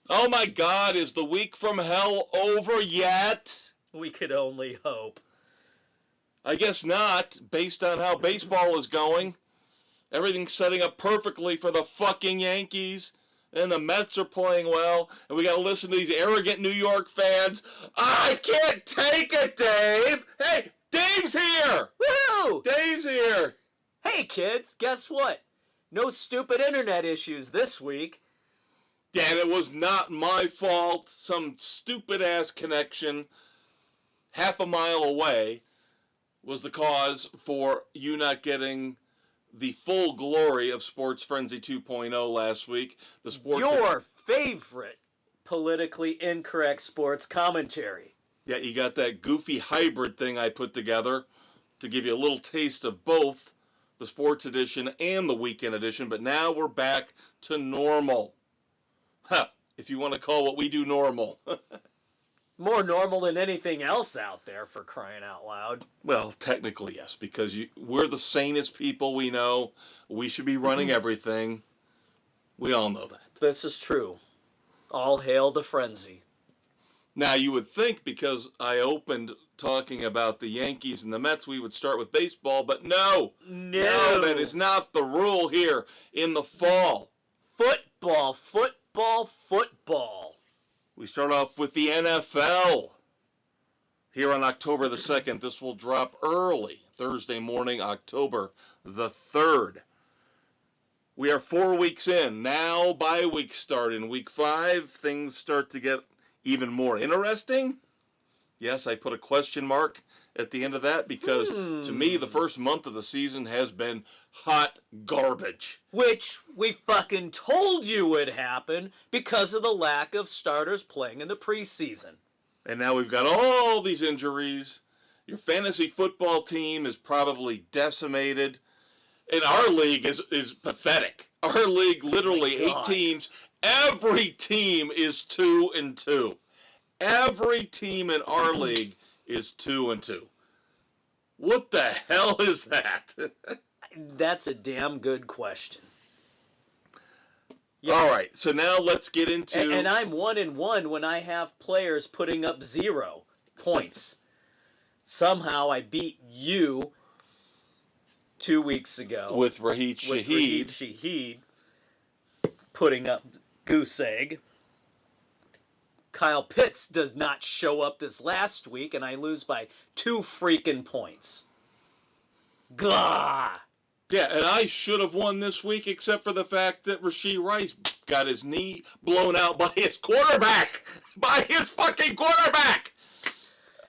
Oh my God, is the week from hell over yet? We could only hope. I guess not, based on how baseball is going. Everything's setting up perfectly for the fucking Yankees. And the Mets are playing well. And we got to listen to these arrogant New York fans. I can't take it, Dave. Hey, Dave's here. Woohoo! Dave's here. Hey, kids, guess what? No stupid internet issues this week. Yeah, and it was not my fault. Some stupid-ass connection half a mile away was the cause for you not getting the full glory of Sports Frenzy 2.0 last week. Your favorite politically incorrect sports commentary. Yeah, you got that goofy hybrid thing I put together to give you a little taste of both the sports edition and the weekend edition, but now we're back to normal. Huh, if you want to call what we do normal. More normal than anything else out there, for crying out loud. Well, technically, yes, because we're the sanest people we know. We should be running everything. We all know that. This is true. All hail the frenzy. Now, you would think because I opened talking about the Yankees and the Mets, we would start with baseball, but no. No, that is not the rule here in the fall. Football, football, football. We start off with the NFL. Here on October the 2nd, this will drop early, Thursday morning, October the 3rd. We are 4 weeks in. Now bye weeks start in week 5. Things start to get even more interesting. Yes, I put a question mark at the end of that because to me, the first month of the season has been hot garbage. Which we fucking told you would happen because of the lack of starters playing in the preseason. And now we've got all these injuries. Your fantasy football team is probably decimated. And our league is pathetic. Our league, literally 8 teams. Every team is 2-2. Every team in our league is 2-2. What the hell is that? That's a damn good question. Yeah. All right, so now let's get into... And I'm 1-1 when I have players putting up 0 points. Somehow I beat you 2 weeks ago. With Raheed Shaheed putting up goose egg. Kyle Pitts does not show up this last week, and I lose by 2 freaking points. Gah! Yeah, and I should have won this week except for the fact that Rashee Rice got his knee blown out by his quarterback. By his fucking quarterback!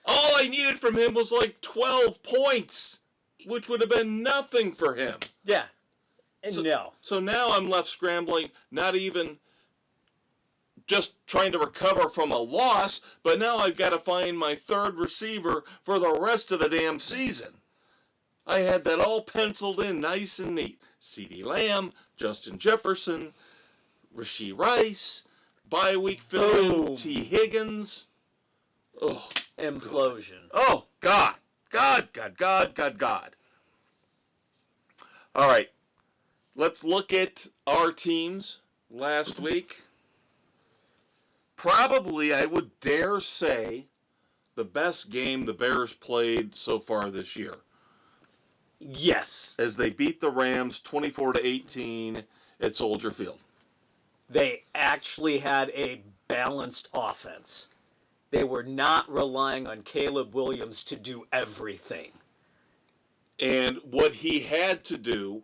All I needed from him was like 12 points, which would have been nothing for him. Yeah. And So now I'm left scrambling, not even just trying to recover from a loss, but now I've got to find my third receiver for the rest of the damn season. I had that all penciled in nice and neat. CeeDee Lamb, Justin Jefferson, Rashee Rice, bye week fill-in, T. Higgins. Oh, implosion. Oh, God. God. All right. Let's look at our teams last week. Probably, I would dare say, the best game the Bears played so far this year. Yes. As they beat the Rams 24-18 at Soldier Field. They actually had a balanced offense. They were not relying on Caleb Williams to do everything. And what he had to do,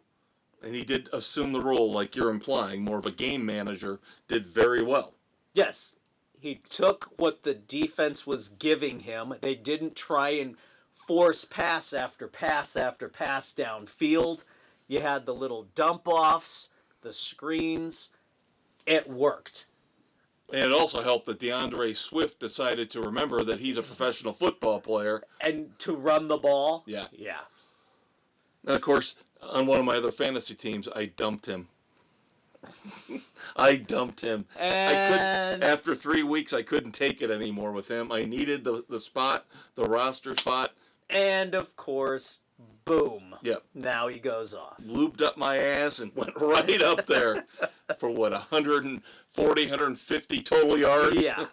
and he did assume the role like you're implying, more of a game manager, did very well. Yes. He took what the defense was giving him. They didn't try and force pass after pass after pass downfield. You had the little dump-offs, the screens. It worked. And it also helped that DeAndre Swift decided to remember that he's a professional football player. And to run the ball. Yeah. Yeah. And, of course, on one of my other fantasy teams, I dumped him. I dumped him. And after 3 weeks, I couldn't take it anymore with him. I needed the spot, the roster spot. And, of course, boom. Yep. Now he goes off. Lubed up my ass and went right up there for what, 140, 150 total yards? Yeah.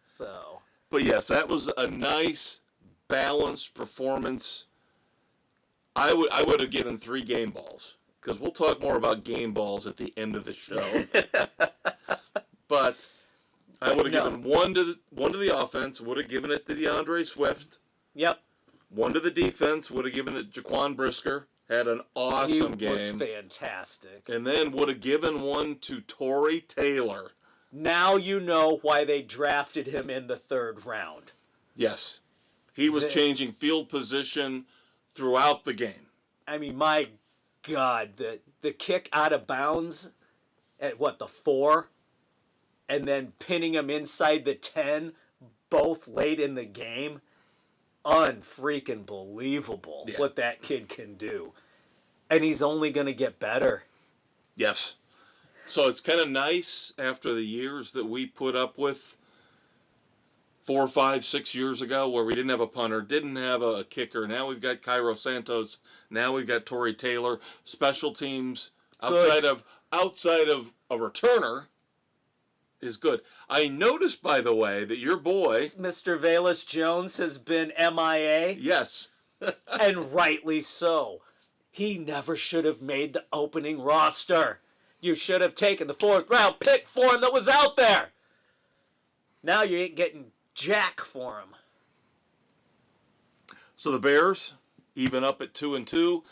So. But yes, that was a nice, balanced performance. I would have given 3 game balls, because we'll talk more about game balls at the end of the show. But I would have given one to the offense, would have given it to DeAndre Swift. Yep. One to the defense, would have given it to Jaquan Brisker. Had an awesome game. He was fantastic. And then would have given one to Torrey Taylor. Now you know why they drafted him in the 3rd round. Yes. He was changing field position throughout the game. I mean, my God, the kick out of bounds at the 4, and then pinning him inside the 10, both late in the game. Unfreaking believable what that kid can do. And he's only going to get better. Yes. So it's kind of nice after the years that we put up with 4, 5, 6 years ago, where we didn't have a punter, didn't have a kicker. Now we've got Cairo Santos. Now we've got Torrey Taylor. Special teams outside of a returner is good. I noticed, by the way, that your boy, Mr. Velus Jones, has been MIA. Yes. And rightly so. He never should have made the opening roster. You should have taken the 4th round pick for him that was out there. Now you ain't getting jack for him. So the Bears, even up at 2-2,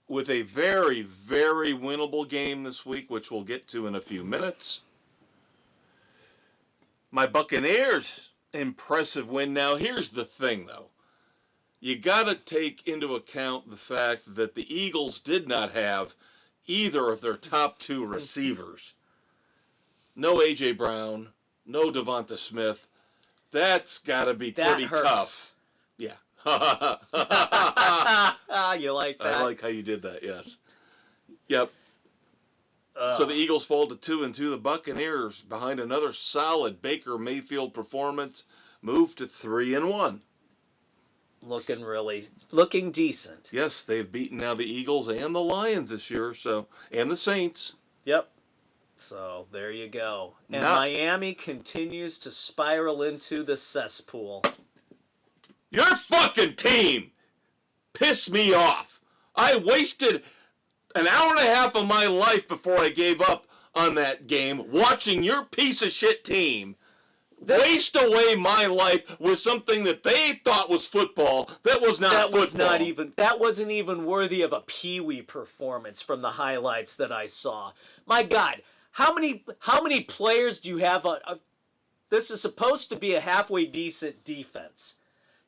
with a very, very winnable game this week, which we'll get to in a few minutes. My Buccaneers, impressive win. Now, here's the thing, though. You got to take into account the fact that the Eagles did not have either of their top 2 receivers. No A.J. Brown, no Devonta Smith. That's got to be pretty tough. Yeah. You like that? I like how you did that, yes. Yep. So the Eagles fall to 2-2. The Buccaneers, behind another solid Baker Mayfield performance, move to 3-1. Looking decent. Yes, they've beaten now the Eagles and the Lions this year, and the Saints. Yep. So there you go. And Miami continues to spiral into the cesspool. Your fucking team pissed me off. I wasted an hour and a half of my life before I gave up on that game watching your piece of shit team waste away my life with something that they thought was football that was not football. That wasn't even worthy of a Pee-wee performance from the highlights that I saw. My God, how many players do you have this is supposed to be a halfway decent defense.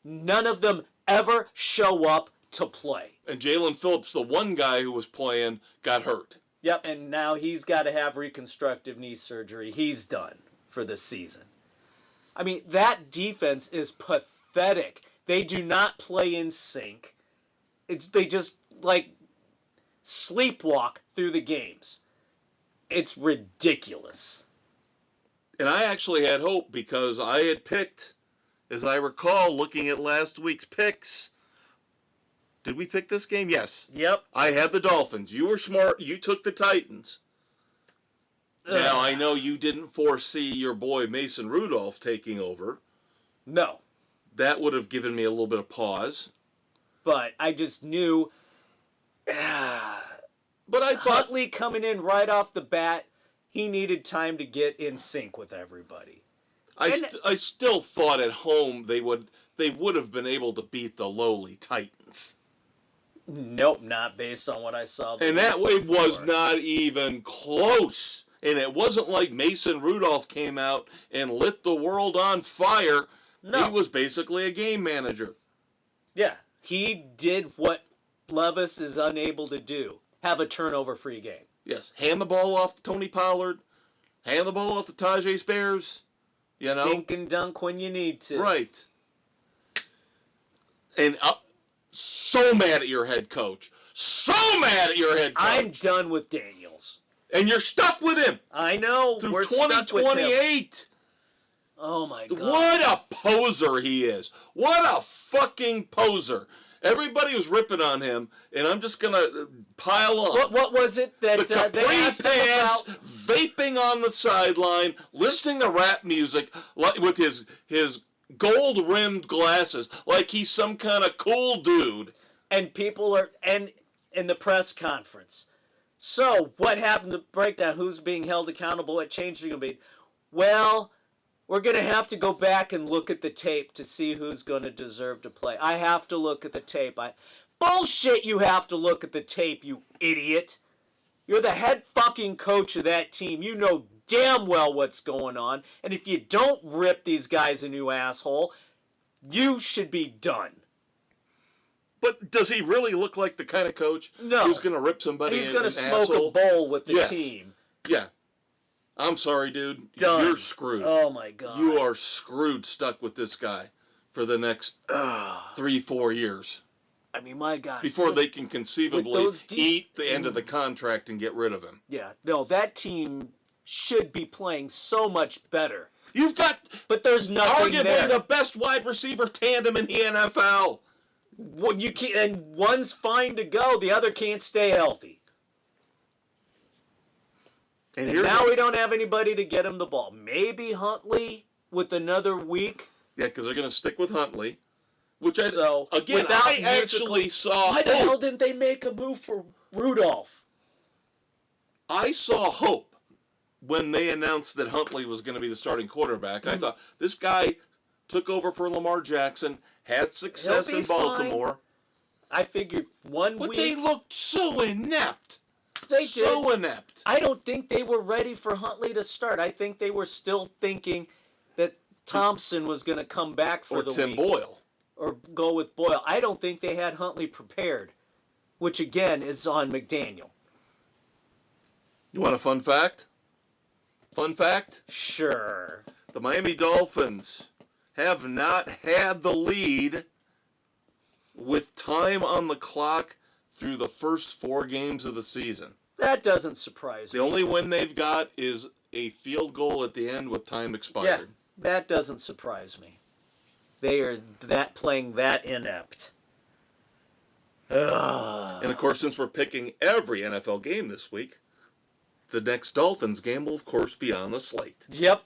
None of them ever show up to play. And Jalen Phillips, the one guy who was playing, got hurt. Yep, and now he's got to have reconstructive knee surgery. He's done for the season. I mean, that defense is pathetic. They do not play in sync. They just, sleepwalk through the games. It's ridiculous. And I actually had hope because I had picked, as I recall, looking at last week's picks. Did we pick this game? Yes. Yep. I had the Dolphins. You were smart. You took the Titans. Now, I know you didn't foresee your boy Mason Rudolph taking over. No. That would have given me a little bit of pause. But I just knew. But I thought Huntley coming in right off the bat, he needed time to get in sync with everybody. I still thought at home they would have been able to beat the lowly Titans. Nope, not based on what I saw. And that wave was not even close. And it wasn't like Mason Rudolph came out and lit the world on fire. No. He was basically a game manager. Yeah, he did what Levis is unable to do. Have a turnover-free game. Yes, hand the ball off to Tony Pollard. Hand the ball off to Tajay Spears. You know? Dink and dunk when you need to. Right. And so mad at your head coach. So mad at your head coach. I'm done with Daniels. And you're stuck with him. I know. Through we're 2028. Oh, my God. What a poser he is. What a fucking poser. Everybody was ripping on him, and I'm just going to pile on. What was it that The they capri asked him pants, about? vaping on the sideline, listening to rap music with his gold-rimmed glasses, like he's some kind of cool dude. And people are in the press conference. So what happened to breakdown? Who's being held accountable? What change are going to be? Well, we're going to have to go back and look at the tape to see who's going to deserve to play. I have to look at the tape. Bullshit, you have to look at the tape, you idiot. You're the head fucking coach of that team. You know damn well what's going on. And if you don't rip these guys a new asshole, you should be done. But does he really look like the kind of coach who's going to rip somebody He's going to smoke asshole? a bowl with the team. Yeah. I'm sorry, dude. Done. You're screwed. Oh, my God. You are screwed stuck with this guy for the next 3-4 years. I mean, my God. Before they can conceivably eat the end of the contract and get rid of him. Yeah. No, that team should be playing so much better. You've got but there's nothing arguably there. the best wide receiver tandem in the NFL. Well, you can't, and one's fine to go, the other can't stay healthy. And now we don't have anybody to get him the ball. Maybe Huntley with another week. Yeah, because they're going to stick with Huntley. Which I actually saw. Why the hell didn't they make a move for Rudolph? I saw hope when they announced that Huntley was going to be the starting quarterback. I thought, this guy took over for Lamar Jackson, had success in Baltimore. Fine. I figured 1 week. But they looked so inept. They so did. inept. I don't think they were ready for Huntley to start. I think they were still thinking that Thompson was going to come back for the week. Or Tim Boyle. Or go with Boyle. I don't think they had Huntley prepared, which again is on McDaniel. You want a fun fact? Fun fact? Sure. The Miami Dolphins have not had the lead with time on the clock through the first 4 games of the season. That doesn't surprise me. The only win they've got is a field goal at the end with time expired. Yeah, that doesn't surprise me. They are playing that inept. Ugh. And of course, since we're picking every NFL game this week, the next Dolphins game will of course be on the slate. Yep.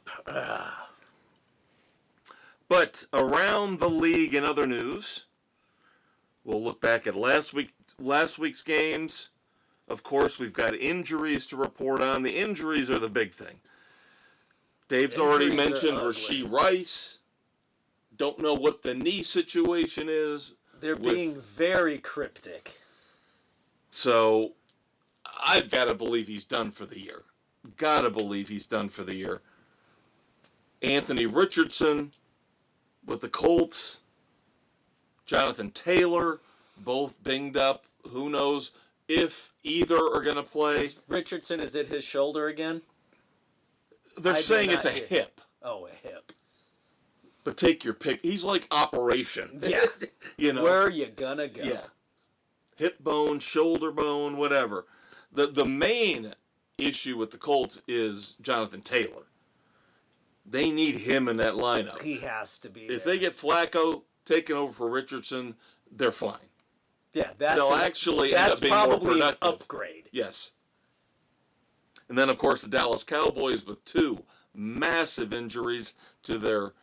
But around the league in other news, we'll look back at last week's games. Of course, we've got injuries to report on. The injuries are the big thing. Dave's already mentioned Rashee Rice. Don't know what the knee situation is. They're being very cryptic. So, I've got to believe he's done for the year. Got to believe he's done for the year. Anthony Richardson with the Colts. Jonathan Taylor, both dinged up. Who knows if either are going to play. Richardson, is it his shoulder again? They're saying it's a hip. Oh, a hip. But take your pick. He's like Operation. Yeah. You know. Where are you going to go? Yeah. Hip bone, shoulder bone, whatever. The main issue with the Colts is Jonathan Taylor. They need him in that lineup. He has to be. If they get Flacco taken over for Richardson, they're fine. Yeah, they'll actually end up being more productive. That's probably an upgrade. Yes. And then, of course, the Dallas Cowboys with 2 massive injuries to their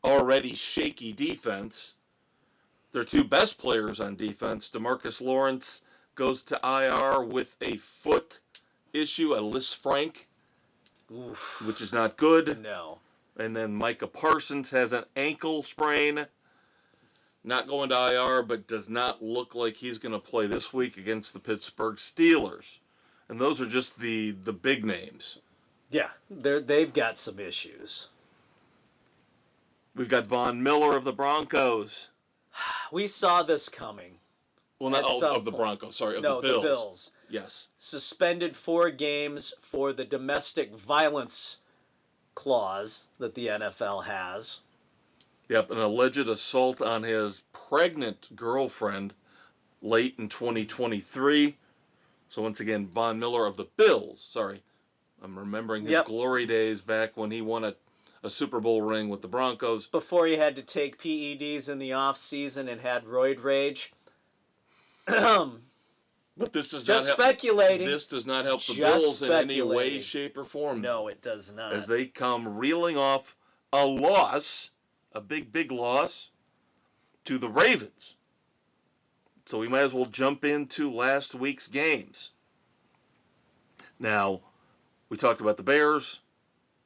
already shaky defense. Their 2 best players on defense, DeMarcus Lawrence, goes to IR with a foot issue, a Lisfranc, which is not good. No. And then Micah Parsons has an ankle sprain. Not going to IR, but does not look like he's going to play this week against the Pittsburgh Steelers. And those are just the big names. Yeah, they've got some issues. We've got Von Miller of the Broncos. We saw this coming. Well, not of the Broncos, sorry, of the Bills. No, the Bills. Yes. Suspended 4 games for the domestic violence clause that the NFL has. Yep, an alleged assault on his pregnant girlfriend late in 2023. So once again, Von Miller of the Bills. Sorry, I'm remembering his glory days back when he won a Super Bowl ring with the Broncos. Before he had to take PEDs in the off season and had roid rage. But this does Just not speculating. This does not help the Just Bills in any way, speculating. shape, or form. No, it does not. As they come reeling off a loss, a big loss, to the Ravens. So we might as well jump into last week's games. Now, we talked about the Bears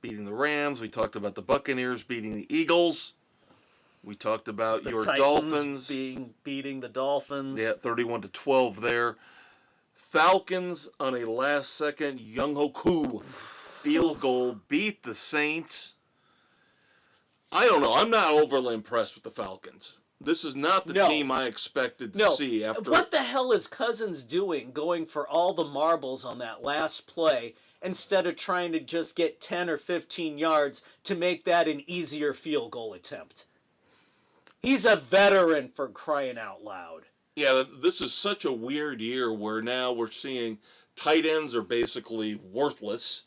beating the Rams. We talked about the Buccaneers beating the Eagles. We talked about The your Titans Dolphins beating the Dolphins. Yeah, 31-12 there. Falcons on a last-second Younghoe Koo field goal beat the Saints. I don't know. I'm not overly impressed with the Falcons. This is not the team I expected to see after. What the hell is Cousins doing going for all the marbles on that last play instead of trying to just get 10 or 15 yards to make that an easier field goal attempt? He's a veteran, for crying out loud. Yeah, this is such a weird year where now we're seeing tight ends are basically worthless,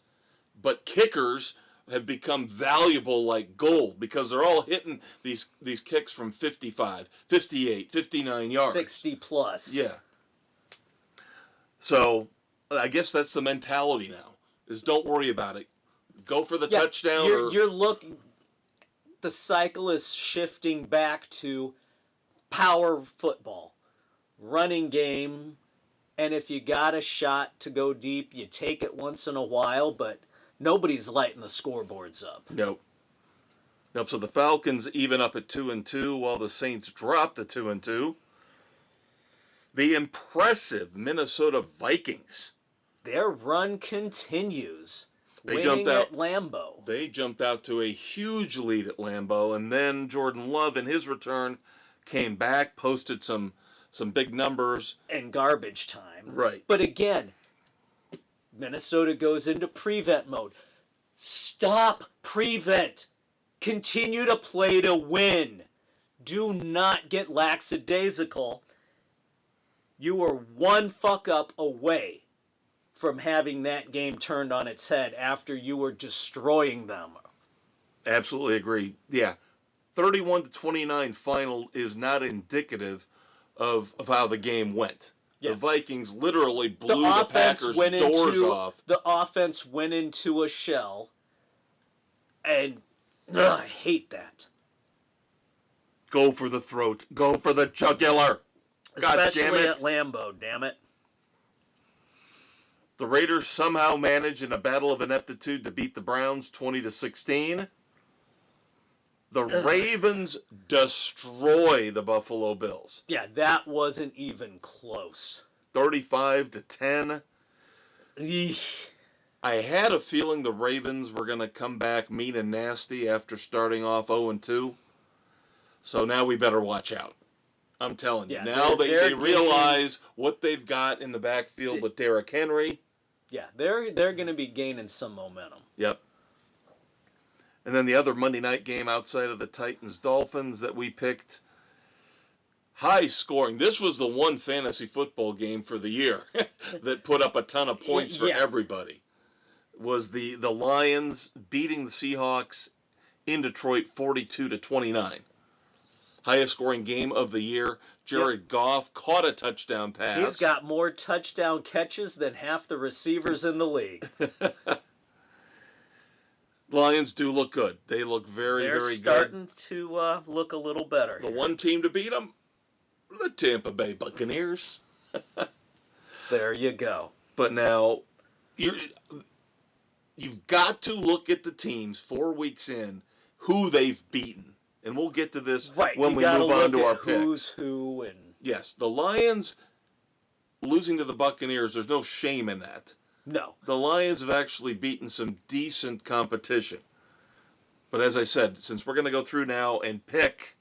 but kickers have become valuable like gold because they're all hitting these kicks from 55, 58, 59 yards. 60 plus. Yeah. So I guess that's the mentality now, is don't worry about it. Go for the touchdown. The cycle is shifting back to power football, running game, and if you got a shot to go deep, you take it once in a while, but nobody's lighting the scoreboards up. Nope. So the Falcons even up at 2-2 while the Saints dropped to 2-2. The impressive Minnesota Vikings. Their run continues. They jumped out at Lambeau. They jumped out to a huge lead at Lambeau, and then Jordan Love in his return came back, posted some big numbers. And garbage time. Right. But again, Minnesota goes into prevent mode. Stop prevent. Continue to play to win. Do not get lackadaisical. You are one fuck up away from having that game turned on its head after you were destroying them. Absolutely agree. Yeah. 31-29 final is not indicative of how the game went. Yeah. The Vikings literally blew the Packers' doors off. The offense went into a shell, and I hate that. Go for the throat. Go for the jugular. Especially at Lambeau, damn it. The Raiders somehow managed in a battle of ineptitude to beat the Browns 20-16. The Ravens destroy the Buffalo Bills. Yeah, that wasn't even close. 35-10. Eesh. I had a feeling the Ravens were going to come back mean and nasty after starting off 0-2. So now we better watch out. I'm telling you. Now they realize what they've got in the backfield with Derrick Henry. Yeah, they're going to be gaining some momentum. Yep. And then the other Monday night game outside of the Titans-Dolphins that we picked, high scoring. This was the one fantasy football game for the year that put up a ton of points for everybody. Was the Lions beating the Seahawks in Detroit 42-29. Highest scoring game of the year. Jared Goff caught a touchdown pass. He's got more touchdown catches than half the receivers in the league. Lions do look good. They look very good. They're starting to look a little better. The one team to beat them, the Tampa Bay Buccaneers. There you go. But now, you've got to look at the teams 4 weeks in, who they've beaten. And we'll get to this when we move on to our picks. Who's who and yes, the Lions losing to the Buccaneers, there's no shame in that. No. The Lions have actually beaten some decent competition. But as I said, since we're going to go through now and pick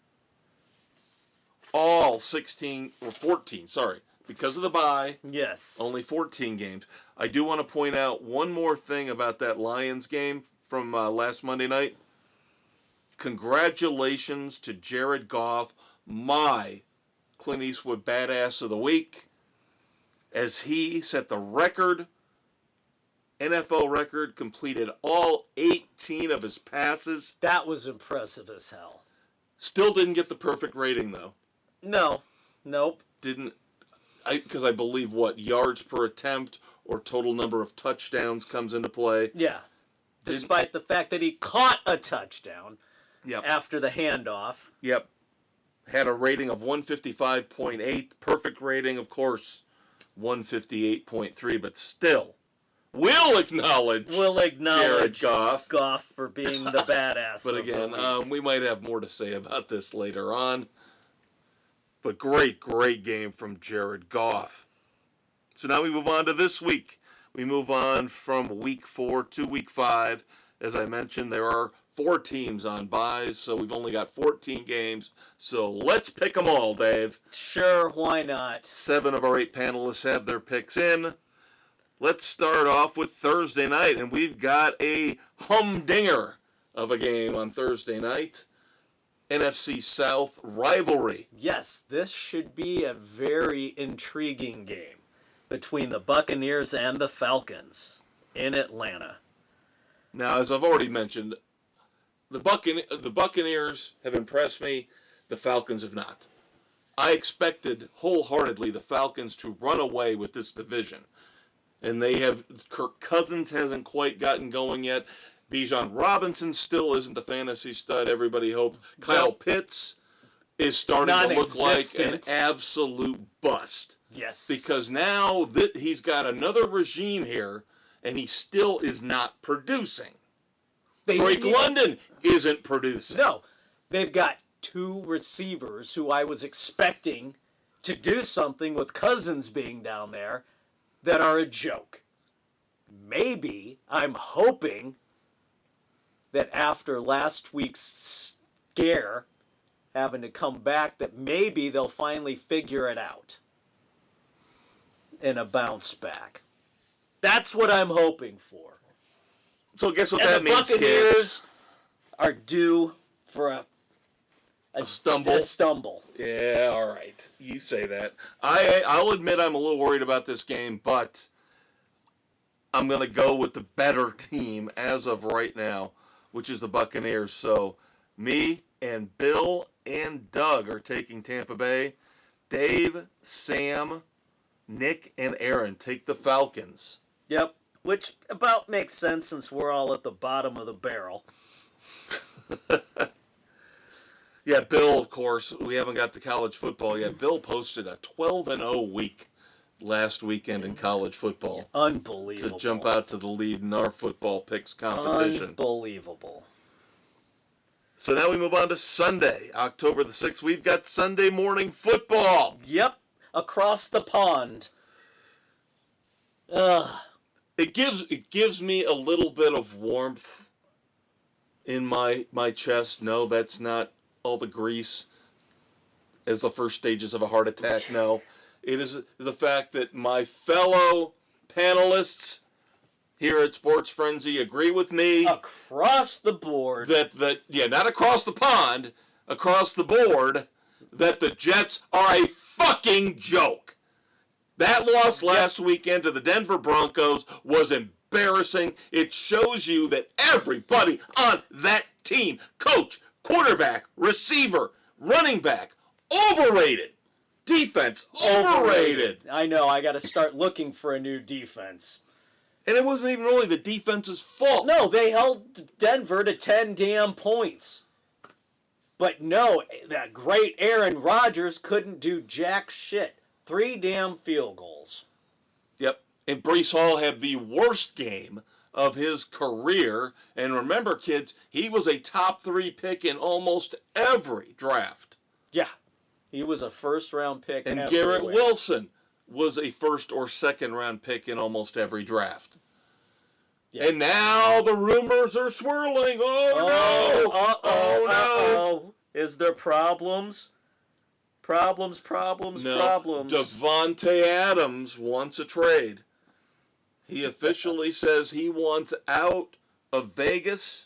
all 16 or 14, because of the bye. Yes. Only 14 games. I do want to point out one more thing about that Lions game from last Monday night. Congratulations to Jared Goff, my Clint Eastwood Badass of the Week, as he set the record, NFL record, completed all 18 of his passes. That was impressive as hell. Still Still didn't get the perfect rating, though. No. Nope. Didn't. because I believe yards per attempt or total number of touchdowns comes into play. Yeah. Despite the fact that he caught a touchdown Yep. after the handoff. Yep. Had a rating of 155.8. Perfect rating, of course, 158.3. But still, we'll acknowledge Jared Goff for being the badass. But again, we might have more to say about this later on. But great game from Jared Goff. So now we move on to this week. We move on from week 4 to week 5. As I mentioned, there are 4 teams on byes, so we've only got 14 games. So let's pick them all, Dave. Sure, why not? 7 of our 8 panelists have their picks in. Let's start off with Thursday night, and we've got a humdinger of a game on Thursday night. NFC South rivalry. Yes, this should be a very intriguing game between the Buccaneers and the Falcons in Atlanta. Now, as I've already mentioned, the Buccaneers have impressed me. The Falcons have not. I expected wholeheartedly the Falcons to run away with this division. And they have. Kirk Cousins hasn't quite gotten going yet. Bijan Robinson still isn't the fantasy stud everybody hoped. Kyle Pitts is starting to look like an absolute bust. Yes. Because now that he's got another regime here, and he still is not producing. Drake London isn't producing. No. They've got 2 receivers who I was expecting to do something with Cousins being down there that are a joke. Maybe, I'm hoping that after last week's scare, having to come back, that maybe they'll finally figure it out in a bounce back. That's what I'm hoping for. So guess what that means, the Buccaneers are due for a stumble. A stumble. Yeah, all right. You say that. I'll admit I'm a little worried about this game, but I'm going to go with the better team as of right now, which is the Buccaneers. So me and Bill and Doug are taking Tampa Bay. Dave, Sam, Nick, and Aaron take the Falcons. Yep, which about makes sense since we're all at the bottom of the barrel. Yeah, Bill, of course, we haven't got the college football yet. Bill posted a 12-0 week last weekend in college football. Unbelievable. To jump out to the lead in our football picks competition. Unbelievable. So now we move on to Sunday, October the 6th. We've got Sunday morning football. Yep, across the pond. Ugh. It gives me a little bit of warmth in my chest. No, that's not all the grease as the first stages of a heart attack. No, it is the fact that my fellow panelists here at Sports Frenzy agree with me. Across the board. Not across the pond, across the board, that the Jets are a fucking joke. That loss last weekend to the Denver Broncos was embarrassing. It shows you that everybody on that team, coach, quarterback, receiver, running back, overrated. Defense, overrated. I know, I got to start looking for a new defense. And it wasn't even really the defense's fault. No, they held Denver to 10 damn points. But no, that great Aaron Rodgers couldn't do jack shit. 3 damn field goals. Yep. And Breece Hall had the worst game of his career. And remember, kids, he was a top 3 pick in almost every draft. Yeah. He was a first-round pick. And everywhere. Garrett Wilson was a first or second-round pick in almost every draft. Yeah. And now the rumors are swirling. Oh, no. Oh, no. Is there problems? Problems. Devontae Adams wants a trade. He officially says he wants out of Vegas.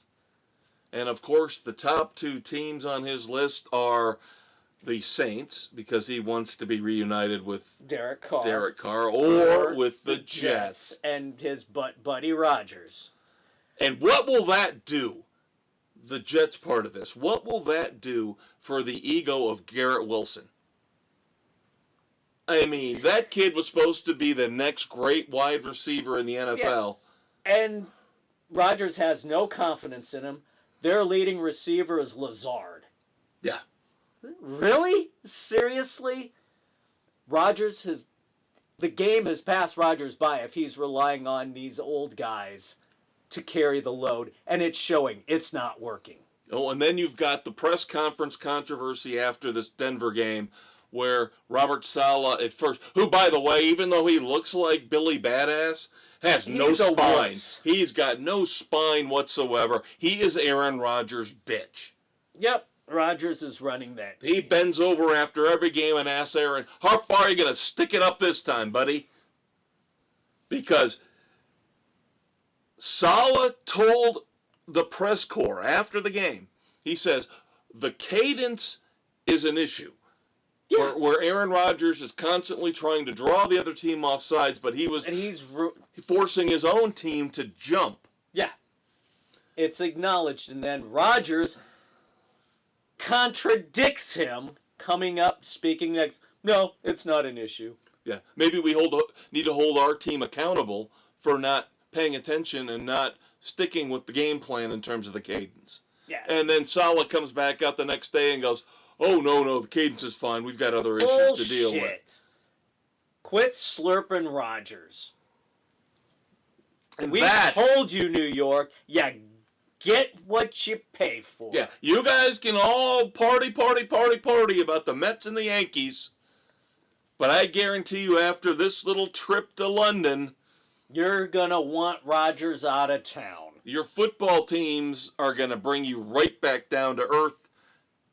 And, of course, the top 2 teams on his list are the Saints, because he wants to be reunited with Derek Carr, or with the Jets. And his buddy Rodgers. And what will that do? The Jets part of this. What will that do for the ego of Garrett Wilson? I mean, that kid was supposed to be the next great wide receiver in the NFL. Yeah. And Rodgers has no confidence in him. Their leading receiver is Lazard. Yeah. Really? Seriously? The game has passed Rodgers by if he's relying on these old guys to carry the load, and it's showing. It's not working. Oh, and then you've got the press conference controversy after this Denver game where Robert Saleh at first, who, by the way, even though he looks like Billy Badass, has no spine. He's got no spine whatsoever. He is Aaron Rodgers' bitch. Yep, Rodgers is running that team. He bends over after every game and asks Aaron, how far are you going to stick it up this time, buddy? Because Saleh told the press corps after the game, he says, the cadence is an issue. Yeah. Where Aaron Rodgers is constantly trying to draw the other team off sides, but he's forcing his own team to jump. Yeah. It's acknowledged. And then Rodgers contradicts him coming up, speaking next. No, it's not an issue. Yeah. Maybe we need to hold our team accountable for not paying attention and not sticking with the game plan in terms of the cadence. Yeah. And then Saleh comes back out the next day and goes, oh, no, the cadence is fine. We've got other issues to deal with. Quit slurping Rodgers. And we told you, New York, get what you pay for. Yeah, you guys can all party about the Mets and the Yankees. But I guarantee you after this little trip to London, you're going to want Rodgers out of town. Your football teams are going to bring you right back down to earth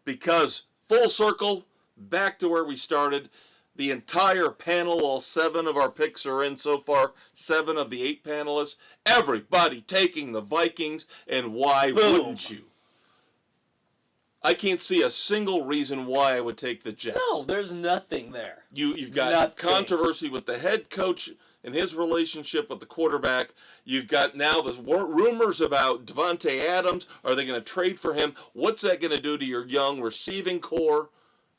because full circle, back to where we started. The entire panel, all 7 of our picks are in so far, 7 of the 8 panelists. Everybody taking the Vikings, and why wouldn't you? I can't see a single reason why I would take the Jets. No, there's nothing there. You've got controversy with the head coach and his relationship with the quarterback. You've got now the rumors about Devontae Adams. Are they going to trade for him? What's that going to do to your young receiving core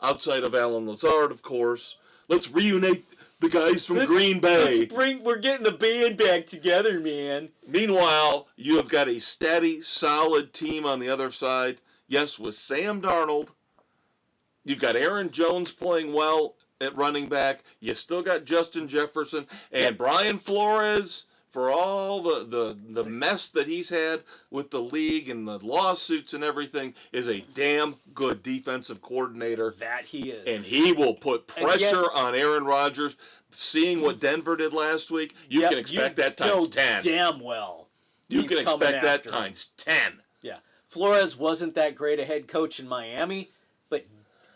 outside of Allen Lazard, of course? Let's reunite the guys from Green Bay. We're getting the band back together, man. Meanwhile, you have got a steady, solid team on the other side. Yes, with Sam Darnold. You've got Aaron Jones playing well at running back. You still got Justin Jefferson and Brian Flores, for all the mess that he's had with the league and the lawsuits and everything, is a damn good defensive coordinator. That he is. And he will put pressure on Aaron Rodgers. Seeing what Denver did last week, you can expect that times 10. Damn well. You can expect that times 10. Yeah. Flores wasn't that great a head coach in Miami, but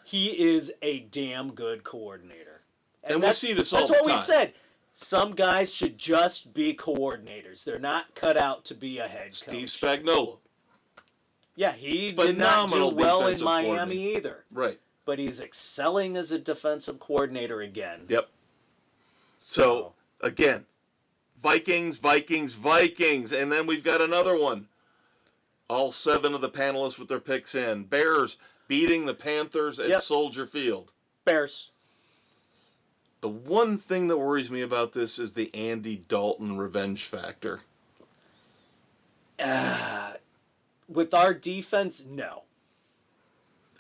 he is a damn good coordinator. And we see this all the time. That's what we said. Some guys should just be coordinators. They're not cut out to be a head coach. Steve Spagnuolo. Yeah, he did not do well in Miami either. Right. But he's excelling as a defensive coordinator again. Yep. So, again, Vikings. And then we've got another one. All 7 of the panelists with their picks in. Bears beating the Panthers at Soldier Field. Bears. The one thing that worries me about this is the Andy Dalton revenge factor. With our defense, no.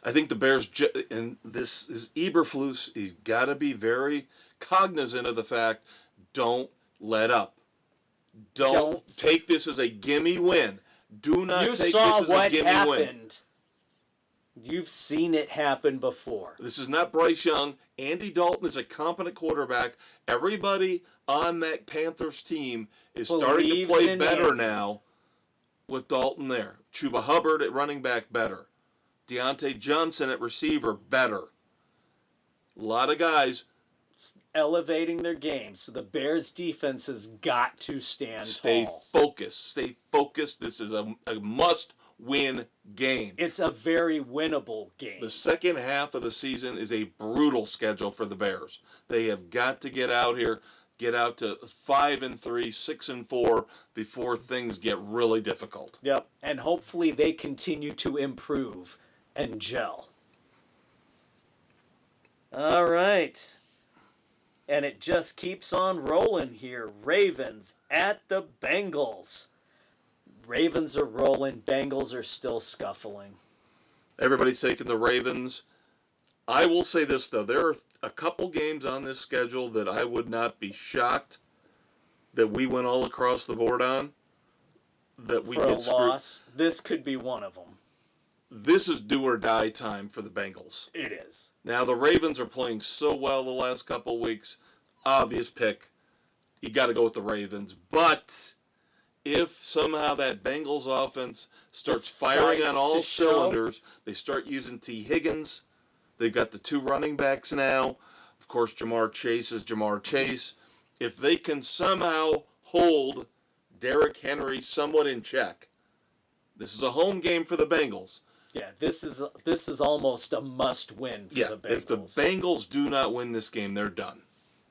I think the Bears, and this is Eberflus, he's got to be very cognizant of the fact, don't let up. Don't take this as a gimme win. Do not take this as a gimme win. You've seen it happen before. This is not Bryce Young. Andy Dalton is a competent quarterback. Everybody on that Panthers team is starting to play better now with Dalton there. Chuba Hubbard at running back, better. Deontay Johnson at receiver, better. A lot of guys elevating their game. So the Bears defense has got to stand tall. Stay focused. This is a must-win game. It's a very winnable game. The second half of the season is a brutal schedule for the Bears. They have got to get out here, get out to 5-3, 6-4 before things get really difficult. Yep, and hopefully they continue to improve and gel. All right. And it just keeps on rolling here. Ravens at the Bengals. Ravens are rolling. Bengals are still scuffling. Everybody's taking the Ravens. I will say this, though. There are a couple games on this schedule that I would not be shocked that we went all across the board on. That we For a loss, this could be one of them. This is do or die time for the Bengals. It is. Now, the Ravens are playing so well the last couple weeks. Obvious pick. You got to go with the Ravens. But if somehow that Bengals offense starts firing on all cylinders, they start using T. Higgins. They've got the 2 running backs now. Of course, Jamar Chase is Jamar Chase. If they can somehow hold Derrick Henry somewhat in check, this is a home game for the Bengals. Yeah, this is almost a must-win for the Bengals. If the Bengals do not win this game, they're done.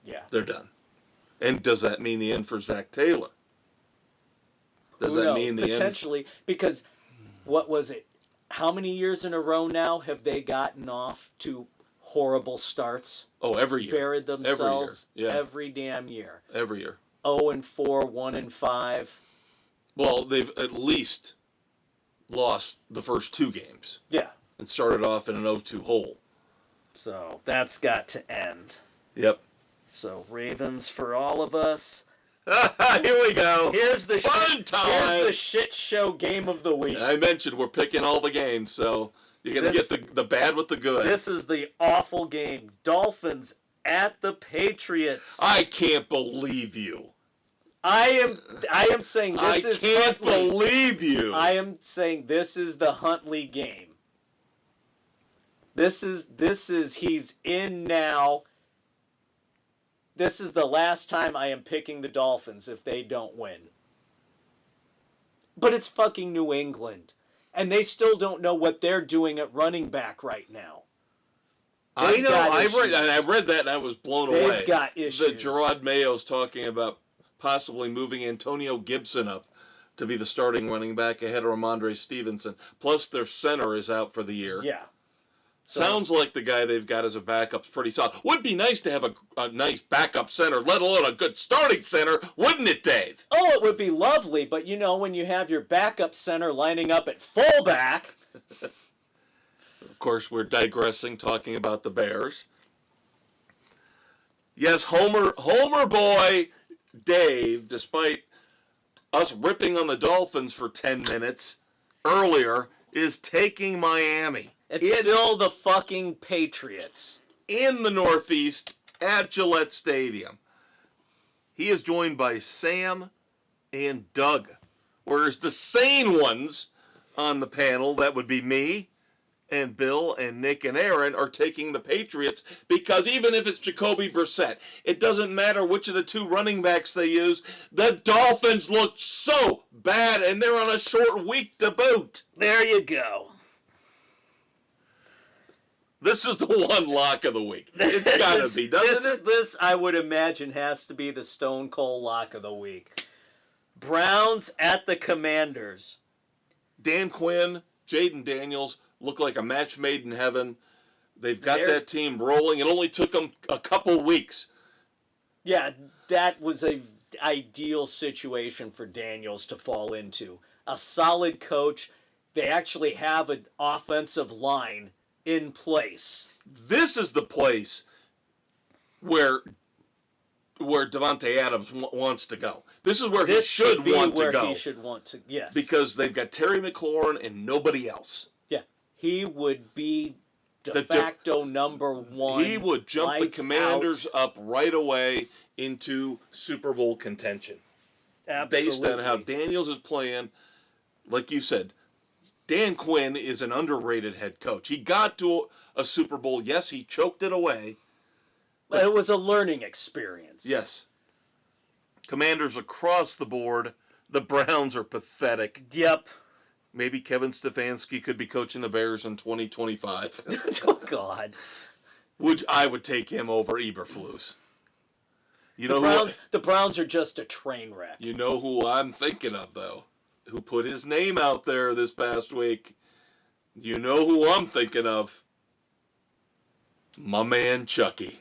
Yeah. They're done. And does that mean the end for Zach Taylor? Does that mean the potentially, end? Because what was it? How many years in a row now have they gotten off to horrible starts? Oh, every year. Buried themselves every year. Yeah. Every damn year. Every year. 0-4, 1-5. Well, they've at least lost the first 2 games. Yeah. And started off in an 0-2 hole. So that's got to end. Yep. So Ravens for all of us. Here we go. Here's the time. Here's the shit show game of the week. I mentioned we're picking all the games, so you're going to get the bad with the good. This is the awful game. Dolphins at the Patriots. I can't believe you. I am saying this is Huntley. I can't believe you. I am saying this is the Huntley game. This is he's in now. This is the last time I am picking the Dolphins if they don't win. But it's fucking New England. And they still don't know what they're doing at running back right now. I know. I read that and I was blown away. They've got issues. That Gerard Mayo's talking about possibly moving Antonio Gibson up to be the starting running back ahead of Ramondre Stevenson. Plus their center is out for the year. Yeah. So, sounds like the guy they've got as a backup's pretty solid. Would be nice to have a nice backup center, let alone a good starting center, wouldn't it, Dave? Oh, it would be lovely, but you know, when you have your backup center lining up at fullback. Of course, we're digressing, talking about the Bears. Yes, Homer boy Dave, despite us ripping on the Dolphins for 10 minutes earlier, is taking Miami. It's still the fucking Patriots. In the Northeast at Gillette Stadium. He is joined by Sam and Doug. Whereas the sane ones on the panel, that would be me and Bill and Nick and Aaron, are taking the Patriots because even if it's Jacoby Brissett, it doesn't matter which of the 2 running backs they use. The Dolphins look so bad and they're on a short week to boot. There you go. This is the one lock of the week. It's got to be, doesn't it? This, I would imagine, has to be the Stone Cold lock of the week. Browns at the Commanders. Dan Quinn, Jaden Daniels look like a match made in heaven. They've got that team rolling. It only took them a couple weeks. Yeah, that was an ideal situation for Daniels to fall into. A solid coach. They actually have an offensive line in place. This is the place where Devontae Adams wants to go. This is where he should want to go. He should want to, yes. Because they've got Terry McLaurin and nobody else. Yeah, he would be de facto number 1. He would jump the Commanders up right away into Super Bowl contention. Absolutely. Based on how Daniels is playing, like you said, Dan Quinn is an underrated head coach. He got to a Super Bowl. Yes, he choked it away. But it was a learning experience. Yes. Commanders across the board. The Browns are pathetic. Yep. Maybe Kevin Stefanski could be coaching the Bears in 2025. Oh, God. I would take him over Eberflus. The Browns are just a train wreck. You know who I'm thinking of, though? Who put his name out there this past week. You know who I'm thinking of? My man Chucky.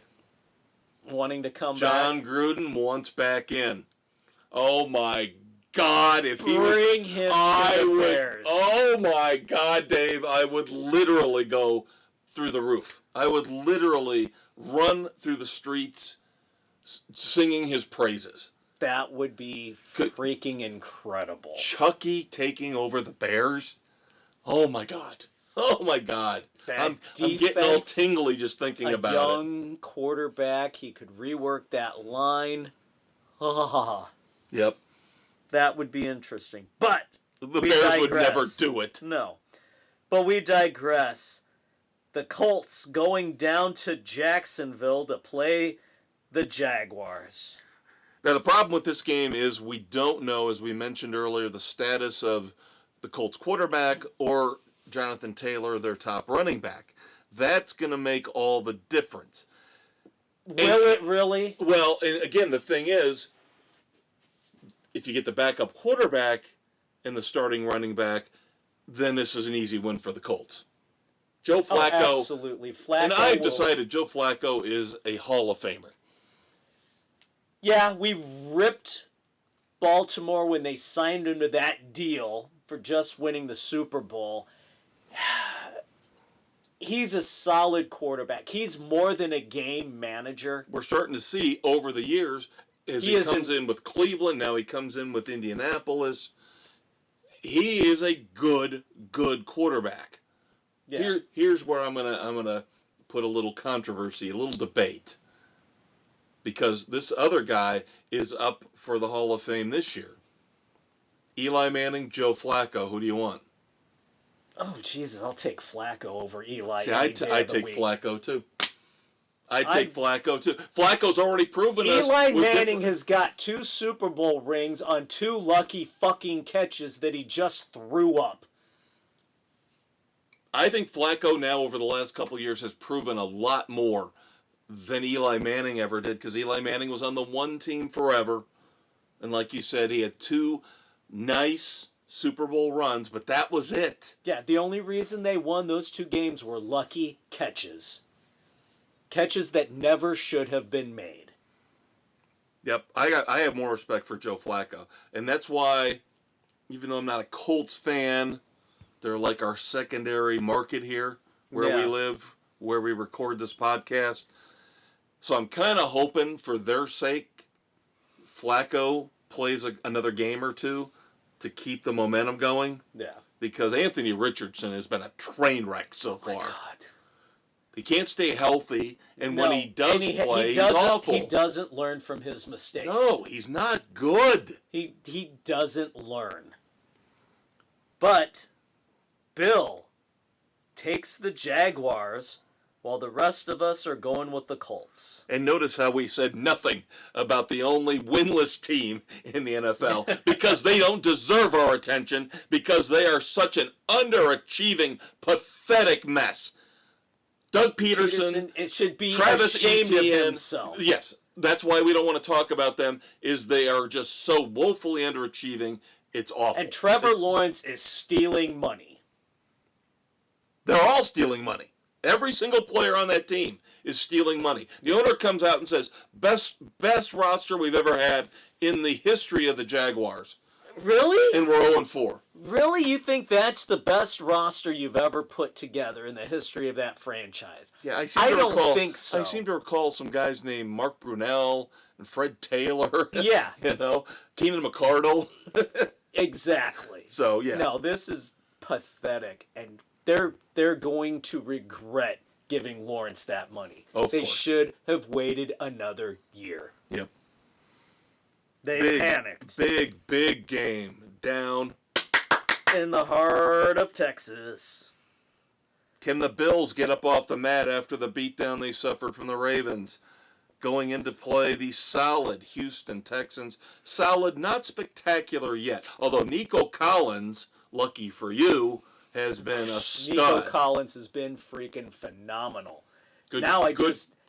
wanting to come John back. Gruden wants back in. Oh my God! If he Bring him to the Bears. Oh my God, Dave! I would literally go through the roof. I would literally run through the streets singing his praises. That would be freaking incredible. Chucky taking over the Bears. Oh my God! Oh my God! I'm getting all tingly just thinking about it. A young quarterback, he could rework that line. Yep. That would be interesting. But the Bears would never do it. No. But we digress. The Colts going down to Jacksonville to play the Jaguars. Now, the problem with this game is we don't know, as we mentioned earlier, the status of the Colts quarterback or Jonathan Taylor, their top running back. That's going to make all the difference. Will it really? Well, and again, the thing is, if you get the backup quarterback and the starting running back, then this is an easy win for the Colts. Joe Flacco. Oh, absolutely. Flacco. And I've decided Joe Flacco is a Hall of Famer. Yeah, we ripped Baltimore when they signed him to that deal for just winning the Super Bowl. He's a solid quarterback. He's more than a game manager. We're starting to see over the years, as he comes in with Cleveland, now he comes in with Indianapolis. He is a good quarterback. Yeah. Here's where I'm gonna put a little controversy, a little debate. Because this other guy is up for the Hall of Fame this year. Eli Manning, Joe Flacco. Who do you want? Oh, Jesus, I'll take Flacco over Eli. See, I take Flacco, too. I take Flacco, too. Flacco's already proven us. Eli Manning has got 2 Super Bowl rings on 2 lucky fucking catches that he just threw up. I think Flacco now, over the last couple of years, has proven a lot more than Eli Manning ever did, because Eli Manning was on the one team forever. And like you said, he had 2 nice Super Bowl runs, but that was it. Yeah, the only reason they won those 2 games were lucky catches. Catches that never should have been made. Yep, I have more respect for Joe Flacco. And that's why, even though I'm not a Colts fan, they're like our secondary market here where we live, where we record this podcast. So I'm kind of hoping, for their sake, Flacco plays another game or 2 to keep the momentum going. Yeah. Because Anthony Richardson has been a train wreck so far. God. He can't stay healthy, and when he does play, he's awful. He doesn't learn from his mistakes. No, he's not good. He doesn't learn. But Bill takes the Jaguars, while the rest of us are going with the Colts. And notice how we said nothing about the only winless team in the NFL, because they don't deserve our attention, because they are such an underachieving, pathetic mess. Doug Peterson, it should be Travis ashamed Etienne, of himself. Yes, that's why we don't want to talk about them, is they are just so woefully underachieving. It's awful. And Trevor Lawrence is stealing money. They're all stealing money. Every single player on that team is stealing money. The owner comes out and says, best roster we've ever had in the history of the Jaguars. Really? And we're 0-4. Really? You think that's the best roster you've ever put together in the history of that franchise? Yeah, I don't think so. I seem to recall some guys named Mark Brunell and Fred Taylor. Yeah. Keenan McCardle. Exactly. So, yeah. No, this is pathetic, and they're going to regret giving Lawrence that money. They should have waited another year. Yep. They panicked. Big game down in the heart of Texas. Can the Bills get up off the mat after the beatdown they suffered from the Ravens? Going into play, the solid Houston Texans. Solid, not spectacular yet. Although Nico Collins, lucky for you, has been a stud. Nico Collins has been freaking phenomenal. Good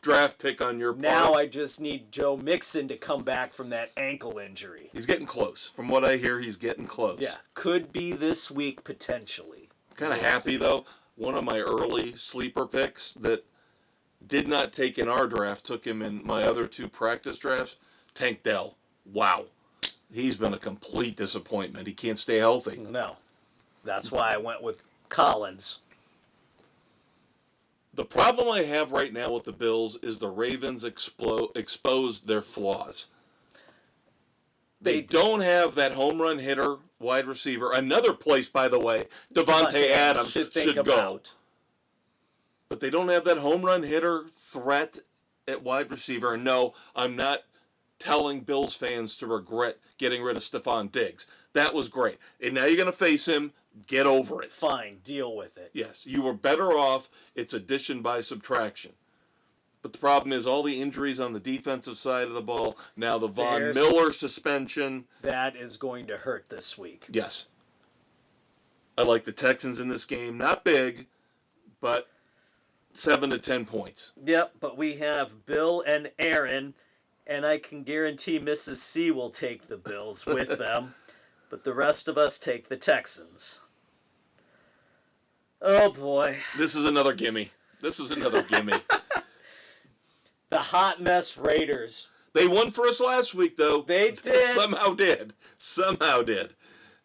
draft pick on your part. Now I just need Joe Mixon to come back from that ankle injury. He's getting close. From what I hear, he's getting close. Yeah, could be this week potentially. Kind of happy, though. One of my early sleeper picks that did not take in our draft, took him in my other 2 practice drafts, Tank Dell. Wow. He's been a complete disappointment. He can't stay healthy. No. That's why I went with Collins. The problem I have right now with the Bills is the Ravens exposed their flaws. They don't have that home run hitter, wide receiver. Another place, by the way, Devontae Adams should go. But they don't have that home run hitter threat at wide receiver. And no, I'm not telling Bills fans to regret getting rid of Stephon Diggs. That was great. And now you're going to face him. Get over it. Fine. Deal with it. Yes, you were better off. It's addition by subtraction. But the problem is all the injuries on the defensive side of the ball. Now the Von Miller suspension. That is going to hurt this week. Yes. I like the Texans in this game. Not big, but 7 to 10 points. Yep, but we have Bill and Aaron, and I can guarantee Mrs. C will take the Bills with them. But the rest of us take the Texans. Oh, boy. This is another gimme. The hot mess Raiders. They won for us last week, though. They did. Somehow did.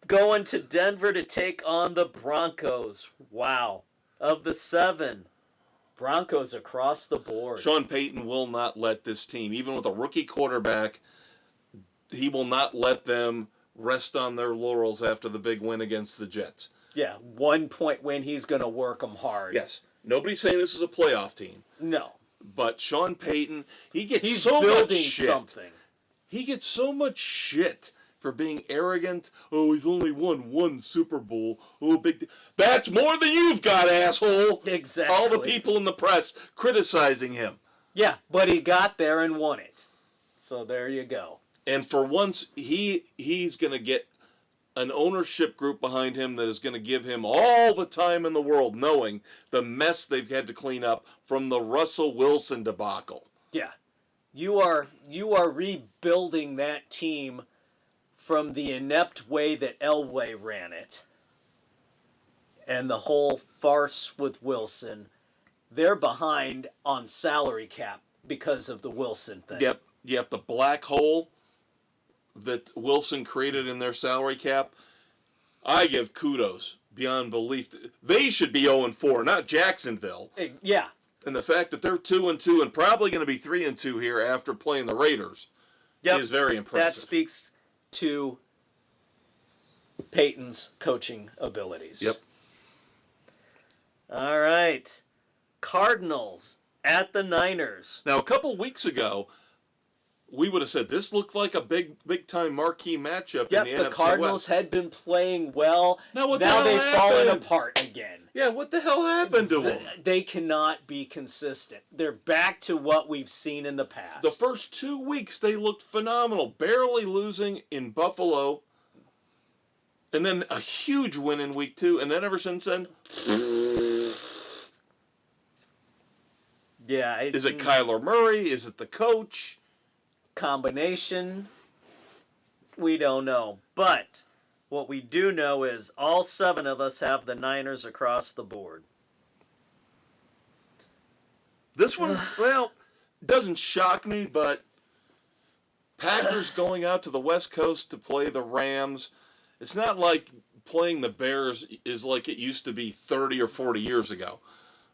Going to Denver to take on the Broncos. Wow. Of the 7, Broncos across the board. Sean Payton will not let this team, even with a rookie quarterback, he will not let them rest on their laurels after the big win against the Jets. Yeah, 1 point win. He's going to work them hard. Yes. Nobody's saying this is a playoff team. No. But Sean Payton, he's building something. He gets so much shit for being arrogant. Oh, he's only won 1 Super Bowl. Oh, that's more than you've got, asshole. Exactly. All the people in the press criticizing him. Yeah, but he got there and won it. So there you go. And for once, he's going to get an ownership group behind him that is going to give him all the time in the world, knowing the mess they've had to clean up from the Russell Wilson debacle. Yeah. You are rebuilding that team from the inept way that Elway ran it. And the whole farce with Wilson. They're behind on salary cap because of the Wilson thing. Yep, the black hole that Wilson created in their salary cap, I give kudos beyond belief. They should be 0-4, not Jacksonville. Yeah. And the fact that they're 2-2 and probably going to be 3-2 here after playing the Raiders is very impressive. That speaks to Peyton's coaching abilities. Yep. All right. Cardinals at the Niners. Now, a couple weeks ago, we would have said this looked like a big time marquee matchup in the NFC West. The Cardinals had been playing well. Now they've fallen apart again. Yeah, what the hell happened to them? They cannot be consistent. They're back to what we've seen in the past. The first 2 weeks, they looked phenomenal, barely losing in Buffalo, and then a huge win in week 2, and then ever since then... Yeah. Is it Kyler Murray? Is it the coach? Combination, we don't know. But what we do know is all 7 of us have the Niners across the board. This one, well, doesn't shock me, but Packers going out to the West Coast to play the Rams, it's not like playing the Bears is like it used to be 30 or 40 years ago,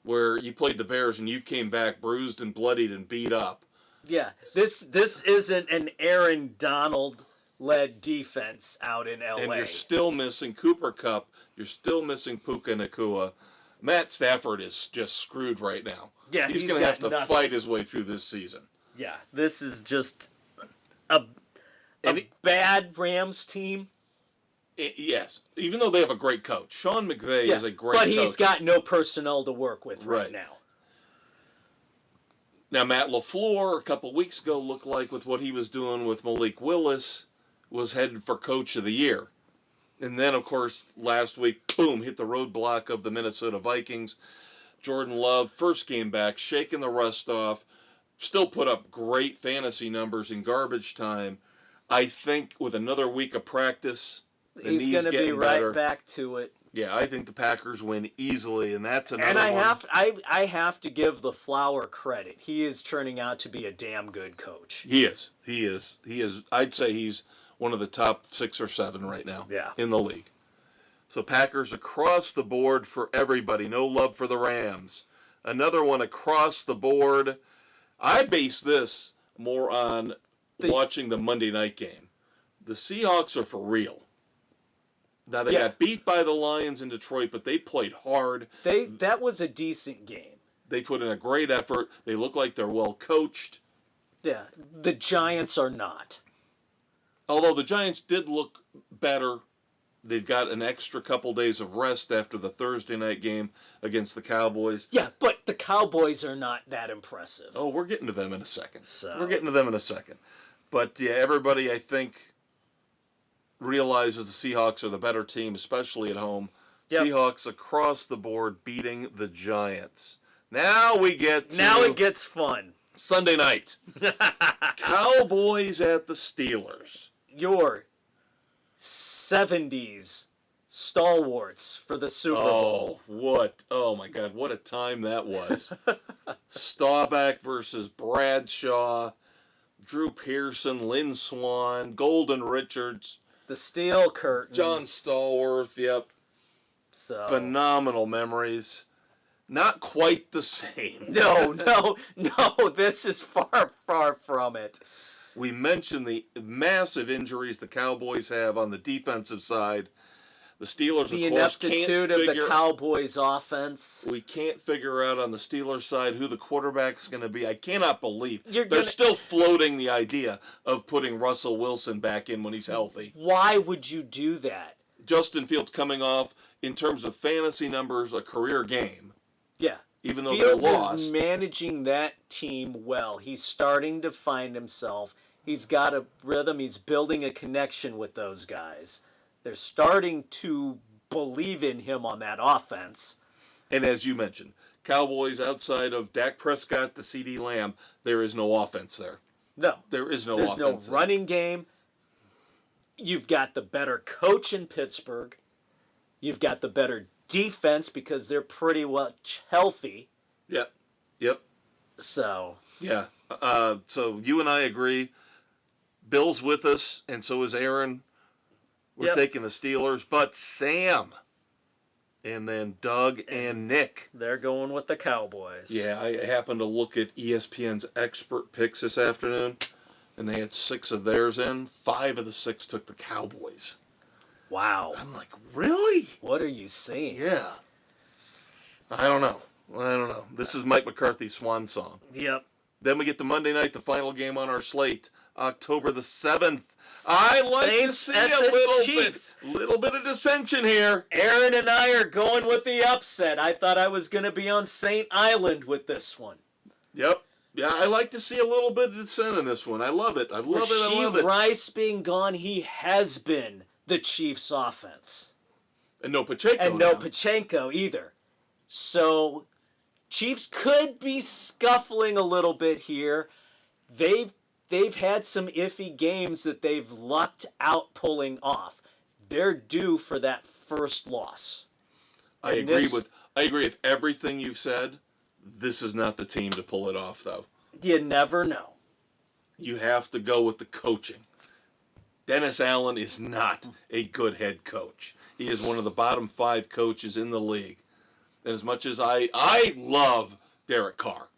where you played the Bears and you came back bruised and bloodied and beat up. Yeah, this isn't an Aaron Donald-led defense out in L.A. And you're still missing Cooper Kupp. You're still missing Puka Nacua. Matt Stafford is just screwed right now. Yeah, he's going to have to fight his way through this season. Yeah, this is just a bad Rams team. Yes, even though they have a great coach. Sean McVay is a great coach. But he's got no personnel to work with right now. Now, Matt LaFleur, a couple weeks ago, looked like with what he was doing with Malik Willis, was headed for Coach of the Year. And then, of course, last week, boom, hit the roadblock of the Minnesota Vikings. Jordan Love, first game back, shaking the rust off, still put up great fantasy numbers in garbage time. I think with another week of practice, he's going to be right back to it. Yeah, I think the Packers win easily, and that's another And one. I have to give the Flower credit. He is turning out to be a damn good coach. He is. He is. He is. I'd say he's one of the top 6 or 7 right now Yeah. in the league. So Packers across the board for everybody. No love for the Rams. Another one across the board. I base this more on watching the Monday night game. The Seahawks are for real. Now, they got beat by the Lions in Detroit, but they played hard. That was a decent game. They put in a great effort. They look like they're well coached. Yeah, the Giants are not. Although the Giants did look better. They've got an extra couple days of rest after the Thursday night game against the Cowboys. Yeah, but the Cowboys are not that impressive. Oh, we're getting to them in a second. So. We're getting to them in a second. But, yeah, everybody, I think, realizes the Seahawks are the better team, especially at home. Yep. Seahawks across the board beating the Giants. Now we get to... Now it gets fun. Sunday night. Cowboys at the Steelers. Your 70s stalwarts for the Super Bowl. Oh my God, what a time that was. Staubach versus Bradshaw, Drew Pearson, Lynn Swann, Golden Richards. The Steel Curtain. John Stallworth, yep. So. Phenomenal memories. Not quite the same. No, this is far, far from it. We mentioned the massive injuries the Cowboys have on the defensive side. The Steelers, the of course, ineptitude of the Cowboys' offense. We can't figure out on the Steelers side who the quarterback's going to be. I cannot believe they're still floating the idea of putting Russell Wilson back in when he's healthy. Why would you do that? Justin Fields coming off, in terms of fantasy numbers, a career game. Yeah. Even though Fields they're lost. is managing that team well. He's starting to find himself. He's got a rhythm. He's building a connection with those guys. They're starting to believe in him on that offense. And as you mentioned, Cowboys outside of Dak Prescott to CeeDee Lamb, there is no offense there. No. There is no There's offense. No running game. You've got the better coach in Pittsburgh. You've got the better defense because they're pretty much healthy. Yep. So. Yeah. So you and I agree. Bill's with us, and so is Aaron. We're taking the Steelers, but Sam and then Doug and Nick. They're going with the Cowboys. Yeah, I happened to look at ESPN's expert picks this afternoon, and they had 6 of theirs in. 5 of the 6 took the Cowboys. Wow. I'm like, really? What are you saying? Yeah. I don't know. This is Mike McCarthy's swan song. Yep. Then we get to Monday night, the final game on our slate, October the 7th. I like to see a little bit of dissension here. Aaron and I are going with the upset. I thought I was going to be on St. Island with this one. Yep. Yeah, I like to see a little bit of dissent in this one. I love it. I love it. Rice being gone, he has been the Chiefs' offense. And no Pacheco. And no Pacheco either. So Chiefs could be scuffling a little bit here. They've had some iffy games that they've lucked out pulling off. They're due for that first loss. I agree with everything you've said. This is not the team to pull it off, though. You never know. You have to go with the coaching. Dennis Allen is not a good head coach. He is one of the bottom 5 coaches in the league. And as much as I love Derek Carr,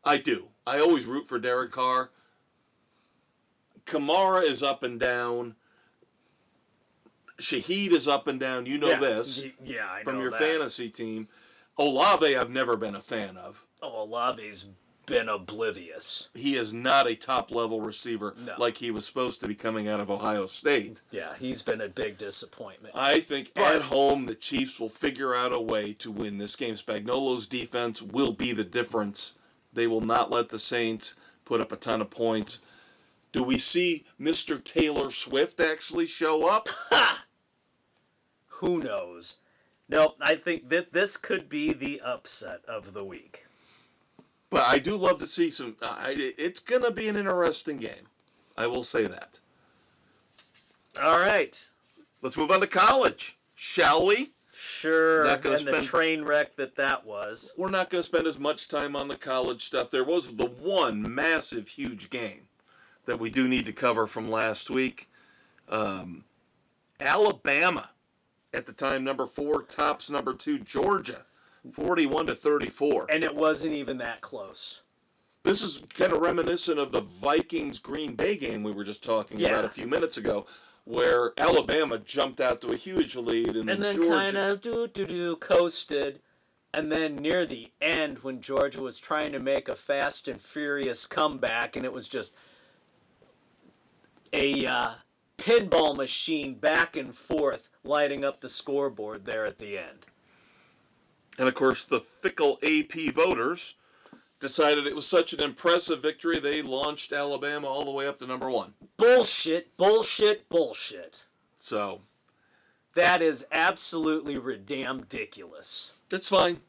I do. I always root for Derek Carr. Kamara is up and down. Shaheed is up and down. You know this. Yeah, I know from your that. fantasy team. Olave I've never been a fan of. Oh, Olave's been oblivious. He is not a top-level receiver like he was supposed to be coming out of Ohio State. Yeah, he's been a big disappointment. I think at home the Chiefs will figure out a way to win this game. Spagnuolo's defense will be the difference. They will not let the Saints put up a ton of points. Do we see Mr. Taylor Swift actually show up? Who knows? No, I think that this could be the upset of the week. But I do love to see some... it's going to be an interesting game. I will say that. All right. Let's move on to college, shall we? Sure, Not gonna and the train wreck that was. We're not going to spend as much time on the college stuff. There was the one massive, huge game that we do need to cover from last week. Alabama, at the time, number 4, tops number 2, Georgia, 41-34. And it wasn't even that close. This is kind of reminiscent of the Vikings-Green Bay game we were just talking about a few minutes ago, where Alabama jumped out to a huge lead, and then Georgia kind of coasted. And then near the end, when Georgia was trying to make a fast and furious comeback, and it was just a pinball machine back and forth lighting up the scoreboard there at the end. And of course, the fickle AP voters decided it was such an impressive victory, they launched Alabama all the way up to number 1. Bullshit, bullshit, bullshit. So that is absolutely ridiculous. That's fine.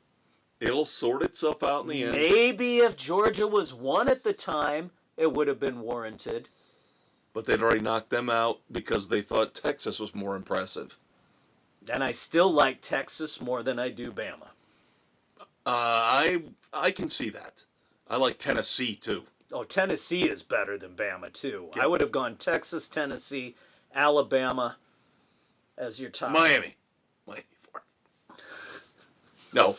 It'll sort itself out in the end. Maybe if Georgia was 1 at the time, it would have been warranted. But they'd already knocked them out because they thought Texas was more impressive. And I still like Texas more than I do Bama. I can see that. I like Tennessee, too. Oh, Tennessee is better than Bama, too. Yep. I would have gone Texas, Tennessee, Alabama as your top. Miami. No.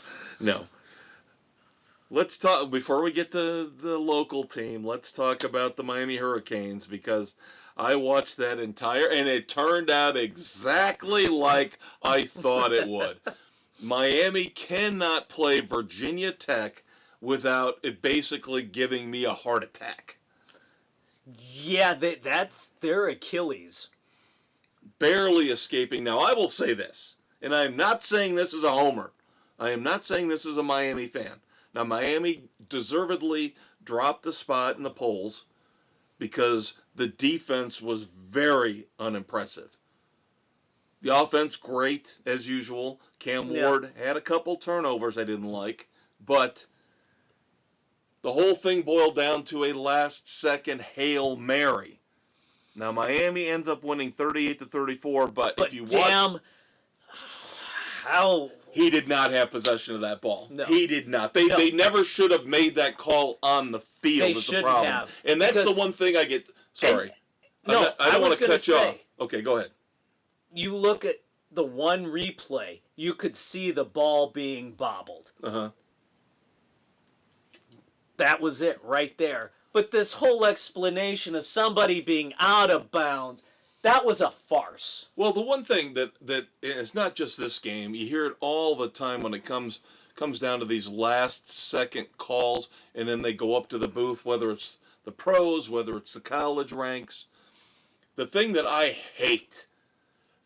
Let's talk, before we get to the local team, let's talk about the Miami Hurricanes, because I watched that entire, and it turned out exactly like I thought it would. Miami cannot play Virginia Tech without it basically giving me a heart attack. Yeah, that's their Achilles. Barely escaping. Now, I will say this, and I'm not saying this as a homer. I am not saying this as a Miami fan. Now, Miami deservedly dropped a spot in the polls because the defense was very unimpressive. The offense, great, as usual. Cam Ward had a couple turnovers I didn't like, but the whole thing boiled down to a last-second Hail Mary. Now, Miami ends up winning 38-34, but if you watch... How... He did not have possession of that ball. No. He did not. They never should have made that call on the field. They is the problem. have. And that's the one thing I get... Sorry. I don't want to cut you off. Okay, go ahead. You look at the one replay, you could see the ball being bobbled. Uh-huh. That was it right there. But this whole explanation of somebody being out of bounds, that was a farce. Well, the one thing that it's not just this game. You hear it all the time when it comes down to these last-second calls, and then they go up to the booth, whether it's the pros, whether it's the college ranks. The thing that I hate,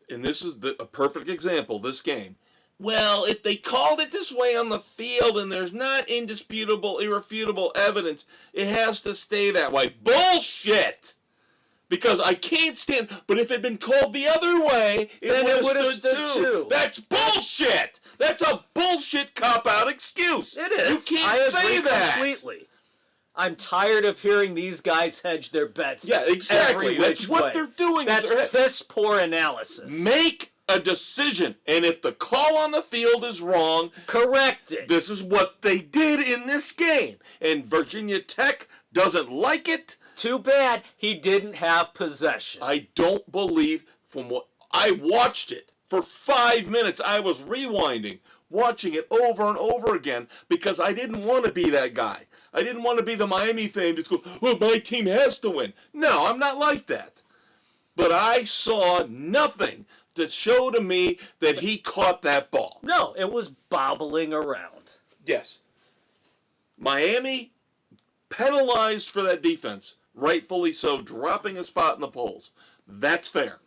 and this is a perfect example, this game. Well, if they called it this way on the field and there's not irrefutable evidence, it has to stay that way. Bullshit! Because I can't stand... But if it had been called the other way, it would have stood too. That's bullshit! That's a bullshit cop-out excuse. It is. You can't say that. Completely. I'm tired of hearing these guys hedge their bets. Yeah, exactly. That's what they're doing. That's piss poor analysis. Make a decision. And if the call on the field is wrong... Correct it. This is what they did in this game. And Virginia Tech doesn't like it. Too bad he didn't have possession. I don't believe, from what I watched it for 5 minutes, I was rewinding, watching it over and over again because I didn't want to be that guy. I didn't want to be the Miami fan just go, well, my team has to win. No, I'm not like that. But I saw nothing to show to me that he caught that ball. No, it was bobbling around. Yes. Miami penalized for that defense. Rightfully so, dropping a spot in the polls. That's fair.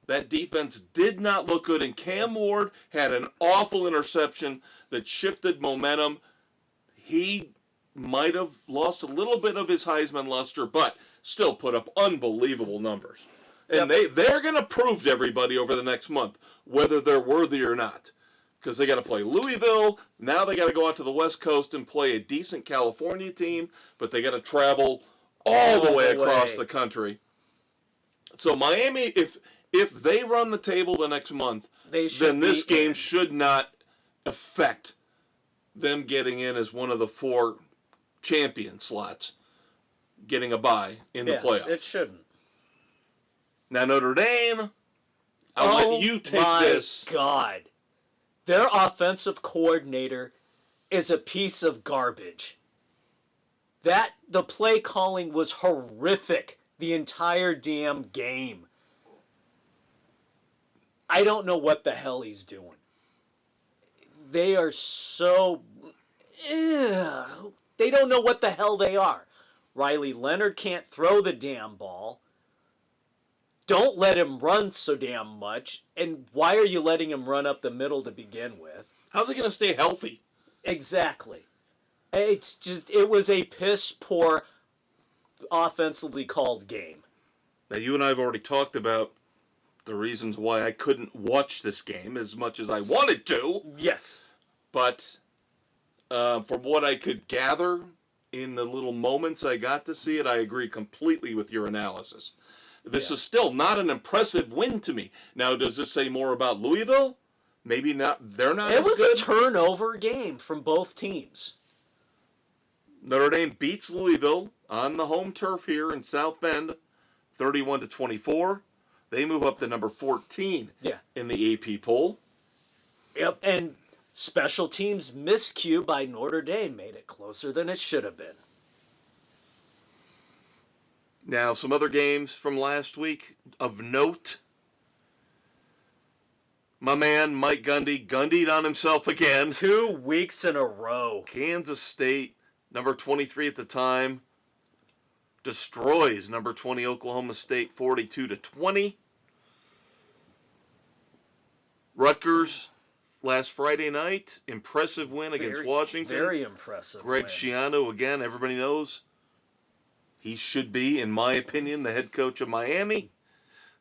That defense did not look good, and Cam Ward had an awful interception that shifted momentum. He might have lost a little bit of his Heisman luster, but still put up unbelievable numbers. And they're going to prove to everybody over the next month whether they're worthy or not. Because they got to play Louisville. Now they got to go out to the West Coast and play a decent California team, but they got to travel all the way across the country. So Miami, if they run the table the next month, then this game should not affect them getting in as one of the 4 champion slots, getting a bye in the playoffs. It shouldn't. Now, Notre Dame, I'll let you take this. Oh, my God. Their offensive coordinator is a piece of garbage. The play calling was horrific the entire damn game. I don't know what the hell he's doing. They are so... They don't know what the hell they are. Riley Leonard can't throw the damn ball. Don't let him run so damn much. And why are you letting him run up the middle to begin with? How's he going to stay healthy? Exactly. It was a piss poor offensively called game. Now, you and I have already talked about the reasons why I couldn't watch this game as much as I wanted to. Yes. But from what I could gather in the little moments I got to see it, I agree completely with your analysis. This is still not an impressive win to me. Now, does this say more about Louisville? Maybe not. They're not as good. It was a turnover game from both teams. Notre Dame beats Louisville on the home turf here in South Bend, 31-24. They move up to number 14 in the AP poll. Yep, and special teams miscue by Notre Dame made it closer than it should have been. Now, some other games from last week of note. My man, Mike Gundy, Gundied on himself again. 2 weeks in a row. Kansas State, number 23 at the time, destroys number 20 Oklahoma State 42-20. Rutgers, last Friday night, impressive win against Washington. Very impressive Greg win. Schiano, again, everybody knows he should be, in my opinion, the head coach of Miami.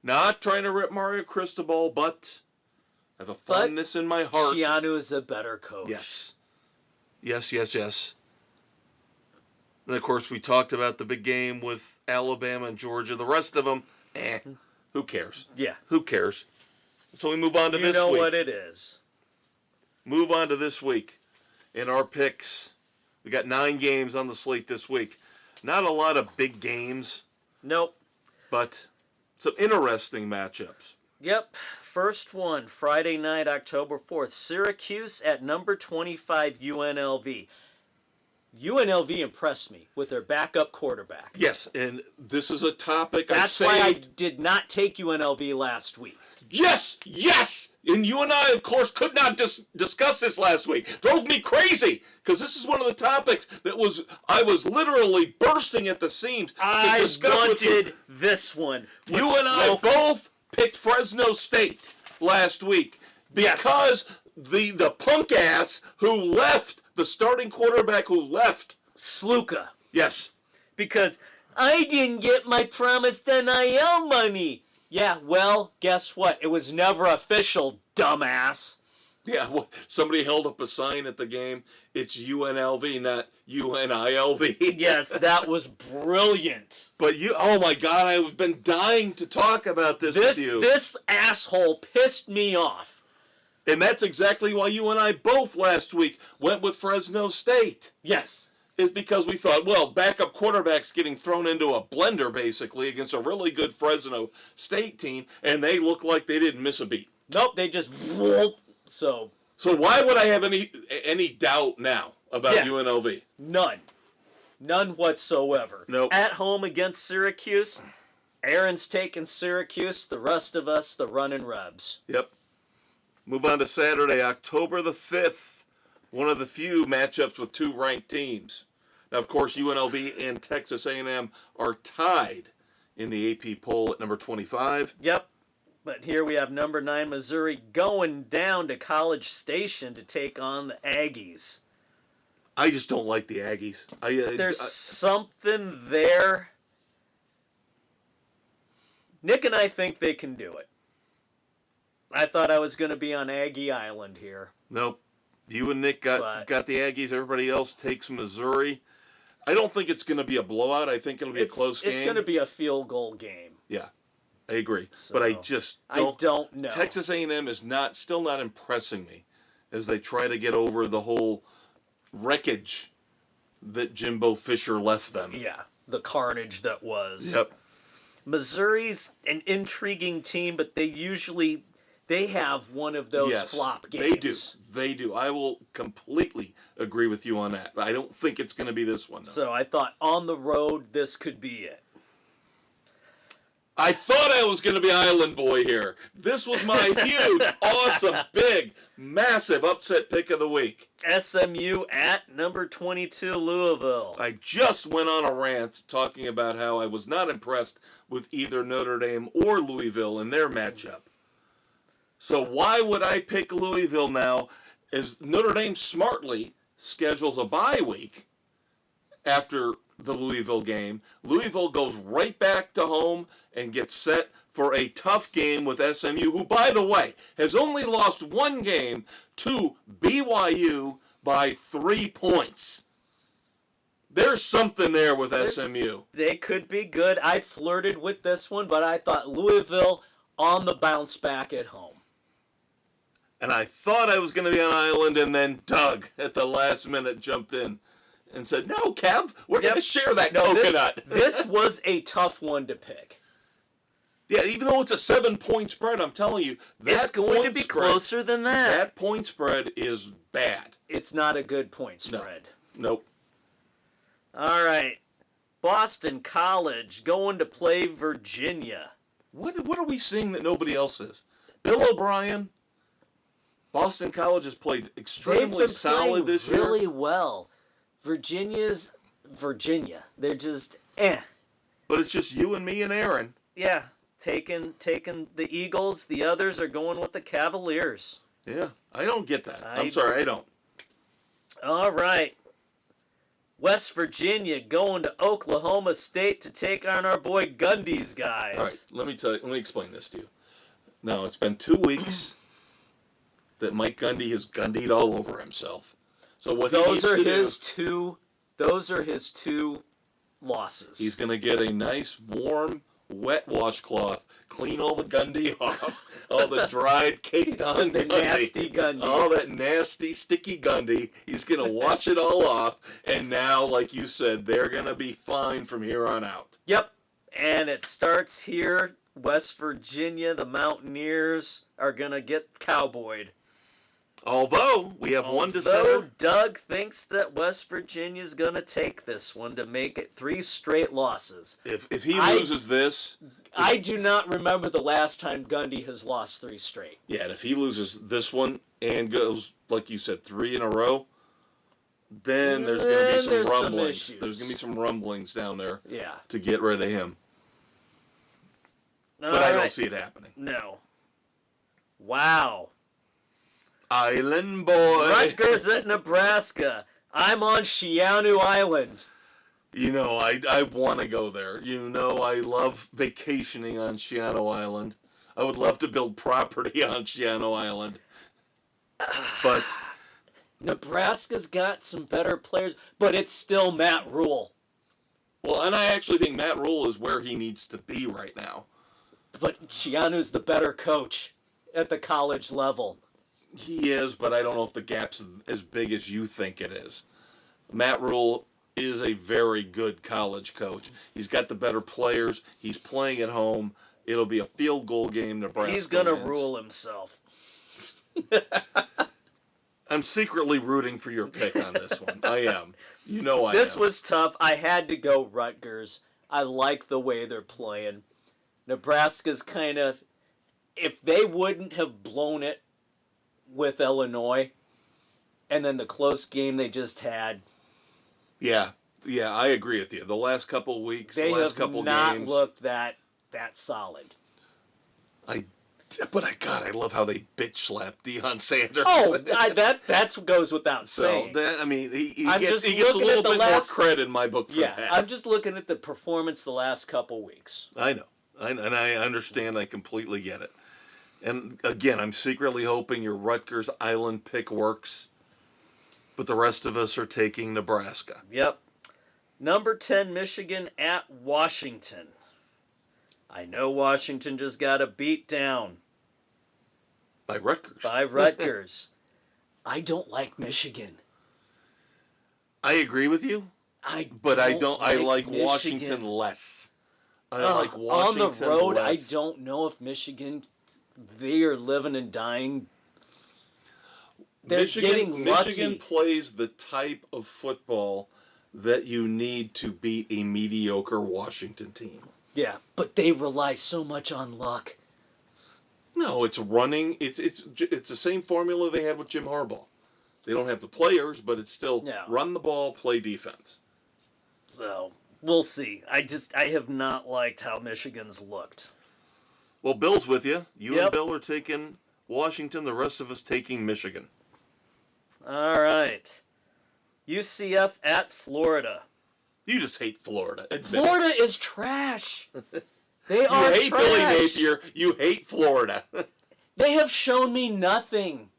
Not trying to rip Mario Cristobal, but I have a fondness in my heart. Schiano is a better coach. Yes. Yes. And, of course, we talked about the big game with Alabama and Georgia. The rest of them, who cares? Yeah. Who cares? So we move on to this week. You know what it is. Move on to this week. In our picks, we got 9 games on the slate this week. Not a lot of big games. Nope. But some interesting matchups. Yep. First one, Friday night, October 4th. Syracuse at number 25 UNLV. UNLV impressed me with their backup quarterback. Yes, and this is a topic That's why I did not take UNLV last week. Yes! And you and I, of course, could not discuss this last week. Drove me crazy, because this is one of the topics that I was literally bursting at the seams to discuss with you. I wanted this one. You and I both picked Fresno State last week because the punk ass who left, the starting quarterback who left. Sluka. Yes. Because I didn't get my promised NIL money. Yeah, well, guess what? It was never official, dumbass. Yeah, well, somebody held up a sign at the game. It's UNLV, not UNILV. Yes, that was brilliant. But oh my God, I've been dying to talk about this with you. This asshole pissed me off. And that's exactly why you and I both last week went with Fresno State. Yes. Is because we thought, well, backup quarterbacks getting thrown into a blender, basically, against a really good Fresno State team, and they look like they didn't miss a beat. Nope, they just... So why would I have any doubt now about UNLV? None whatsoever. Nope. At home against Syracuse, Aaron's taking Syracuse, the rest of us, the running Rebs. Yep. Move on to Saturday, October the 5th. One of the few matchups with 2 ranked teams. Now, of course, UNLV and Texas A&M are tied in the AP poll at number 25. Yep. But here we have number 9 Missouri going down to College Station to take on the Aggies. I just don't like the Aggies. There's something there. Nick and I think they can do it. I thought I was going to be on Aggie Island here. Nope. You and Nick got the Aggies. Everybody else takes Missouri. I don't think it's going to be a blowout. I think it'll be a close game. It's going to be a field goal game. Yeah. I agree. So, but I just don't. I don't know. Texas A&M is still not impressing me as they try to get over the whole wreckage that Jimbo Fisher left them. Yeah, the carnage that was. Yep. Missouri's an intriguing team, but they have one of those flop games. They do. I will completely agree with you on that. I don't think it's going to be this one, though. So I thought on the road, this could be it. I thought I was going to be Island Boy here. This was my huge, awesome, big, massive upset pick of the week. SMU at number 22, Louisville. I just went on a rant talking about how I was not impressed with either Notre Dame or Louisville in their matchup. So why would I pick Louisville now as Notre Dame smartly schedules a bye week after the Louisville game? Louisville goes right back to home and gets set for a tough game with SMU, who, by the way, has only lost one game to BYU by 3 points. There's something there with SMU. They could be good. I flirted with this one, but I thought Louisville on the bounce back at home. And I thought I was going to be on Island, and then Doug at the last minute jumped in and said, "No, Kev, we're going to share that coconut." This was a tough one to pick. Yeah, even though it's a 7-point spread, I'm telling you, it's going to be closer than that. That point spread is bad. It's not a good point spread. Nope. All right. Boston College going to play Virginia. What are we seeing that nobody else is? Bill O'Brien, Boston College has played extremely solid this year. Really well. Virginia's Virginia. They're just But it's just you and me and Aaron. Yeah, taking the Eagles. The others are going with the Cavaliers. Yeah, I don't get that. I'm sorry, I don't. All right. West Virginia going to Oklahoma State to take on our boy Gundy's guys. All right, let me explain this to you. Now, it's been 2 weeks that Mike Gundy has Gundied all over himself. So what those are his two losses. He's going to get a nice, warm, wet washcloth, clean all the Gundy off, all the dried, caked on the nasty Gundy. All that nasty, sticky Gundy. He's going to wash it all off, and now, like you said, they're going to be fine from here on out. Yep, and it starts here. West Virginia, the Mountaineers are going to get cowboyed. Although we have one dissenter. Doug thinks that West Virginia's going to take this one to make it 3 straight losses. If he loses this... I do not remember the last time Gundy has lost 3 straight. Yeah, and if he loses this one and goes, like you said, 3 in a row, then there's going to be some rumblings. There's going to be some rumblings down there to get rid of him. But I don't see it happening. No. Wow. Island boy. Rutgers at Nebraska. I'm on Shianu Island. You know, I want to go there. You know, I love vacationing on Shiano Island. I would love to build property on Shiano Island. But Nebraska's got some better players, but it's still Matt Rule. Well, and I actually think Matt Rule is where he needs to be right now. But Shianu's the better coach at the college level. He is, but I don't know if the gap's as big as you think it is. Matt Rule is a very good college coach. He's got the better players. He's playing at home. It'll be a field goal game. Nebraska He's going to rule himself. I'm secretly rooting for your pick on this one. I am. You know I am. This was tough. I had to go Rutgers. I like the way they're playing. Nebraska's kind of... If they wouldn't have blown it with Illinois, and then the close game they just had. Yeah, I agree with you. The last couple weeks, they last couple have not games, looked that solid. I love how they bitch slapped Deion Sanders. Oh, that goes without saying. So I mean, he gets a little bit more credit in my book for that. I'm just looking at the performance the last couple weeks. I know, and I understand. I completely get it. And again, I'm secretly hoping your Rutgers Island pick works, but the rest of us are taking Nebraska. Yep. Number 10, Michigan at Washington. I know Washington just got a beat down By Rutgers. by Rutgers. I don't like Michigan. I agree with you, but I like Washington less. I like Washington on the road. less. I don't know if Michigan. They are living and dying. They're getting lucky. Michigan plays the type of football that you need to beat a mediocre Washington team. Yeah, but they rely so much on luck. No, it's running. It's the same formula they had with Jim Harbaugh. They don't have the players, but it's still run the ball, play defense. So we'll see. I have not liked how Michigan's looked. Well, Bill's with you. You and Bill are taking Washington. The rest of us taking Michigan. All right. UCF at Florida. You just hate Florida. Florida is trash. They are trash. You hate Billy Napier. You hate Florida. They have shown me nothing.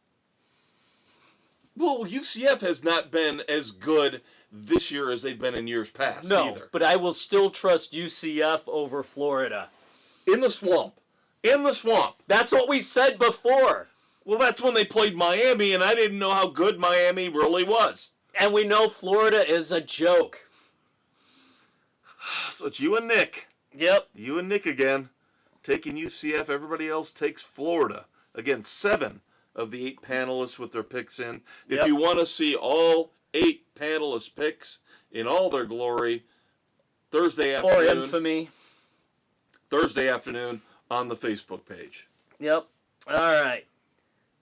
Well, UCF has not been as good this year as they've been in years past either. But I will still trust UCF over Florida. In the swamp. In the swamp. That's what we said before. Well, that's when they played Miami, and I didn't know how good Miami really was. And we know Florida is a joke. So it's you and Nick. Yep. You and Nick again. Taking UCF. Everybody else takes Florida. Again, 7 of the 8 panelists with their picks in. If you want to see all 8 panelists' picks in all their glory, Thursday afternoon. Or infamy. Thursday afternoon on the Facebook page. Yep. All right.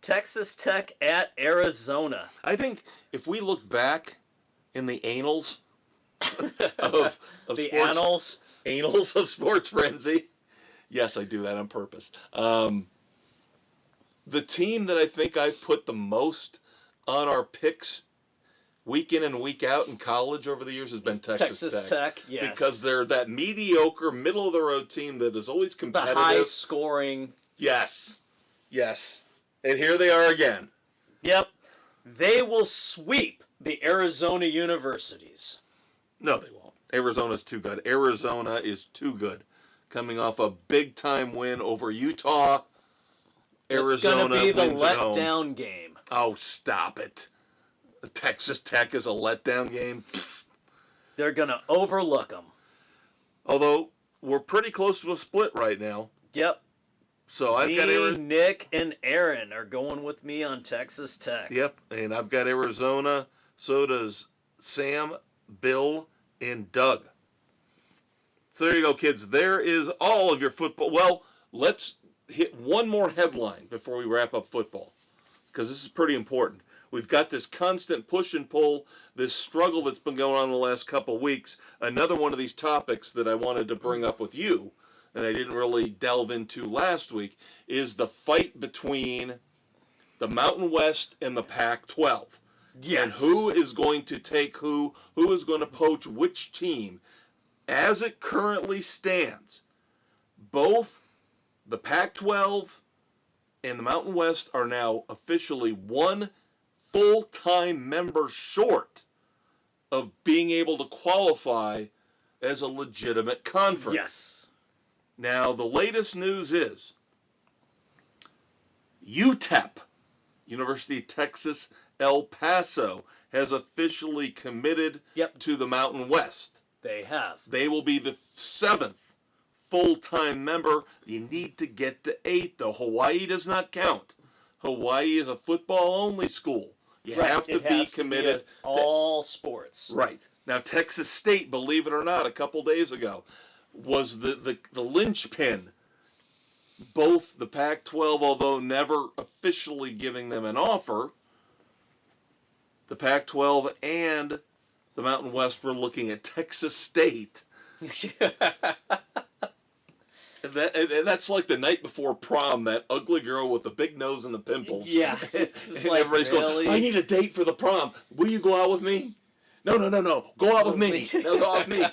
Texas Tech at Arizona. I think if we look back in the annals of the sports, annals of Sports Frenzy. Yes, I do that on purpose. The team that I think I've put the most on our picks week in and week out in college over the years has been Texas Tech, yes. Because they're that mediocre, middle-of-the-road team that is always competitive. The high-scoring. Yes. Yes. And here they are again. Yep. They will sweep the Arizona universities. No, they won't. Arizona's too good. Arizona is too good. Coming off a big-time win over Utah. Arizona wins at home. It's going to be the letdown game. Oh, stop it. Texas Tech is a letdown game. They're going to overlook them. Although, we're pretty close to a split right now. Yep. So I've got Nick and Aaron are going with me on Texas Tech. Yep, and I've got Arizona. So does Sam, Bill, and Doug. So there you go, kids. There is all of your football. Well, let's hit one more headline before we wrap up football, because this is pretty important. We've got this constant push and pull, this struggle that's been going on the last couple weeks. Another one of these topics that I wanted to bring up with you, and I didn't really delve into last week, is the fight between the Mountain West and the Pac-12. Yes. And who is going to take who is going to poach which team. As it currently stands, both the Pac-12 and the Mountain West are now officially one full-time member short of being able to qualify as a legitimate conference. Yes. Now, the latest news is UTEP, University of Texas, El Paso, has officially committed to the Mountain West. They have. They will be the 7th full-time member. You need to get to 8, though. Hawaii does not count. Hawaii is a football-only school. You have to be committed to all sports. Right. Now, Texas State, believe it or not, a couple days ago, was the linchpin. Both the Pac-12, although never officially giving them an offer, the Pac-12 and the Mountain West were looking at Texas State. That's like the night before prom, that ugly girl with the big nose and the pimples. Yeah. And like, everybody's going, I need a date for the prom. Will you go out with me? No. Go out with me. No, go out with me.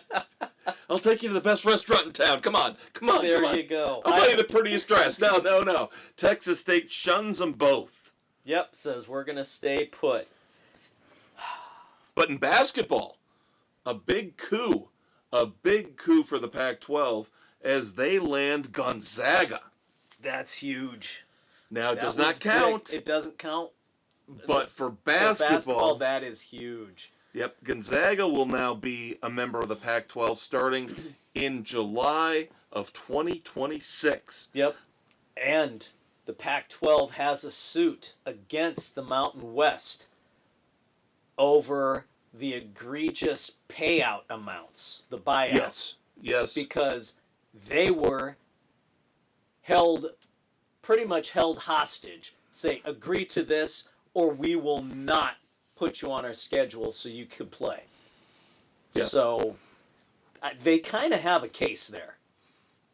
I'll take you to the best restaurant in town. Come on. There you go. I'll buy you the prettiest dress. No. Texas State shuns them both. Yep, says we're going to stay put. But in basketball, a big coup for the Pac-12 as they land Gonzaga. That's huge. Now, it That does was not count, big. It doesn't count. but for For basketball, that is huge. yep, Gonzaga will now be a member of the Pac-12 starting in July of 2026. Yep. And the Pac-12 has a suit against the Mountain West over the egregious payout amounts, the buyout. Yes. Because they were pretty much held hostage. Say, agree to this or we will not put you on our schedule so you can play. Yeah. So they kind of have a case there.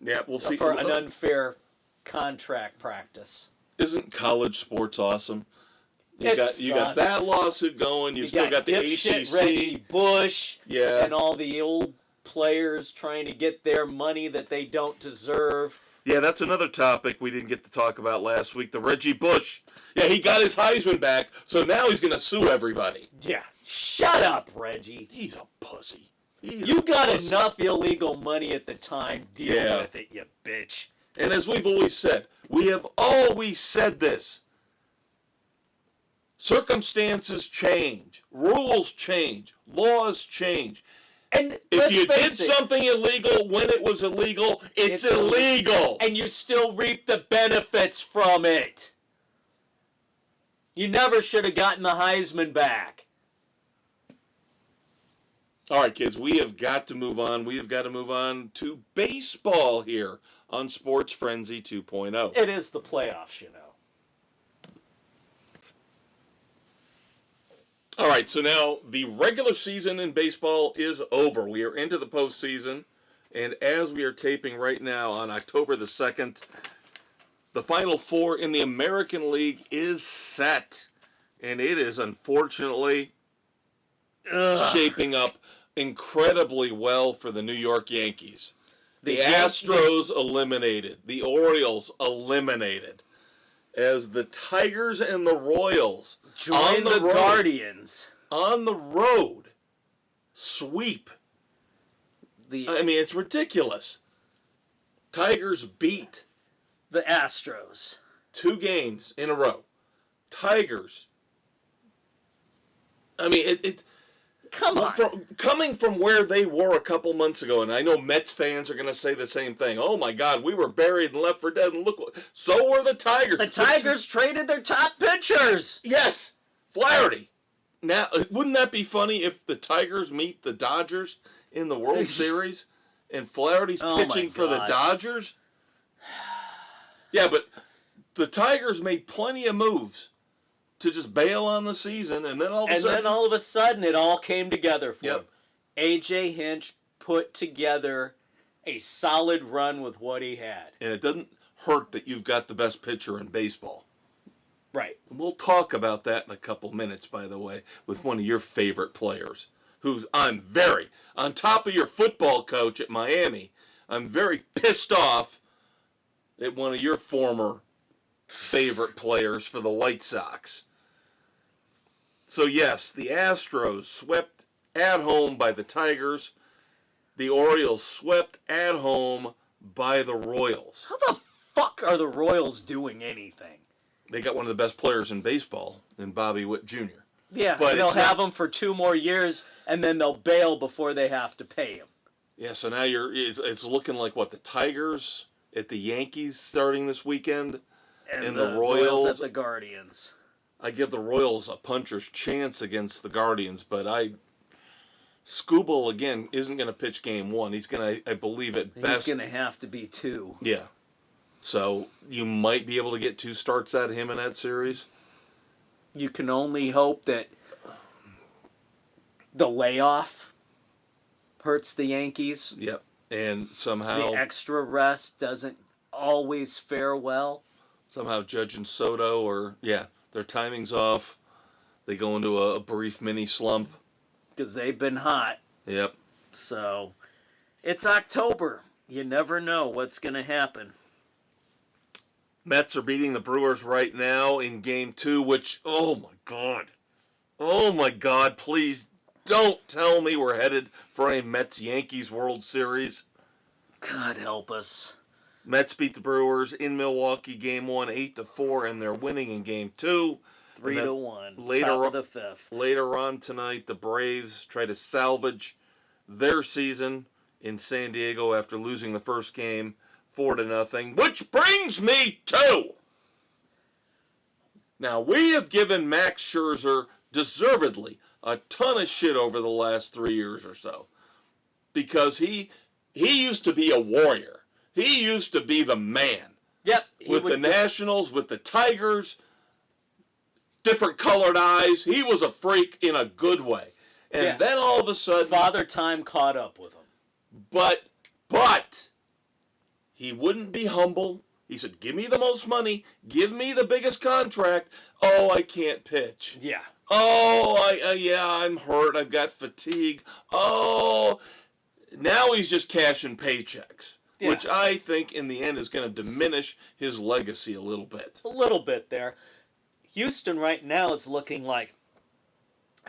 Yeah, we'll see. For an unfair contract practice. Isn't college sports awesome? You got that lawsuit going. You still got the ACC. Reggie Bush. Yeah. And all the old players trying to get their money that they don't deserve. Yeah, that's another topic we didn't get to talk about last week. The Reggie Bush. Yeah, he got his Heisman back, so now he's going to sue everybody. Yeah. Shut up, Reggie. He's a pussy. You got enough illegal money at the time. Deal with it, you bitch. And as we've always said, we have always said this. Circumstances change. Rules change. Laws change. And if you did something illegal when it was illegal, it's illegal. And you still reap the benefits from it. You never should have gotten the Heisman back. All right, kids, we have got to move on. We have got to move on to baseball here on Sports Frenzy 2.0. It is the playoffs, you know. All right, so now the regular season in baseball is over. We are into the postseason, and as we are taping right now on October the 2nd, the Final Four in the American League is set, and it is unfortunately shaping up incredibly well for the New York Yankees. The Astros eliminated. The Orioles eliminated. As the Tigers and the Royals join the Guardians on the road sweep. I mean, it's ridiculous. Tigers beat the Astros 2 games in a row. Tigers. I mean, come on. Coming from where they were a couple months ago, and I know Mets fans are going to say the same thing. Oh my God, we were buried and left for dead, and look, so were the Tigers. The Tigers traded their top pitchers. Yes, Flaherty. Now, wouldn't that be funny if the Tigers meet the Dodgers in the World Series, and Flaherty's pitching for the Dodgers? Yeah, but the Tigers made plenty of moves to just bail on the season, and then all of a sudden it all came together for him. A.J. Hinch put together a solid run with what he had. And it doesn't hurt that you've got the best pitcher in baseball. Right. We'll talk about that in a couple minutes, by the way, with one of your favorite players, I'm very, on top of your football coach at Miami, I'm very pissed off at one of your former favorite players for the White Sox. So yes, the Astros swept at home by the Tigers. The Orioles swept at home by the Royals. How the fuck are the Royals doing anything? They got one of the best players in baseball in Bobby Witt Jr. Yeah, but they'll have him for 2 more years, and then they'll bail before they have to pay him. Yeah, so now it's looking like the Tigers at the Yankees starting this weekend, and the Royals at the Guardians. I give the Royals a puncher's chance against the Guardians, but Skubal again isn't going to pitch game 1. He's going to, I believe, at best. He's going to have to be 2. Yeah. So you might be able to get 2 starts out of him in that series. You can only hope that the layoff hurts the Yankees. Yep. And somehow the extra rest doesn't always fare well. Somehow Judge and Soto their timing's off. They go into a brief mini slump. Because they've been hot. Yep. So, it's October. You never know what's going to happen. Mets are beating the Brewers right now in Game 2, which, oh my God, please don't tell me we're headed for a Mets-Yankees World Series. God help us. Mets beat the Brewers in Milwaukee, Game 1, 8-4, and they're winning in Game 2. 3-1. Later, Top of the fifth. Later on tonight, the Braves try to salvage their season in San Diego after losing the first game 4-0. Which brings me to... Now, we have given Max Scherzer, deservedly, a ton of shit over the last 3 years or so. Because he used to be a warrior. He used to be the man. Yep. With the Nationals, with the Tigers, different colored eyes. He was a freak in a good way. And then all of a sudden... Father Time caught up with him. But he wouldn't be humble. He said, give me the most money. Give me the biggest contract. Oh, I can't pitch. Yeah. Oh, I'm hurt. I've got fatigue. Oh, now he's just cashing paychecks. Yeah. Which I think in the end is going to diminish his legacy a little bit. A little bit there. Houston right now is looking like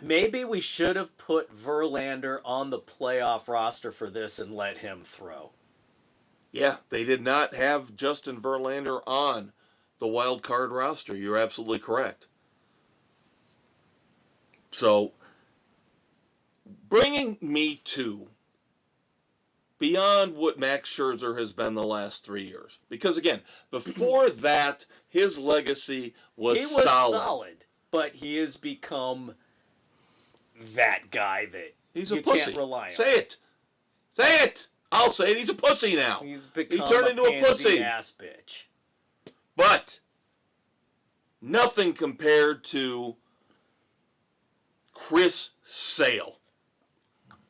maybe we should have put Verlander on the playoff roster for this and let him throw. Yeah, they did not have Justin Verlander on the wild card roster. You're absolutely correct. So, bringing me to beyond what Max Scherzer has been the last 3 years. Because, again, before that, his legacy was solid. He was solid, but he has become that guy that he's a pussy. Can't rely on. Say it. Say it. I'll say it. He's a pussy now. He's become he turned into a pussy. Ass bitch. But nothing compared to Chris Sale.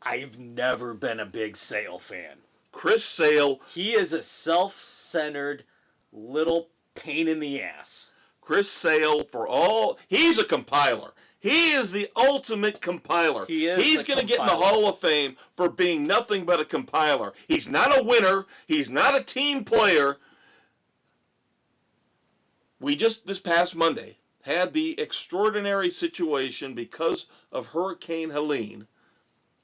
I've never been a big Sale fan. Chris Sale. He is a self-centered little pain in the ass. Chris Sale, he's a compiler. He is the ultimate compiler. He's going to get in the Hall of Fame for being nothing but a compiler. He's not a winner. He's not a team player. We just, this past Monday, had the extraordinary situation because of Hurricane Helene,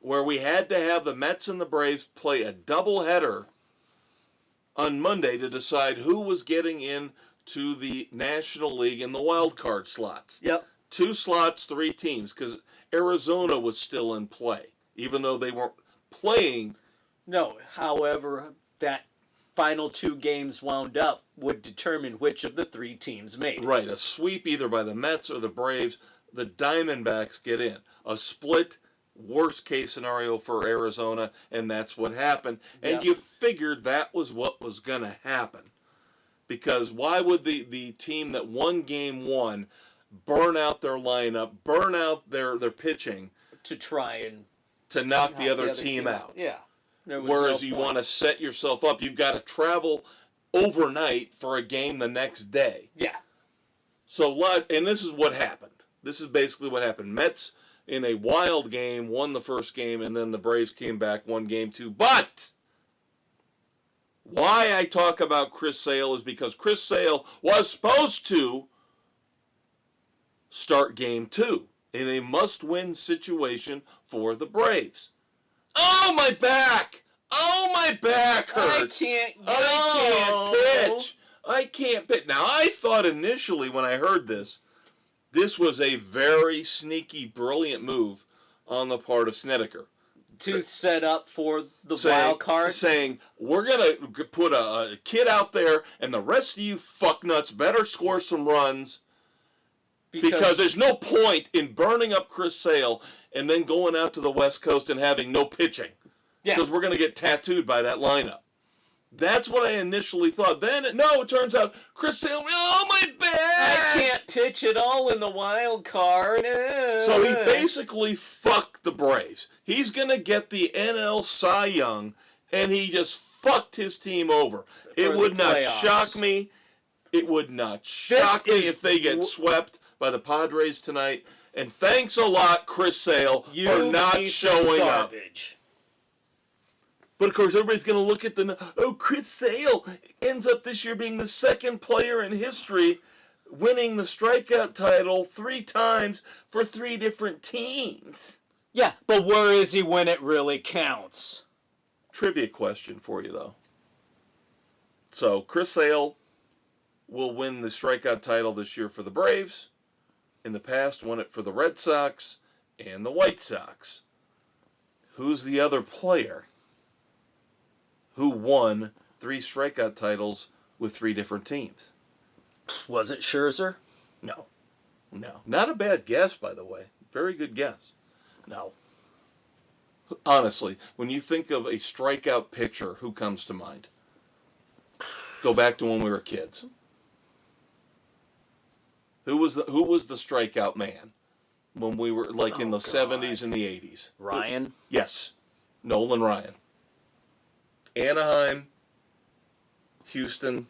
where we had to have the Mets and the Braves play a doubleheader on Monday to decide who was getting in to the National League in the wild card slots. Yep. 2 slots, 3 teams, because Arizona was still in play, even though they weren't playing. No, however, that final 2 games wound up would determine which of the 3 teams made it. Right, a sweep either by the Mets or the Braves. The Diamondbacks get in. A split, worst case scenario for Arizona, and that's what happened. And you figured that was what was going to happen. Because why would the team that won Game 1 burn out their lineup, burn out their pitching to try and to knock the other team out? Yeah. Whereas you want to set yourself up, you've got to travel overnight for a game the next day. Yeah. So, and this is what happened. This is basically what happened. Mets in a wild game won the first game, and then the Braves came back, won Game 2. But why I talk about Chris Sale is because Chris Sale was supposed to start Game 2 in a must-win situation for the Braves. Oh, my back! Oh, my back hurts! I can't pitch! I can't pitch. Now, I thought initially when I heard this was a very sneaky, brilliant move on the part of Snedeker. To set up for the wild card? Saying, we're going to put a kid out there, and the rest of you fucknuts better score some runs, because there's no point in burning up Chris Sale and then going out to the West Coast and having no pitching. Yeah. Because we're going to get tattooed by that lineup. That's what I initially thought. Then, it turns out Chris Sale, oh, my back! I can't pitch at all in the wild card. So he basically fucked the Braves. He's going to get the NL Cy Young, and he just fucked his team over. It would not shock me. It would not shock me if they get swept by the Padres tonight. And thanks a lot, Chris Sale, for not showing up. But, of course, everybody's going to look at Chris Sale ends up this year being the second player in history winning the strikeout title 3 times for 3 different teams. Yeah, but where is he when it really counts? Trivia question for you, though. So Chris Sale will win the strikeout title this year for the Braves. In the past, won it for the Red Sox and the White Sox. Who's the other player who won 3 strikeout titles with 3 different teams? Was it Scherzer? No. Not a bad guess, by the way. Very good guess. No. Honestly, when you think of a strikeout pitcher, who comes to mind? Go back to when we were kids. Who was the strikeout man when we were in the 70s and the 80s? Ryan? Yes. Nolan Ryan. Anaheim, Houston,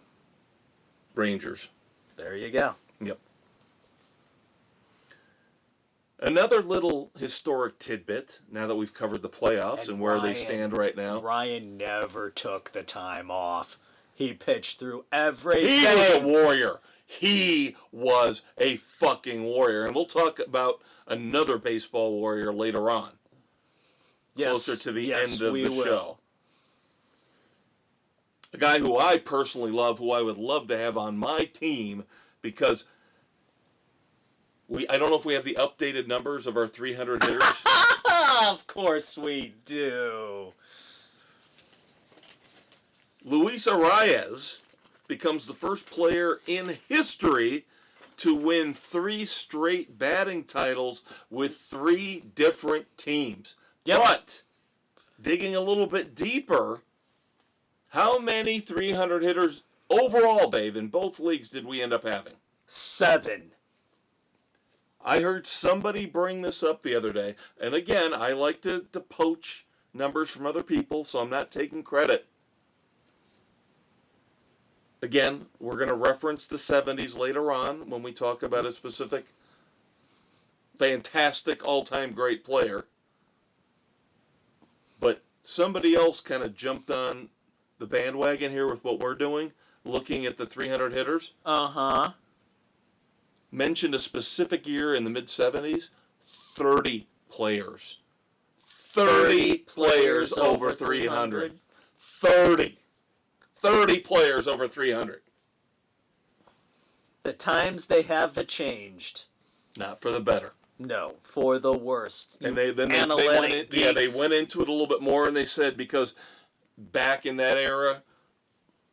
Rangers. There you go. Yep. Another little historic tidbit, now that we've covered the playoffs and where they stand right now. Ryan never took the time off. He pitched through everything. He was a warrior. He was a fucking warrior. And we'll talk about another baseball warrior later on. Yes, closer to the end of we the will. show. A guy who I personally love, who I would love to have on my team, because I don't know if we have the updated numbers of our 300 hitters. Of course we do. Luis Arias becomes the first player in history to win 3 straight batting titles with 3 different teams. Yep. But, digging a little bit deeper, how many 300 hitters overall, Dave, in both leagues did we end up having? 7. I heard somebody bring this up the other day. And again, I like to poach numbers from other people, so I'm not taking credit. Again, we're going to reference the 70s later on when we talk about a specific fantastic all-time great player. But somebody else kind of jumped on the bandwagon here with what we're doing, looking at the 300 hitters. Uh-huh. Mentioned a specific year in the mid-70s, 30 players. 30 players over 300. 30 players over 300. The times they have changed. Not for the better. No, for the worst. And they went Analytic into it a little bit more, and they said because back in that era,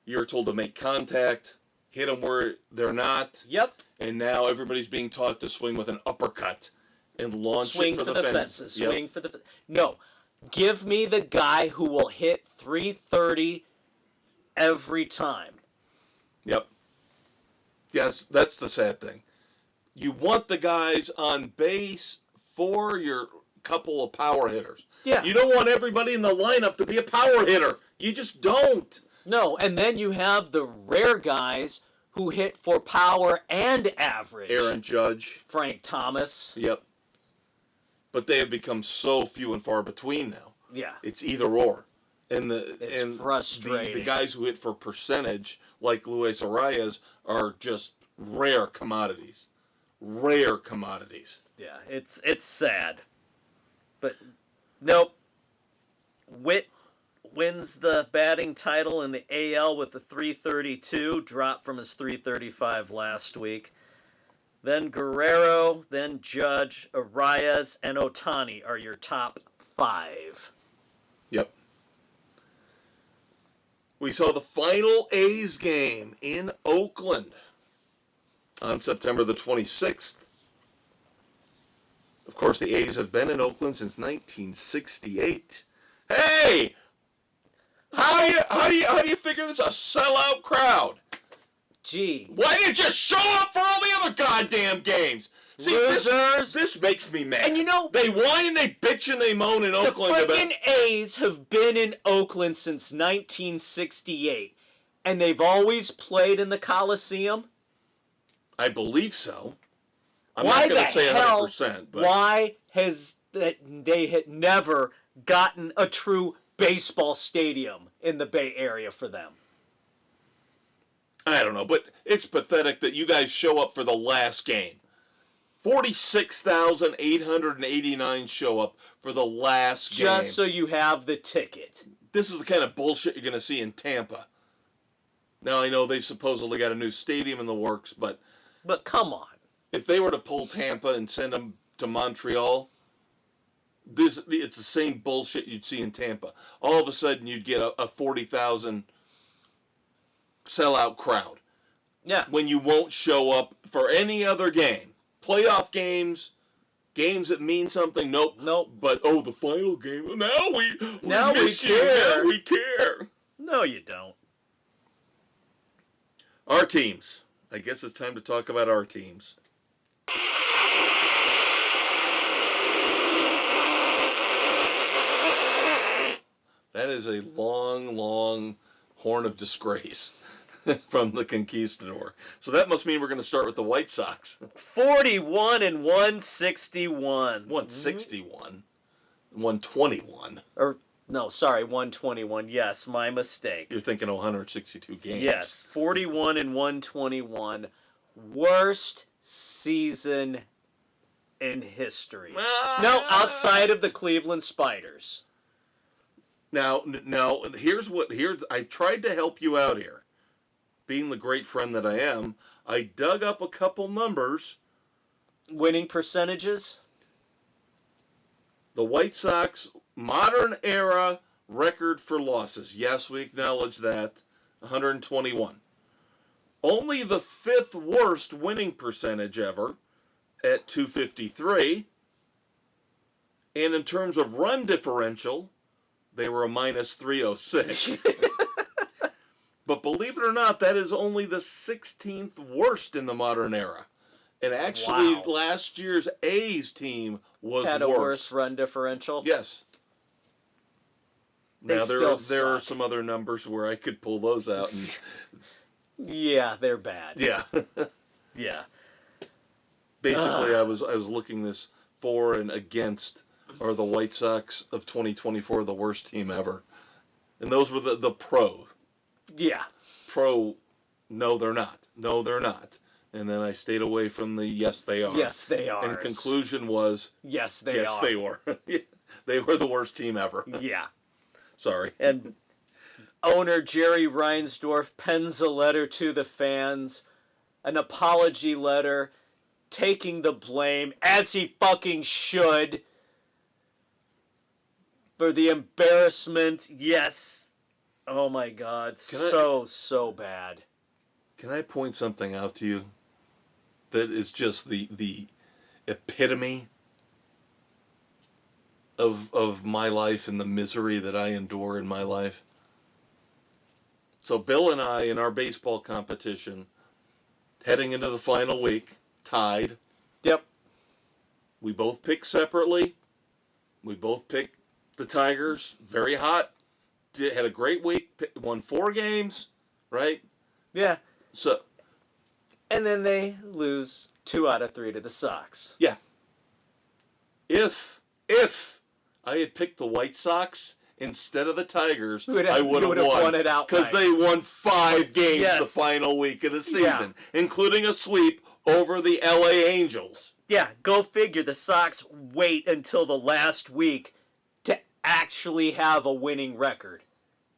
you were told to make contact, hit them where they're not. Yep. And now everybody's being taught to swing with an uppercut and launch Swing it for the fences. Yep. Swing for the... No. Give me the guy who will hit 330 every time. Yep. Yes, that's the sad thing. You want the guys on base for your couple of power hitters. Yeah. You don't want everybody in the lineup to be a power hitter. You just don't. No, and then you have the rare guys who hit for power and average. Aaron Judge. Frank Thomas. Yep. But they have become so few and far between now. Yeah. It's either or. And it's frustrating. The guys who hit for percentage, like Luis Arias, are just rare commodities. Rare commodities. Yeah, it's sad. But nope. Witt wins the batting title in the AL with a 332, dropped from his 335 last week. Then Guerrero, then Judge, Arias, and Ohtani are your top 5. Yep. We saw the final A's game in Oakland on September the 26th. Of course, the A's have been in Oakland since 1968. Hey! How do you figure this? A sellout crowd? Gee. Why didn't you show up for all the other goddamn games? See, Losers. This makes me mad. And you know, they whine and they bitch and they moan in Oakland the freaking A's have been in Oakland since 1968, and they've always played in the Coliseum. I believe so. I'm Why not going to say the hell? 100%. But Why has they had never gotten a true baseball stadium in the Bay Area for them? I don't know, but it's pathetic that you guys show up for the last game. 46,889 show up for the last game. Just so you have the ticket. This is the kind of bullshit you're going to see in Tampa. Now, I know they supposedly got a new stadium in the works, but come on. if they were to pull Tampa and send them to Montreal, it's the same bullshit you'd see in Tampa. All of a sudden, you'd get a 40,000 sellout crowd. Yeah. When you won't show up for any other game. Playoff games, games that mean something, nope. But, the final game, now we miss you. Now we care. No, you don't. Our teams. I guess it's time to talk about our teams. That is a long, long horn of disgrace from the Conquistador. So that must mean we're going to start with the White Sox. 41 and 161. 161? 121. Or, no, sorry, 121. Yes, my mistake. You're thinking 162 games. Yes, 41 and 121. Worst season in history. No, outside of the Cleveland Spiders. Now, I tried to help you out here. Being the great friend that I am, I dug up a couple numbers. Winning percentages? The White Sox modern era record for losses. Yes, we acknowledge that. 121. Only the 5th worst winning percentage ever at 253. And in terms of run differential, they were a minus 306. But believe it or not, that is only the 16th worst in the modern era. And actually, last year's A's team was had a worse run differential. Yes. Now there are some other numbers where I could pull those out. And yeah, they're bad. Yeah. Yeah. Basically, I was looking this for and against. Are the White Sox of 2024 the worst team ever? And those were the pro. Yeah. Pro, no, they're not. No, they're not. And then I stayed away from the yes, they are. Yes, they are. And conclusion was yes, they are. Yes, they were. They were the worst team ever. Yeah. Sorry. And owner Jerry Reinsdorf pens a letter to the fans, an apology letter, taking the blame, as he fucking should, for the embarrassment. Yes. Oh my God. So bad. Can I point something out to you that is just the epitome of my life and the misery that I endure in my life? So Bill and I, in our baseball competition, heading into the final week, tied. Yep. We both picked separately. We both picked the Tigers. Very hot. Had a great week. Won 4 games. Right? Yeah. So. And then they lose 2 out of 3 to the Sox. Yeah. If I had picked the White Sox instead of the Tigers, I would have won it outright. Because they won 5 games the final week of the season, including a sweep over the LA Angels. Yeah, go figure. The Sox wait until the last week to actually have a winning record.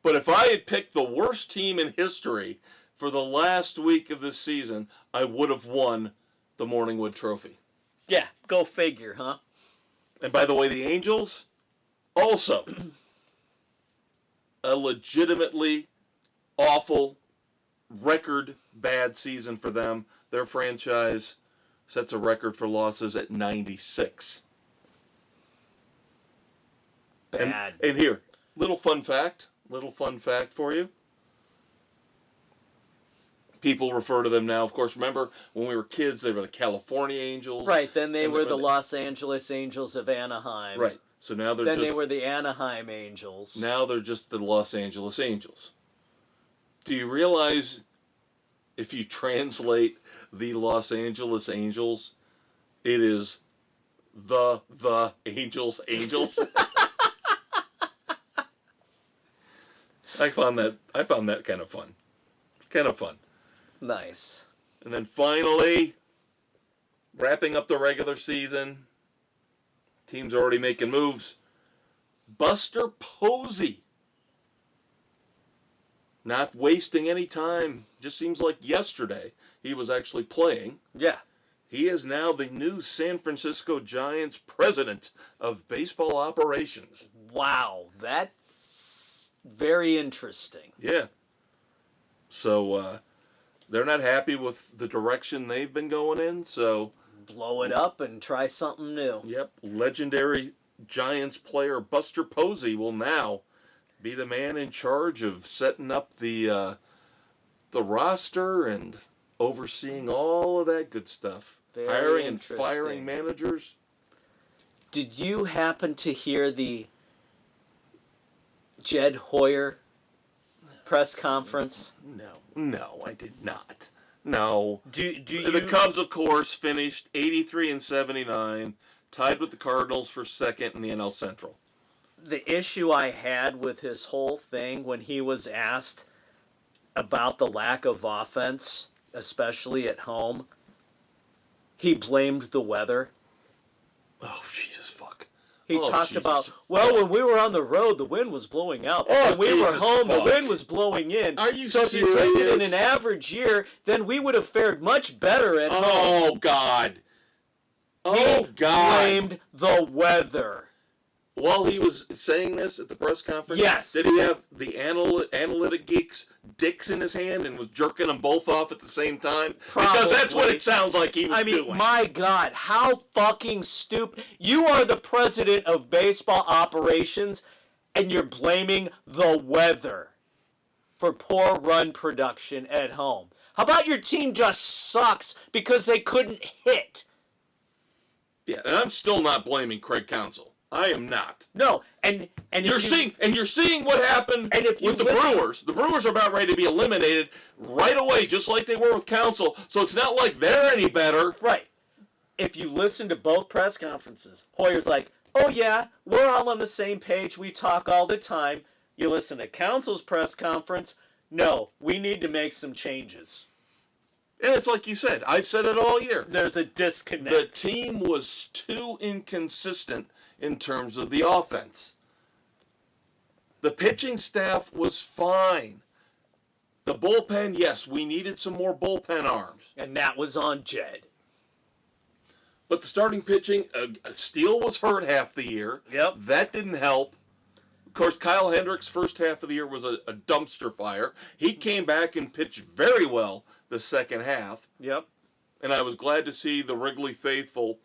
But if I had picked the worst team in history for the last week of this season, I would have won the Morningwood Trophy. Yeah, go figure, huh? And by the way, the Angels, also a legitimately awful, record bad season for them. Their franchise sets a record for losses at 96. Bad. And here, little fun fact for you. People refer to them now, of course, remember when we were kids, they were the California Angels. Right, then they were the Los Angeles Angels of Anaheim. Right, so now then they were the Anaheim Angels. Now they're just the Los Angeles Angels. Do you realize if you translate the Los Angeles Angels, it is the Angels. I found that kind of fun. Nice. And then finally, wrapping up the regular season, teams are already making moves. Buster Posey not wasting any time. Just seems like yesterday he was actually playing. Yeah. He is now the new San Francisco Giants president of baseball operations. Wow, that's very interesting. Yeah. So they're not happy with the direction they've been going in. So blow it up and try something new. Yep. Legendary Giants player Buster Posey will now be the man in charge of setting up the roster and overseeing all of that good stuff. Very hiring and firing managers. Did you happen to hear the Jed Hoyer press conference? No, I did not. No. Do The Cubs, of course, finished 83 and 79, tied with the Cardinals for second in the NL Central. The issue I had with his whole thing when he was asked about the lack of offense, especially at home, he blamed the weather. Oh, Jesus fuck. He talked about, when we were on the road, the wind was blowing out. When we were home, the wind was blowing in. Are you so serious? If you take it in an average year, then we would have fared much better at home. Oh, God. Oh, God. He blamed the weather. While he was saying this at the press conference, yes. Did he have the analytic geeks' dicks in his hand and was jerking them both off at the same time? Probably. Because that's what it sounds like he was doing. My God, how fucking stupid. You are the president of baseball operations, and you're blaming the weather for poor run production at home. How about your team just sucks because they couldn't hit? Yeah, and I'm still not blaming Craig Counsell. I am not. No, and you're seeing what happened with the Brewers. The Brewers are about ready to be eliminated right away, just like they were with Counsell. So it's not like they're any better. Right. If you listen to both press conferences, Hoyer's like, "Oh yeah, we're all on the same page. We talk all the time." You listen to Counsell's press conference. No, we need to make some changes. And it's like you said. I've said it all year. There's a disconnect. The team was too inconsistent in terms of the offense. The pitching staff was fine. The bullpen, yes, we needed some more bullpen arms. And that was on Jed. But the starting pitching, Steele was hurt half the year. Yep. That didn't help. Of course, Kyle Hendricks' first half of the year was a dumpster fire. He came back and pitched very well the second half. Yep. And I was glad to see the Wrigley faithful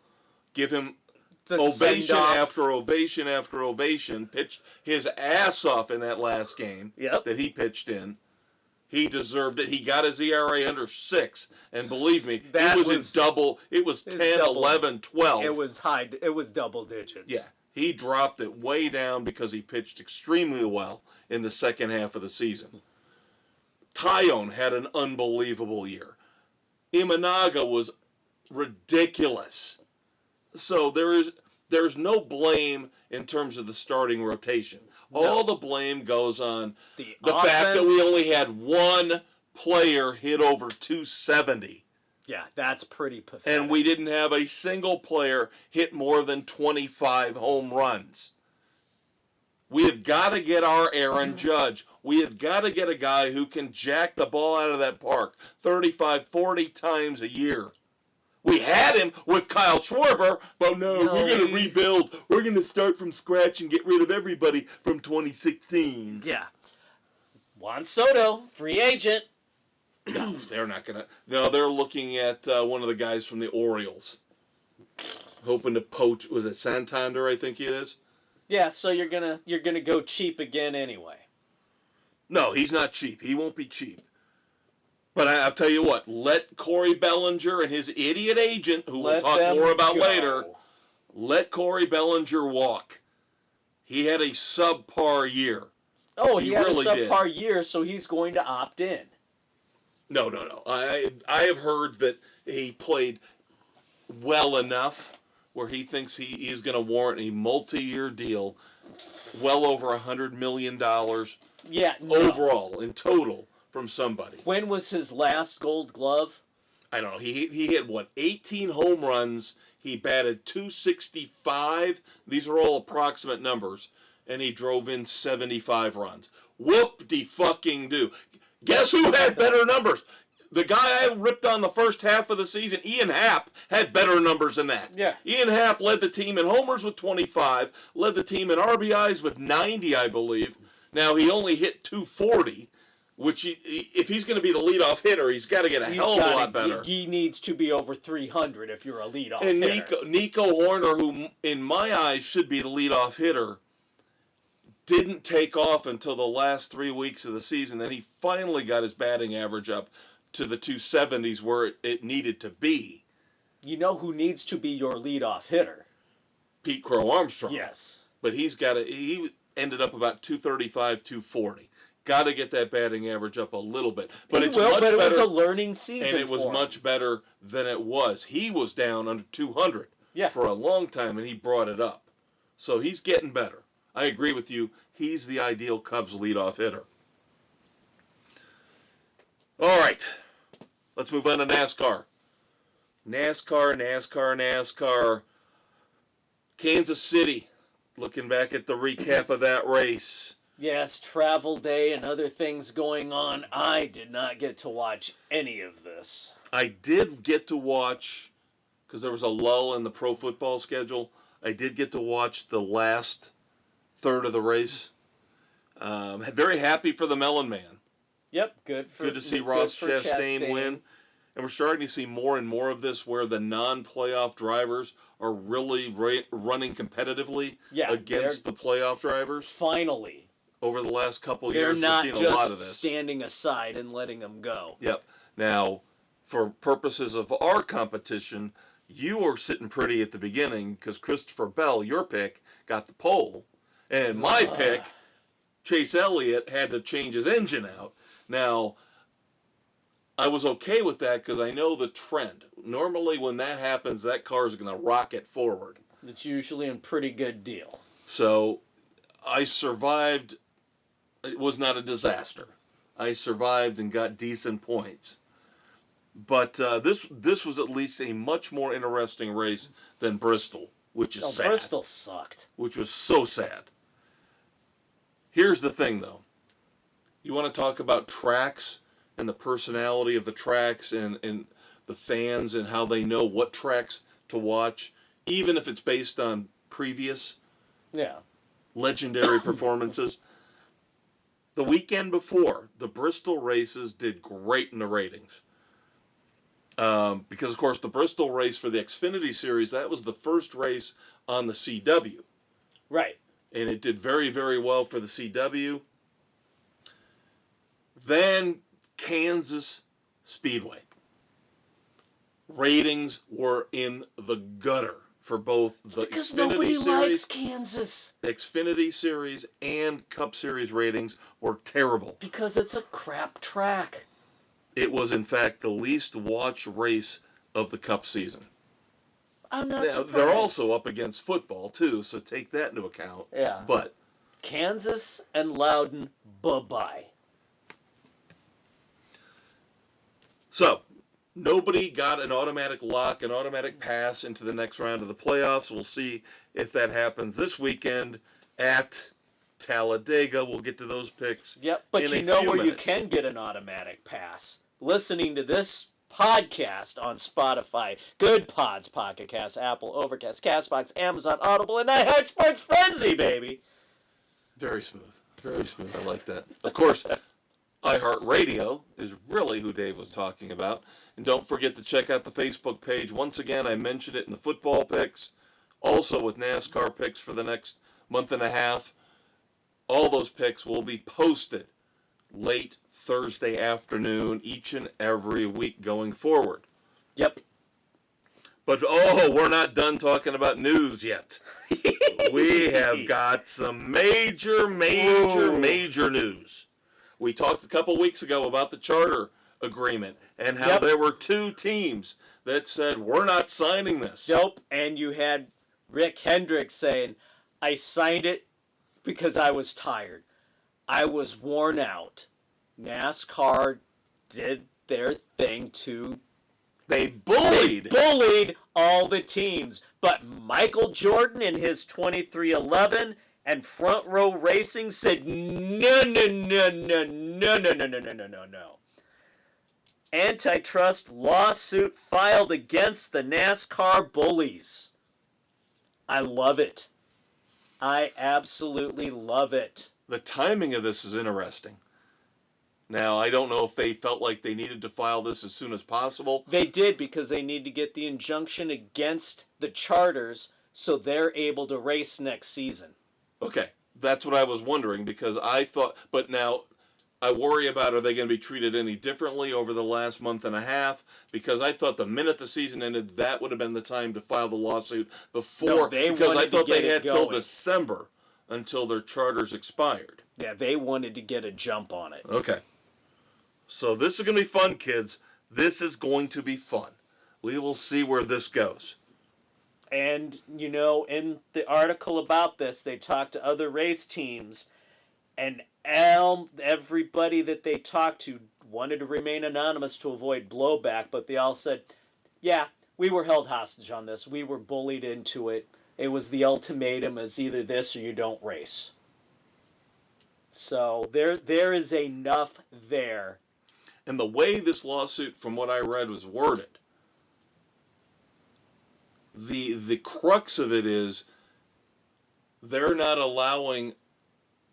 give him the ovation after ovation after ovation, pitched his ass off in that last game that he pitched in. He deserved it. He got his ERA under 6, and believe me, it was 10, 11, 12. It was high. It was double digits. Yeah, he dropped it way down because he pitched extremely well in the second half of the season. Tyone had an unbelievable year. Imanaga was ridiculous. So there's no blame in terms of the starting rotation. No. All the blame goes on the fact that we only had one player hit over 270. Yeah, that's pretty pathetic. And we didn't have a single player hit more than 25 home runs. We have got to get our Aaron Judge. We have got to get a guy who can jack the ball out of that park 35, 40 times a year. We had him with Kyle Schwarber, but no, we're going to rebuild. We're going to start from scratch and get rid of everybody from 2016. Yeah. Juan Soto, free agent. No, they're not going to. No, they're looking at one of the guys from the Orioles. Hoping to poach, was it Santander, I think it is? Yeah, so you're gonna go cheap again anyway. No, he's not cheap. He won't be cheap. But I'll tell you what, let Corey Bellinger and his idiot agent, who we'll talk more about later, let Corey Bellinger walk. He had a subpar year. Oh, he had really a subpar year, so he's going to opt in. No. I have heard that he played well enough where he thinks he is going to warrant a multi-year deal, well over $100 million overall, in total. From somebody. When was his last Gold Glove? I don't know. He hit, 18 home runs. He batted .265. These are all approximate numbers. and he drove in 75 runs. Whoop-de-fucking-do. Guess who had better numbers? The guy I ripped on the first half of the season, Ian Happ, had better numbers than that. Yeah. Ian Happ led the team in homers with 25, led the team in RBIs with 90, I believe. Now, he only hit 240, which if he's going to be the leadoff hitter, he's got to get a hell of a lot better. He needs to be over 300 if you're a leadoff and hitter. Nico Horner, who in my eyes should be the leadoff hitter, didn't take off until the last 3 weeks of the season. Then he finally got his batting average up to the 270s where it needed to be. You know who needs to be your leadoff hitter? Pete Crow Armstrong. Yes. But he ended up about 235, 240. Got to get that batting average up a little bit. But It was a learning season and it was much better than it was. He was down under 200 for a long time, and he brought it up. So he's getting better. I agree with you. He's the ideal Cubs leadoff hitter. All right. Let's move on to NASCAR. NASCAR. Kansas City. Looking back at the recap of that race. Yes, travel day and other things going on. I did not get to watch any of this. I did get to watch, because there was a lull in the pro football schedule, I did get to watch the last third of the race. Very happy for the Melon Man. Yep, good to see Ross Chastain win. And we're starting to see more and more of this where the non-playoff drivers are really running competitively against the playoff drivers. Finally. Over the last couple They're years, not we've seen a lot of this. just standing aside and letting them go. Yep. Now, for purposes of our competition, you were sitting pretty at the beginning because Christopher Bell, your pick, got the pole. And my pick, Chase Elliott, had to change his engine out. Now, I was okay with that because I know the trend. Normally when that happens, that car is going to rocket forward. It's usually in pretty good deal. So I survived. It was not a disaster. I survived and got decent points. But this was at least a much more interesting race than Bristol, which is sad. Bristol sucked. Which was so sad. Here's the thing, though. You want to talk about tracks and the personality of the tracks and the fans and how they know what tracks to watch, even if it's based on previous legendary performances. The weekend before, the Bristol races did great in the ratings. Because, of course, the Bristol race for the Xfinity Series, that was the first race on the CW. Right. And it did very, very well for the CW. Then Kansas Speedway. Ratings were in the gutter for both the because Xfinity nobody Series, likes Kansas. Xfinity Series and Cup Series ratings were terrible. Because it's a crap track. It was, in fact, the least watched race of the Cup season. I'm not surprised. They're also up against football, too, so take that into account. Yeah. But Kansas and Loudon, bye-bye. So, nobody got an automatic lock, an automatic pass into the next round of the playoffs. We'll see if that happens this weekend at Talladega. We'll get to those picks. Yep, but you know where you can get an automatic pass? Listening to this podcast on Spotify, Good Pods, Pocket Cast, Apple, Overcast, Castbox, Amazon, Audible, and iHeart Sports Frenzy, baby. Very smooth. Very smooth. I like that. Of course, iHeartRadio is really who Dave was talking about. And don't forget to check out the Facebook page. Once again, I mentioned it in the football picks, also with NASCAR picks for the next month and a half. All those picks will be posted late Thursday afternoon each and every week going forward. Yep. But, we're not done talking about news yet. We have got some major news. We talked a couple weeks ago about the charter agreement and how there were two teams that said, we're not signing this. Nope. And you had Rick Hendricks saying, I signed it because I was tired. I was worn out. NASCAR did their thing too. They bullied all the teams. But Michael Jordan in his 2311 And Front Row Racing said, no, no, no, no, no, no, no, no, no, no, no, no. Antitrust lawsuit filed against the NASCAR bullies. I love it. I absolutely love it. The timing of this is interesting. Now, I don't know if they felt like they needed to file this as soon as possible. They did, because they need to get the injunction against the charters so they're able to race next season. Okay, that's what I was wondering, because I thought, but now I worry about, are they going to be treated any differently over the last month and a half? Because I thought the minute the season ended, that would have been the time to file the lawsuit before. No, they because wanted I thought to get they had it till going. December until their charters expired. Yeah, they wanted to get a jump on it. Okay. So this is going to be fun, kids. This is going to be fun. We will see where this goes. And, you know, in the article about this, they talked to other race teams, and everybody that they talked to wanted to remain anonymous to avoid blowback, but they all said, yeah, we were held hostage on this. We were bullied into it. It was the ultimatum, it's either this or you don't race. So there is enough there. And the way this lawsuit, from what I read, was worded, the crux of it is they're not allowing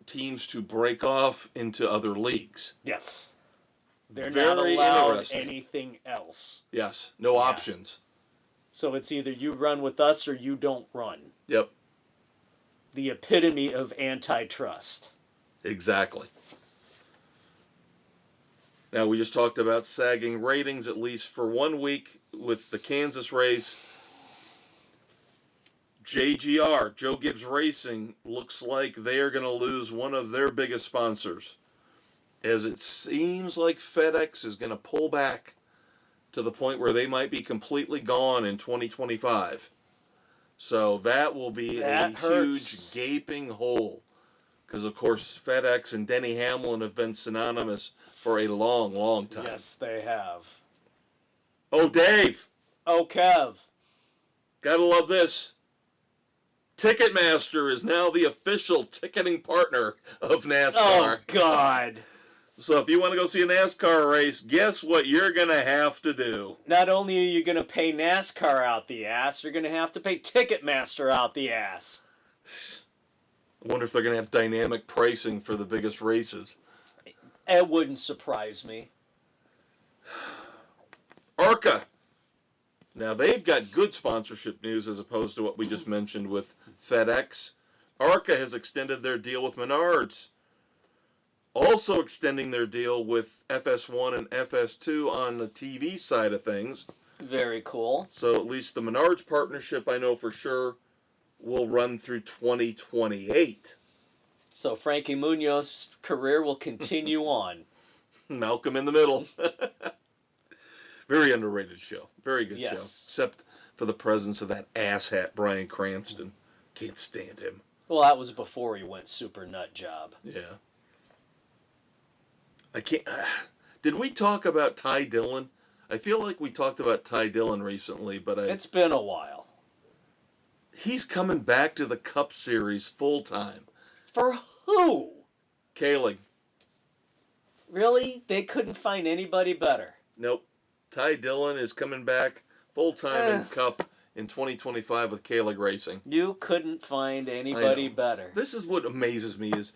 teams to break off into other leagues. Yes. They're Very not allowed interesting. anything else. Yes, no options. So it's either you run with us or you don't run. Yep, The epitome of antitrust. exactly. Now, we just talked about sagging ratings, at least for 1 week with the Kansas race. JGR, Joe Gibbs Racing, looks like they are going to lose one of their biggest sponsors, as it seems like FedEx is going to pull back to the point where they might be completely gone in 2025. So that will be That a hurts. huge gaping hole, because of course FedEx and Denny Hamlin have been synonymous for a long, long time. Yes, they have. Oh, Dave, Oh, Kev. gotta love this. Ticketmaster is now the official ticketing partner of NASCAR. Oh, God. So if you want to go see a NASCAR race, guess what you're going to have to do? Not only are you going to pay NASCAR out the ass, you're going to have to pay Ticketmaster out the ass. I wonder if they're going to have dynamic pricing for the biggest races. It wouldn't surprise me. ARCA. Now, they've got good sponsorship news as opposed to what we just mentioned with FedEx. ARCA has extended their deal with Menards. Also extending their deal with FS1 and FS2 on the TV side of things. Very cool. So at least the Menards partnership, I know for sure, will run through 2028. So Frankie Munoz's career will continue on. Malcolm in the Middle. Very underrated show. Very good show. Except for the presence of that asshat Bryan Cranston. Can't stand him. Well, that was before he went super nut job. Yeah. I can't. Did we talk about Ty Dillon? I feel like we talked about Ty Dillon recently, but It's been a while. he's coming back to the Cup Series full time. For who? Kaling. Really? They couldn't find anybody better. Nope. Ty Dillon is coming back full time in Cup in 2025 with Kalig Racing. You couldn't find anybody better. This is what amazes me is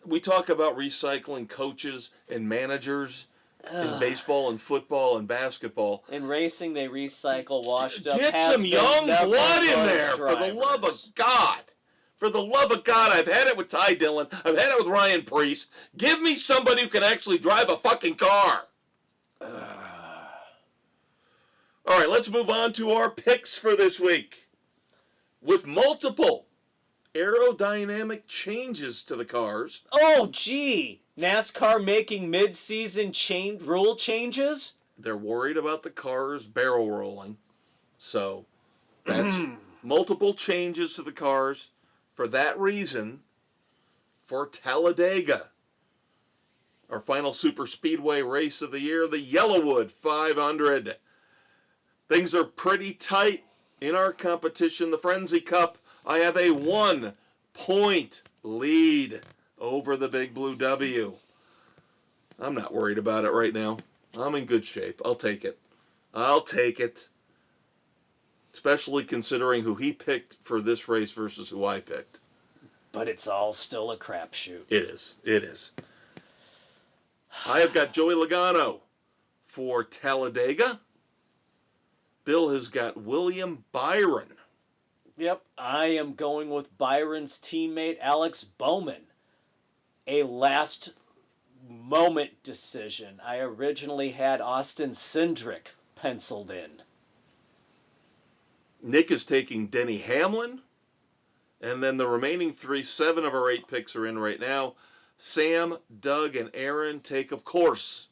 we talk about recycling coaches and managers in baseball and football and basketball. In racing, they recycle washed up. Get some young blood in there, for the love of God. For the love of God, I've had it with Ty Dillon. I've had it with Ryan Preece. Give me somebody who can actually drive a fucking car. All right, let's move on to our picks for this week. With multiple aerodynamic changes to the cars. Oh, gee. NASCAR making mid-season rule changes? They're worried about the cars barrel rolling. So that's multiple changes to the cars. For that reason, for Talladega, our final super speedway race of the year, the Yellowwood 500. Things are pretty tight in our competition, the Frenzy Cup. I have a 1 point lead over the Big Blue W. I'm not worried about it right now. I'm in good shape. I'll take it. Especially considering who he picked for this race versus who I picked. But it's all still a crapshoot. It is. I have got Joey Logano for Talladega. Bill has got William Byron. Yep, I am going with Byron's teammate Alex Bowman. A last moment decision. I originally had Austin Cindric penciled in. Nick is taking Denny Hamlin. And then the remaining 7 of our 8 picks are in right now. Sam, Doug, and Aaron take, of course,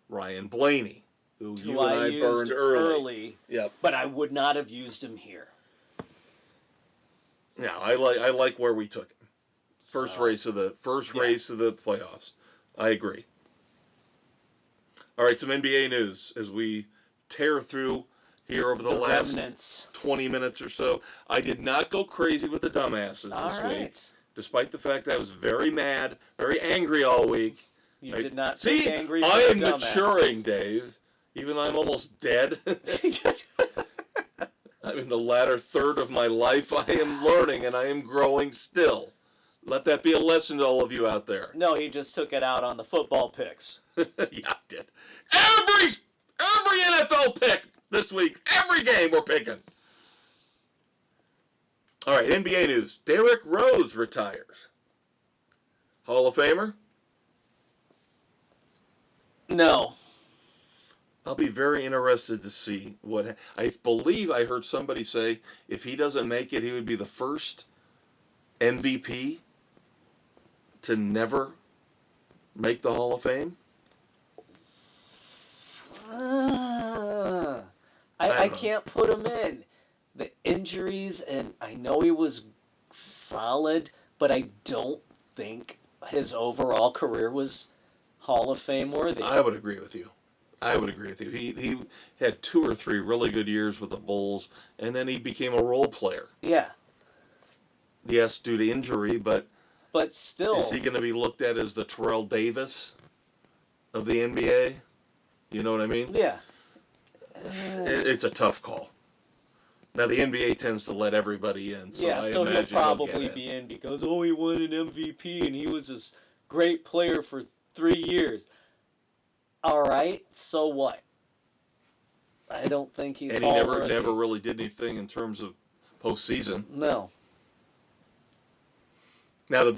Ryan Blaney, who you and I burned early. Yep. But I would not have used him here. Yeah, I like where we took him. First race of the playoffs. I agree. All right, some NBA news as we tear through here over the last remnants. 20 minutes or so. I did not go crazy with the dumbasses this week, despite the fact that I was very mad, very angry all week. You did not see, pick angry I am dumbasses. Maturing, Dave. Even though I'm almost dead. I'm in the latter third of my life. I am learning and I am growing still. Let that be a lesson to all of you out there. No, he just took it out on the football picks. Yeah, I did. Every NFL pick this week, every game we're picking. All right, NBA news. Derrick Rose retires. Hall of Famer? No. I'll be very interested to see what... I believe I heard somebody say if he doesn't make it, he would be the first MVP to never make the Hall of Fame. I can't put him in. The injuries, and I know he was solid, but I don't think his overall career was Hall of Fame worthy. I would agree with you. He had 2 or 3 really good years with the Bulls, and then he became a role player. Yeah. Yes, due to injury, but still. Is he going to be looked at as the Terrell Davis of the NBA? You know what I mean? Yeah. It's a tough call. Now, the NBA tends to let everybody in, so yeah, I so imagine he'll probably be in because, he won an MVP and he was this great player for 3 years. All right, so what? I don't think he's. And he never really did anything in terms of postseason. No. Now the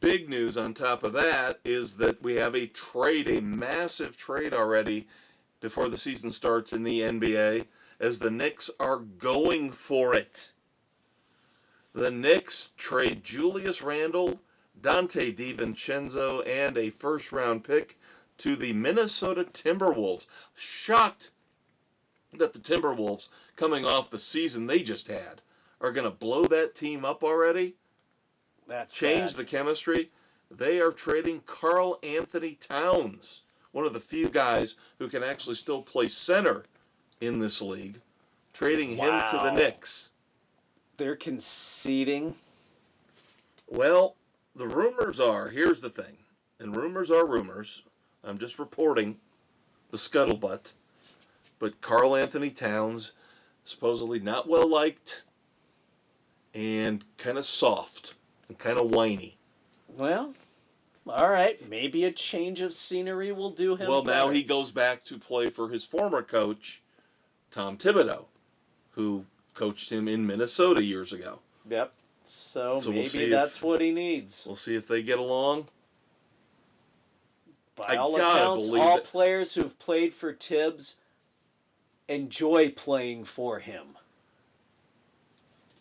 big news on top of that is that we have a massive trade already before the season starts in the NBA, as the Knicks are going for it. The Knicks trade Julius Randle, Dante DiVincenzo, and a first-round pick to the Minnesota Timberwolves. Shocked that the Timberwolves, coming off the season they just had, are going to blow that team up already. That's change sad. The chemistry. They are trading Karl Anthony Towns, one of the few guys who can actually still play center in this league, trading him to the Knicks. They're conceding. Well, the rumors are, here's the thing, and rumors are rumors. I'm just reporting the scuttlebutt. But Karl Anthony Towns, supposedly not well liked and kind of soft and kind of whiny. Well, all right. Maybe a change of scenery will do him better. Now he goes back to play for his former coach, Tom Thibodeau, who coached him in Minnesota years ago. Yep. So maybe that's what he needs. We'll see if they get along. By all accounts, all players who've played for Tibbs enjoy playing for him.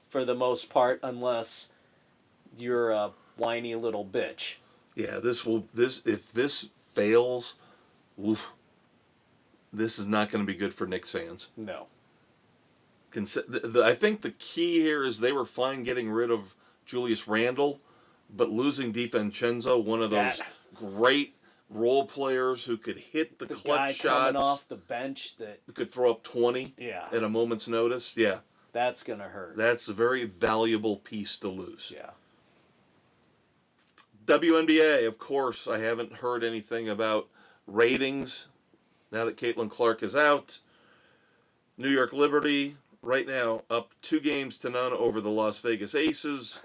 For the most part, unless you're a whiny little bitch. Yeah, if this fails, oof, this is not going to be good for Knicks fans. No. I think the key here is they were fine getting rid of Julius Randle, but losing DiVincenzo, one of those great role players who could hit the clutch guy shots. Coming off the bench that could throw up 20 at a moment's notice. Yeah, That's going to hurt. That's a very valuable piece to lose. Yeah. WNBA, of course, I haven't heard anything about ratings now that Caitlin Clark is out. New York Liberty, right now, up 2-0 over the Las Vegas Aces.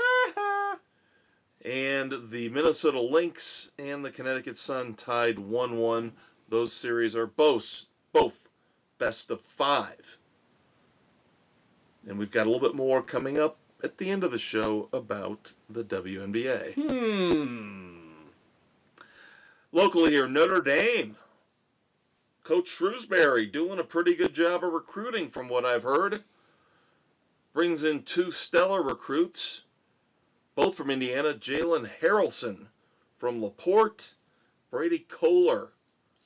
And the Minnesota Lynx and the Connecticut Sun tied 1-1. Those series are both best of 5. And we've got a little bit more coming up at the end of the show about the WNBA. Locally here, Notre Dame. Coach Shrewsbury doing a pretty good job of recruiting from what I've heard. Brings in 2 stellar recruits, both from Indiana. Jalen Harrelson from LaPorte, Brady Kohler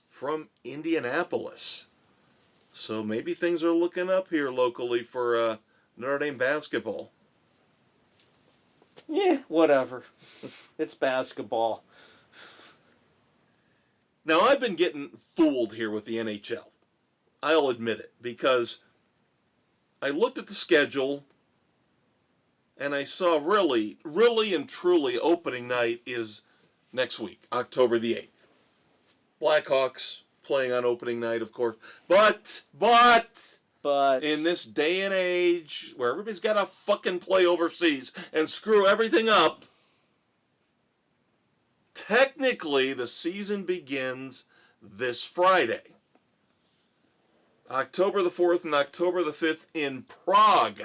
from Indianapolis. So maybe things are looking up here locally for Notre Dame basketball. Yeah, whatever. It's basketball. Now, I've been getting fooled here with the NHL. I'll admit it, because I looked at the schedule and I saw really and truly opening night is next week, October the 8th. Blackhawks playing on opening night, of course. But in this day and age where everybody's got to fucking play overseas and screw everything up, technically the season begins this Friday, October the 4th and October the 5th in Prague.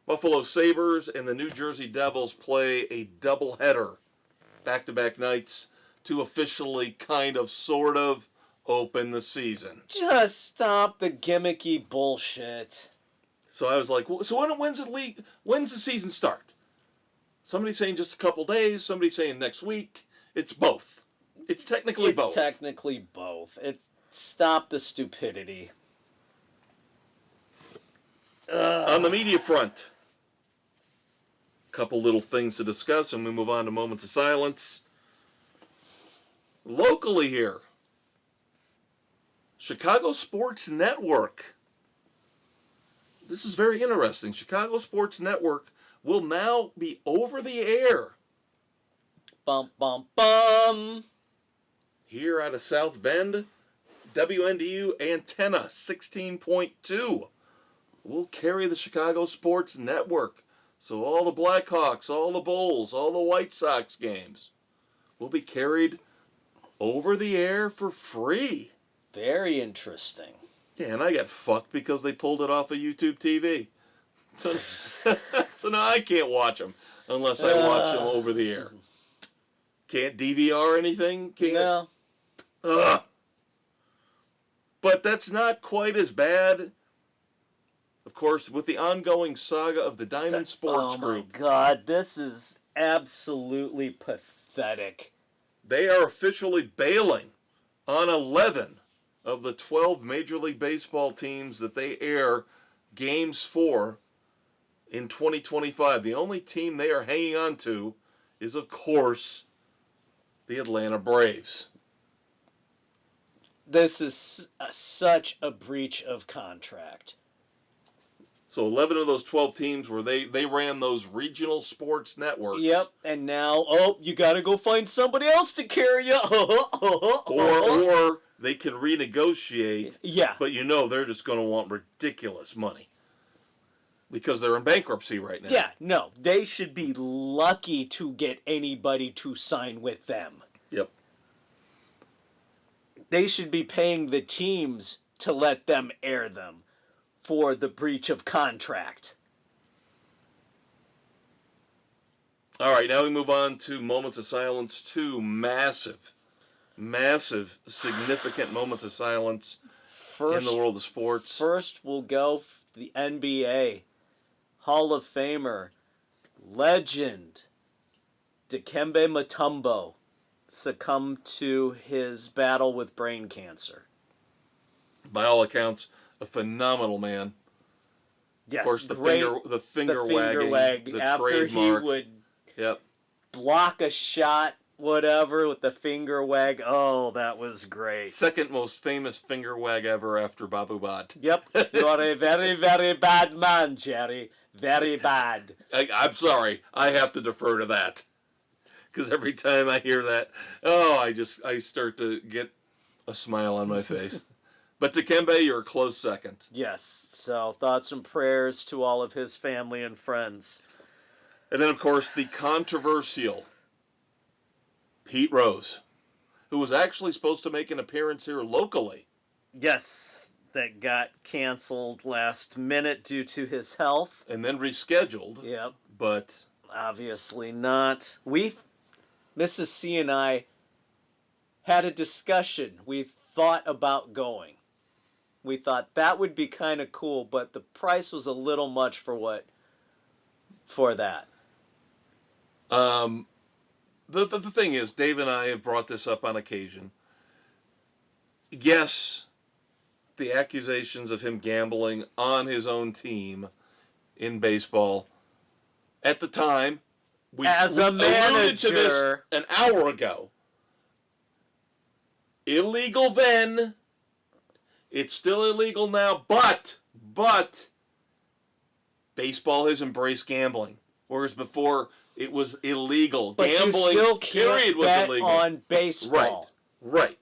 Buffalo Sabres and the New Jersey Devils play a doubleheader, back-to-back nights, to officially sort of open the season. Just stop the gimmicky bullshit. So I was like, so when's the season start? Somebody's saying just a couple days, somebody's saying next week. It's both. It's technically both. It's technically both. Stop the stupidity. On the media front, a couple little things to discuss, and we move on to moments of silence. Locally here, Chicago Sports Network. This is very interesting. Chicago Sports Network will now be over the air. Bum, bum, bum. Here out of South Bend, WNDU Antenna 16.2 will carry the Chicago Sports Network. So all the Blackhawks, all the Bulls, all the White Sox games will be carried over the air for free. Very interesting. Yeah, and I got fucked because they pulled it off of YouTube TV. So now I can't watch them unless I watch them over the air. Can't DVR anything? Can't. No. Ugh. But that's not quite as bad. Of course, with the ongoing saga of the Diamond Sports Group. Oh my God, this is absolutely pathetic. They are officially bailing on 11 of the 12 Major League Baseball teams that they air games for in 2025. The only team they are hanging on to is, of course, the Atlanta Braves. This is such a breach of contract. So 11 of those 12 teams where they ran those regional sports networks. Yep, and now, you got to go find somebody else to carry you. Or they can renegotiate. Yeah. But they're just going to want ridiculous money. Because they're in bankruptcy right now. Yeah, no, they should be lucky to get anybody to sign with them. Yep. They should be paying the teams to let them air them for the breach of contract. All right, now we move on to moments of silence. 2 massive, significant moments of silence in the world of sports. First, we'll go the NBA. Hall of Famer, legend, Dikembe Mutombo succumbed to his battle with brain cancer. By all accounts, a phenomenal man. Yes, of course, the finger wagging, the after trademark. he would block a shot whatever with the finger wag. Oh, that was great. Second most famous finger wag ever after Babu Bhatt. Yep. You're a very, very bad man, Jerry. Very bad. I'm sorry. I have to defer to that. Because every time I hear that, I start to get a smile on my face. But Dikembe, you're a close second. Yes. So thoughts and prayers to all of his family and friends. And then, of course, the controversial Pete Rose, who was actually supposed to make an appearance here locally. Yes, that got canceled last minute due to his health. And then rescheduled. Yep. But obviously not. Mrs. C and I had a discussion. We thought about going. We thought that would be kind of cool, but the price was a little much for that. The thing is, Dave and I have brought this up on occasion. Yes, the accusations of him gambling on his own team in baseball. At the time, we alluded to this an hour ago. Illegal then. It's still illegal now, but baseball has embraced gambling, whereas before it was illegal. But gambling, you still period, can't was bet illegal. on baseball. Right.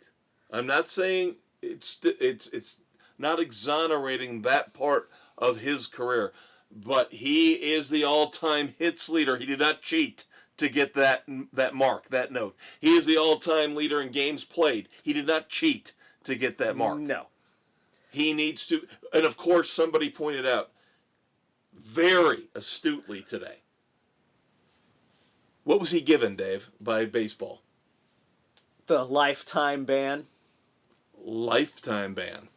I'm not saying it's not exonerating that part of his career, but he is the all-time hits leader. He did not cheat to get that mark, that note. He is the all-time leader in games played. He did not cheat to get that mark. No. He needs to, and of course somebody pointed out very astutely today. What was he given, Dave, by baseball? The lifetime ban. Lifetime ban.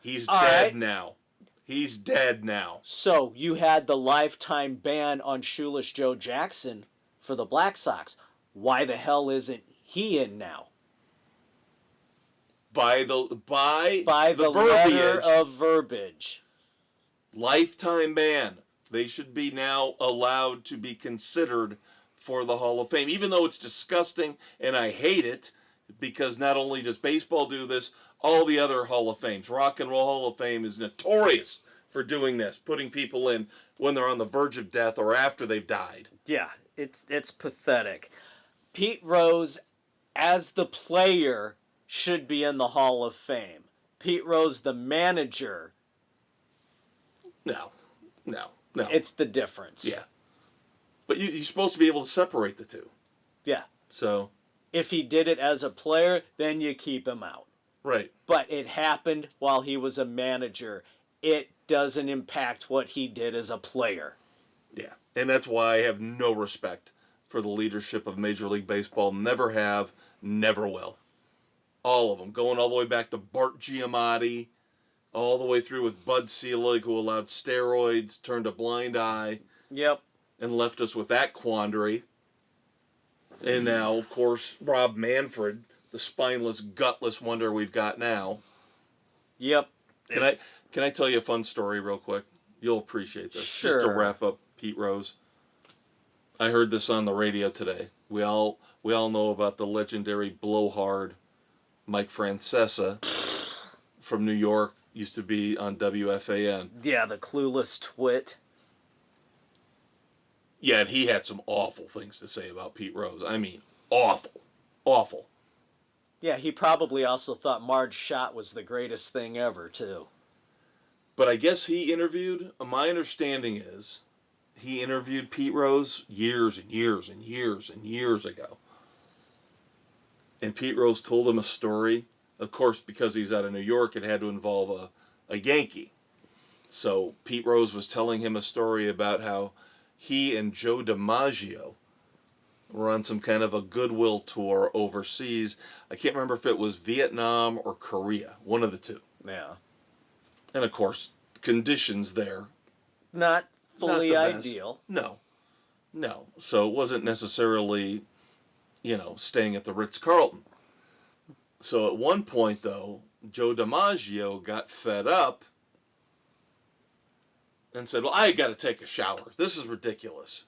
He's dead now. He's dead now. So you had the lifetime ban on Shoeless Joe Jackson for the Black Sox. Why the hell isn't he in now? By the letter of verbiage. Lifetime ban. They should be now allowed to be considered for the Hall of Fame, even though it's disgusting and I hate it, because not only does baseball do this, all the other Hall of Fames, Rock and Roll Hall of Fame is notorious for doing this, putting people in when they're on the verge of death or after they've died. Yeah, it's pathetic. Pete Rose, as the player, should be in the Hall of Fame. Pete Rose, the manager. No. It's the difference. Yeah. But you're supposed to be able to separate the two. Yeah. So. If he did it as a player, then you keep him out. Right. But it happened while he was a manager. It doesn't impact what he did as a player. Yeah. And that's why I have no respect for the leadership of Major League Baseball. Never have, never will. All of them. Going all the way back to Bart Giamatti, all the way through with Bud Selig, who allowed steroids, turned a blind eye. Yep. And left us with that quandary. And now, of course, Rob Manfred, the spineless, gutless wonder we've got now. Yep. Can I tell you a fun story real quick? You'll appreciate this. Sure. Just to wrap up Pete Rose. I heard this on the radio today. We all know about the legendary blowhard Mike Francesa from New York. Used to be on WFAN. Yeah, the clueless twit. Yeah, and he had some awful things to say about Pete Rose. I mean, awful. Awful. Yeah, he probably also thought Marge Schott was the greatest thing ever, too. But I guess he interviewed, my understanding is, he interviewed Pete Rose years and years and years and years ago. And Pete Rose told him a story. Of course, because he's out of New York, it had to involve a Yankee. So Pete Rose was telling him a story about how he and Joe DiMaggio were on some kind of a goodwill tour overseas. I can't remember if it was Vietnam or Korea, one of the two. Yeah. And of course, conditions there. Not fully ideal. No. So it wasn't necessarily, staying at the Ritz-Carlton. So at one point, though, Joe DiMaggio got fed up and said, well, I got to take a shower. This is ridiculous.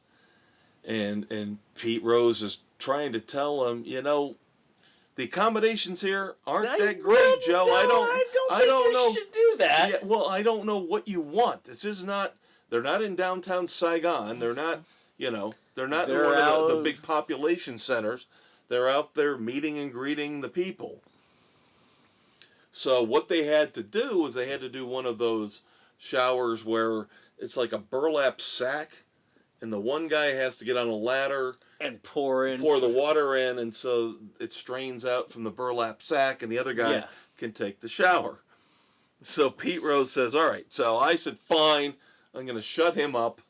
And Pete Rose is trying to tell him, the accommodations here aren't that great, Joe. I don't know. You should do that. Yeah, well, I don't know what you want. This is not. They're not in downtown Saigon. They're not. They're not in one of the big population centers. They're out there meeting and greeting the people. So what they had to do was they had to do one of those showers where it's like a burlap sack, and the one guy has to get on a ladder and pour the water in, and so it strains out from the burlap sack, and the other guy can take the shower. So Pete Rose says, all right. So I said, fine, I'm going to shut him up,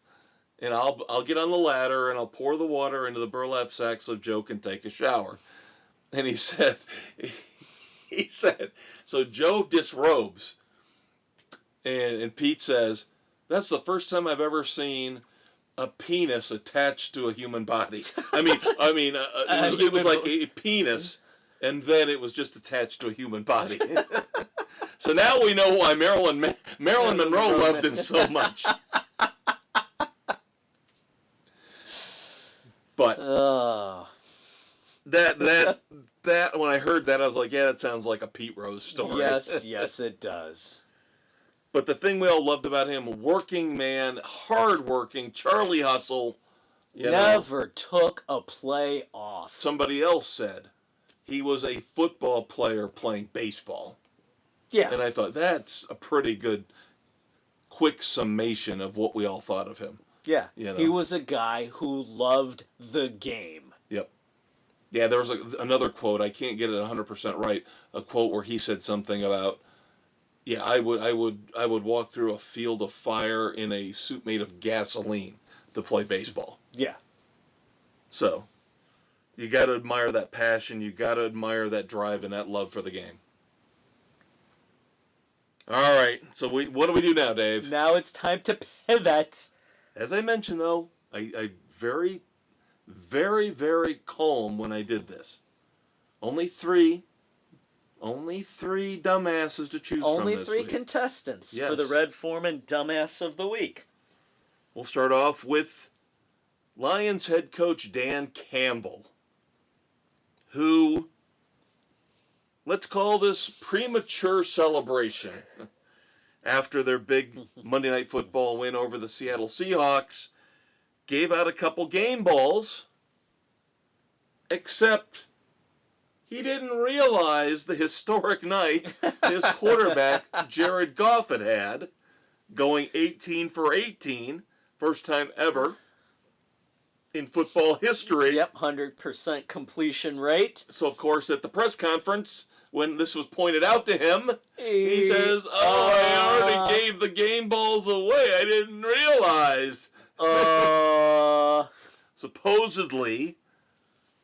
and I'll get on the ladder, and I'll pour the water into the burlap sack so Joe can take a shower. And he said, so Joe disrobes, and Pete says, that's the first time I've ever seen a penis attached to a human body. It was like a penis, and then it was just attached to a human body. So now we know why Marilyn Monroe loved him so much. But that when I heard that, I was like, yeah, that sounds like a Pete Rose story. Yes, it does. But the thing we all loved about him, working man, hard-working, Charlie Hustle. Never took a play off. Somebody else said he was a football player playing baseball. Yeah. And I thought, that's a pretty good, quick summation of what we all thought of him. Yeah. He was a guy who loved the game. Yep. Yeah, there was another quote, I can't get it 100% right, a quote where he said something about, yeah, I would walk through a field of fire in a suit made of gasoline to play baseball. Yeah. So, you got to admire that passion. You got to admire that drive and that love for the game. All right. So what do we do now, Dave? Now it's time to pivot. As I mentioned, though, I very, very, very calm when I did this. Only three dumbasses to choose from Only this three week. contestants Yes. for the Red Foreman Dumbass of the Week. We'll start off with Lions head coach Dan Campbell, who, let's call this premature celebration after their big Monday Night Football win over the Seattle Seahawks, gave out a couple game balls, except he didn't realize the historic night his quarterback, Jared Goff, had, going 18 for 18, first time ever in football history. Yep, 100% completion rate. So, of course, at the press conference, when this was pointed out to him, he says, I already gave the game balls away. I didn't realize. Supposedly,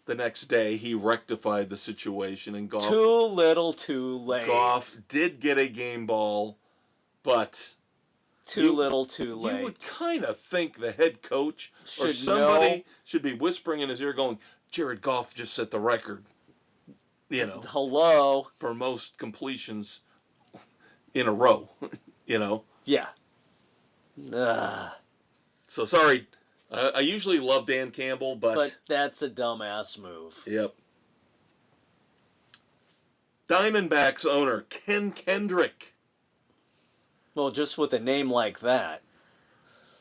the next day, he rectified the situation, and Goff... Too little, too late. Goff did get a game ball, but... Too little, too late. You would kind of think the head coach or somebody should be whispering in his ear going, Jared Goff just set the record, Hello. for most completions in a row, Yeah. So, sorry. I usually love Dan Campbell, But that's a dumbass move. Yep. Diamondbacks owner Ken Kendrick. Well, just with a name like that.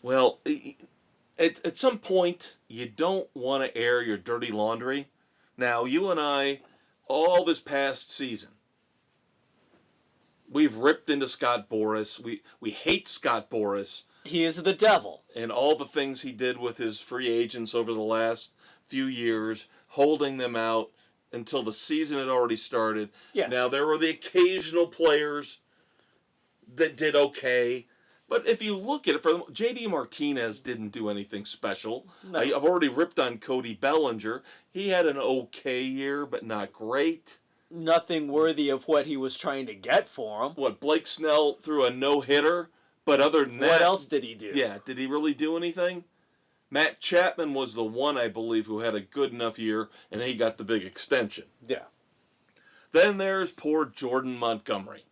Well, at some point, you don't want to air your dirty laundry. Now, you and I, all this past season, we've ripped into Scott Boras. We hate Scott Boras. He is the devil. And all the things he did with his free agents over the last few years, holding them out until the season had already started. Yeah. Now, there were the occasional players that did okay. But if you look at it, J.D. Martinez didn't do anything special. No. I've already ripped on Cody Bellinger. He had an okay year, but not great. Nothing worthy of what he was trying to get for him. What, Blake Snell threw a no-hitter? But other than that... What else did he do? Yeah, did he really do anything? Matt Chapman was the one, I believe, who had a good enough year, and he got the big extension. Yeah. Then there's poor Jordan Montgomery.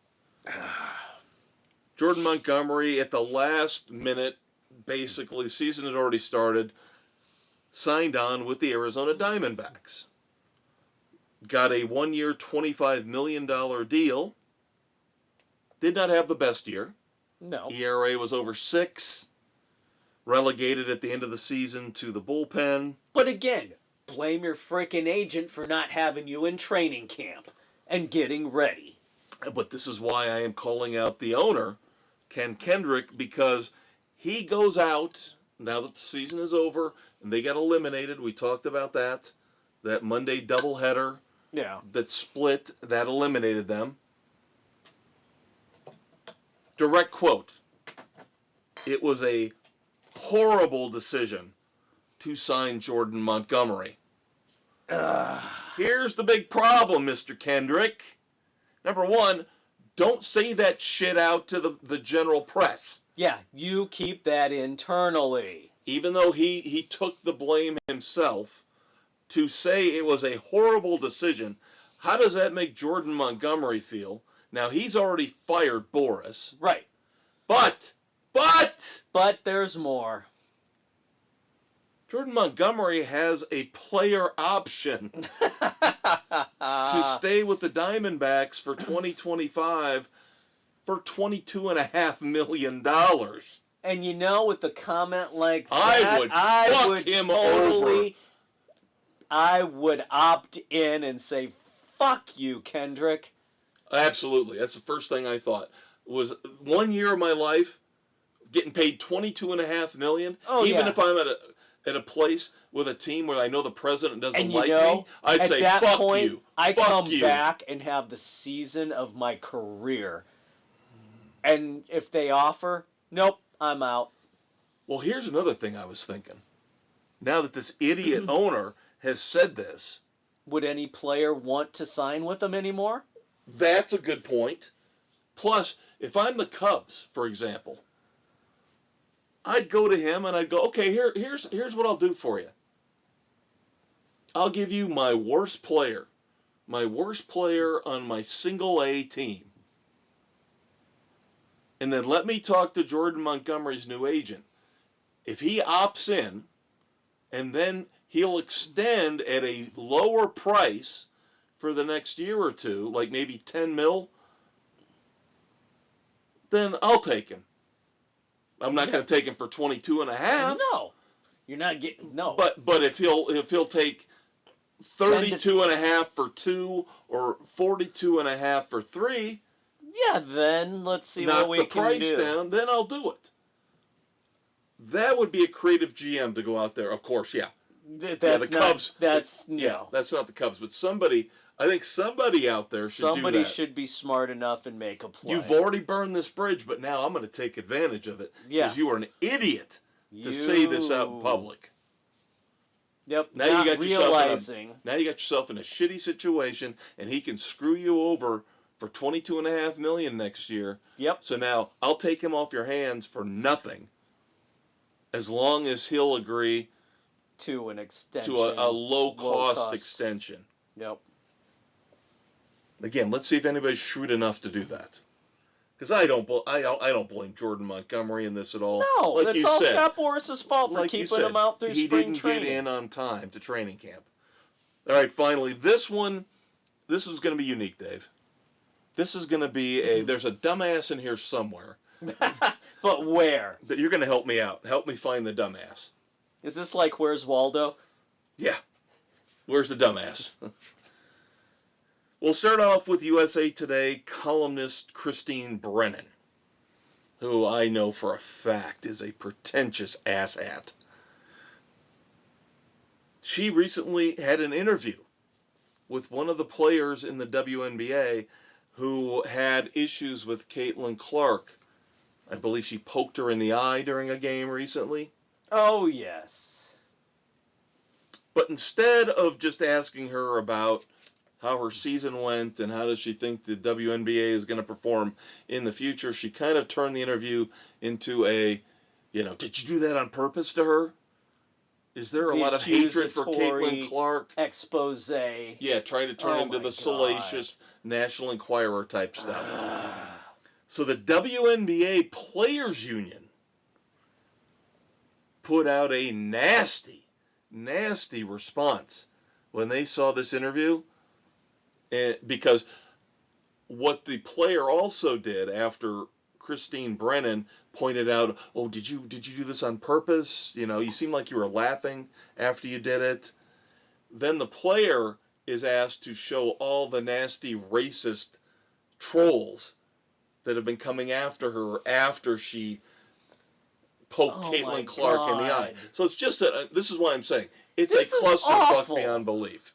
Jordan Montgomery, at the last minute, basically, the season had already started, signed on with the Arizona Diamondbacks. Got a 1-year, $25 million deal. Did not have the best year. No. ERA was over 6. Relegated at the end of the season to the bullpen. But again, blame your freaking agent for not having you in training camp and getting ready. But this is why I am calling out the owner, Ken Kendrick, because he goes out, now that the season is over, and they got eliminated. We talked about that. That Monday doubleheader that split, that eliminated them. Direct quote, "It was a horrible decision to sign Jordan Montgomery." Here's the big problem, Mr. Kendrick. Number one, don't say that shit out to the general press. Yeah, you keep that internally. Even though he took the blame himself, to say it was a horrible decision, how does that make Jordan Montgomery feel? Now, he's already fired Boris. Right. But there's more. Jordan Montgomery has a player option to stay with the Diamondbacks for 2025 for $22.5 million. And you know, with a comment like that, I would fuck him over. I would opt in and say, fuck you, Kendrick. Absolutely. That's the first thing I thought. Was 1 year of my life getting paid $22.5 million. Even if I'm at a place with a team where I know the president doesn't like me, I'd say, fuck you. I come back and have the season of my career. And if they offer, nope, I'm out. Well, here's another thing I was thinking. Now that this idiot owner has said this, would any player want to sign with them anymore? That's a good point. Plus, if I'm the Cubs, for example, I'd go to him and I'd go, okay, here's what I'll do for you. I'll give you my worst player on my single A team. And then let me talk to Jordan Montgomery's new agent. If he opts in, and then he'll extend at a lower price for the next year or two, like maybe 10 mil, then I'll take him. I'm not going to take him for 22.5. No, you're not getting But if he'll take 32.5 for 2 or 42.5 for 3, yeah, then let's see what we can do. Knock the price down, then I'll do it. That would be a creative GM to go out there. Of course, yeah. That's the Cubs. That's not the Cubs, but somebody. I think somebody out there should do that. Somebody should be smart enough and make a play. You've already burned this bridge, but now I'm going to take advantage of it because you are an idiot to say this out in public. Yep. Now you got yourself in a shitty situation, and he can screw you over for $22.5 million next year. Yep. So now I'll take him off your hands for nothing, as long as he'll agree to an extension, to a low cost extension. Yep. Again, let's see if anybody's shrewd enough to do that. Because I don't blame Jordan Montgomery in this at all. No, like it's all Scott Boris's fault for keeping him out through spring training. He didn't get in on time to training camp. All right, finally, this is going to be unique, Dave. This is going to be there's a dumbass in here somewhere. But where? But you're going to help me out. Help me find the dumbass. Is this like Where's Waldo? Yeah. Where's the dumbass? We'll start off with USA Today columnist Christine Brennan, who I know for a fact is a pretentious asshat. She recently had an interview with one of the players in the WNBA who had issues with Caitlin Clark. I believe she poked her in the eye during a game recently. Oh, yes. But instead of just asking her about how her season went and how does she think the WNBA is going to perform in the future, she kind of turned the interview into a, did you do that on purpose to her? Is there a lot of hatred for Caitlin Clark? Expose. Yeah, trying to turn into the salacious National Enquirer type stuff. So the WNBA Players Union put out a nasty nasty response when they saw this interview, and because what the player also did after Christine Brennan pointed out, "Oh, did you do this on purpose? You know, you seemed like you were laughing after you did it." Then the player is asked to show all the nasty racist trolls that have been coming after her after she poked Caitlin Clark in the eye. So it's just this is why I'm saying it's a clusterfuck beyond belief.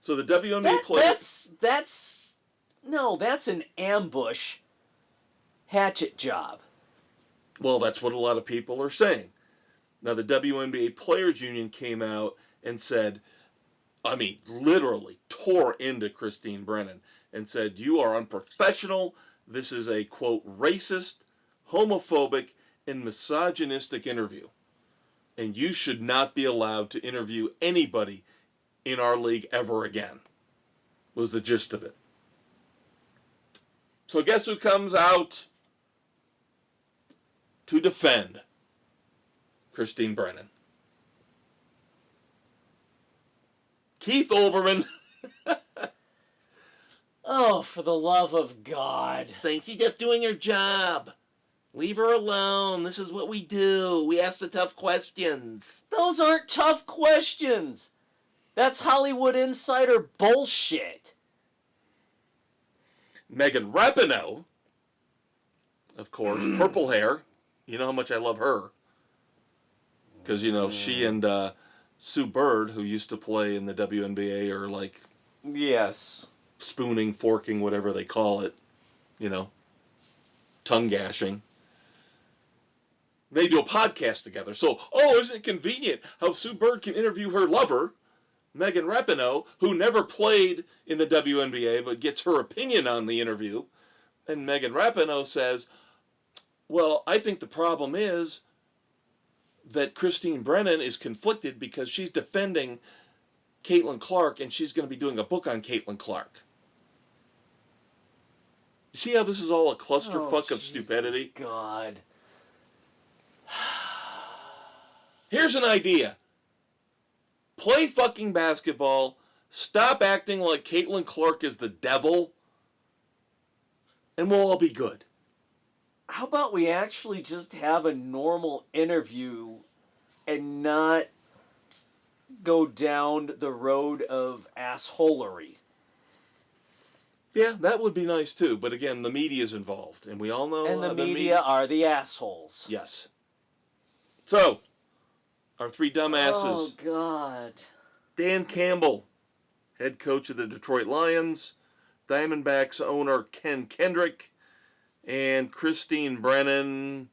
So the WNBA player. That's an ambush hatchet job. Well, that's what a lot of people are saying. Now, the WNBA Players Union came out and said, I mean, literally tore into Christine Brennan and said, "You are unprofessional. This is a, quote, racist, homophobic, and misogynistic interview. And you should not be allowed to interview anybody in our league ever again," was the gist of it. So guess who comes out to defend Christine Brennan? Keith Olbermann. Oh, for the love of God. Saying she's just doing her job. Leave her alone. This is what we do. We ask the tough questions. Those aren't tough questions. That's Hollywood Insider bullshit. Megan Rapinoe, of course, purple hair. You know how much I love her. Because, you know, she and Sue Bird, who used to play in the WNBA, are like... Yes. Spooning, forking, whatever they call it. You know. Tongue gashing. They do a podcast together. So, isn't it convenient how Sue Bird can interview her lover, Megan Rapinoe, who never played in the WNBA, but gets her opinion on the interview. And Megan Rapinoe says, "Well, I think the problem is that Christine Brennan is conflicted because she's defending Caitlin Clark, and she's going to be doing a book on Caitlin Clark." You see how this is all a clusterfuck of stupidity? God. Here's an idea. Play fucking basketball. Stop acting like Caitlin Clark is the devil. And we'll all be good. How about we actually just have a normal interview and not go down the road of assholery? Yeah, that would be nice too. But again, the media's involved. And we all know... And the media are the assholes. Yes. So, our three dumbasses. Oh, God. Dan Campbell, head coach of the Detroit Lions. Diamondbacks owner Ken Kendrick. And Christine Brennan.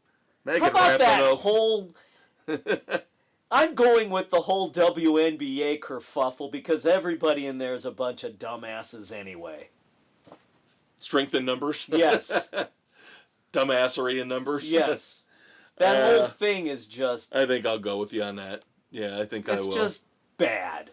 Megan Rapinoe. How about that whole... I'm going with the whole WNBA kerfuffle because everybody in there is a bunch of dumbasses anyway. Strength in numbers? Yes. Dumbassery in numbers? Yes. That whole thing is just... I think I'll go with you on that. Yeah, I think I will. It's just bad.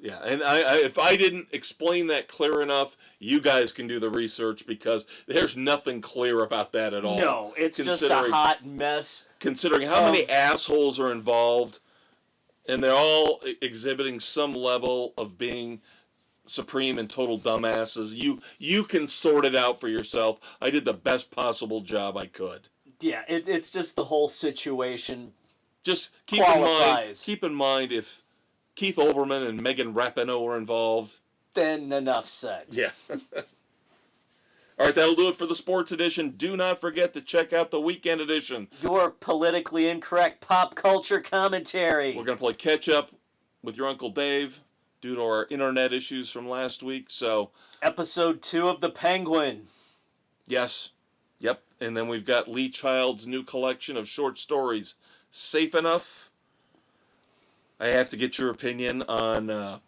Yeah, and if I didn't explain that clear enough, you guys can do the research because there's nothing clear about that at all. No, it's just a hot mess. Considering how many assholes are involved, and they're all exhibiting some level of being supreme and total dumbasses, you can sort it out for yourself. I did the best possible job I could. Yeah, it's just the whole situation. Just keep in mind if Keith Olbermann and Megan Rapinoe are involved, then enough said. Yeah. All right, that'll do it for the sports edition. Do not forget to check out the weekend edition. Your politically incorrect pop culture commentary. We're going to play catch up with your Uncle Dave due to our internet issues from last week. So, episode 2 of The Penguin. Yes. Yep. And then we've got Lee Child's new collection of short stories, Safe Enough. I have to get your opinion on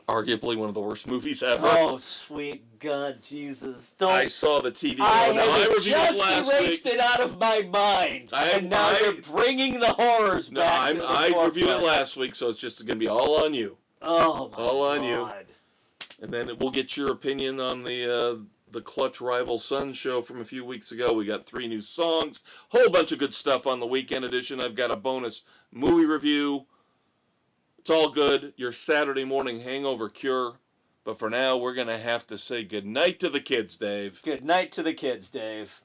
arguably one of the worst movies ever. Oh, sweet God, Jesus. I saw the TV. I just erased it out of my mind. And now you're bringing the horrors back to the forefront. I reviewed it last week, so it's just going to be all on you. Oh, my all on God. You. And then we'll get your opinion on the Clutch Rival Sun show from a few weeks ago. We got 3 new songs. Whole bunch of good stuff on the weekend edition. I've got a bonus movie review. It's all good. Your Saturday morning hangover cure. But for now, we're going to have to say goodnight to the kids, Dave. Good night to the kids, Dave.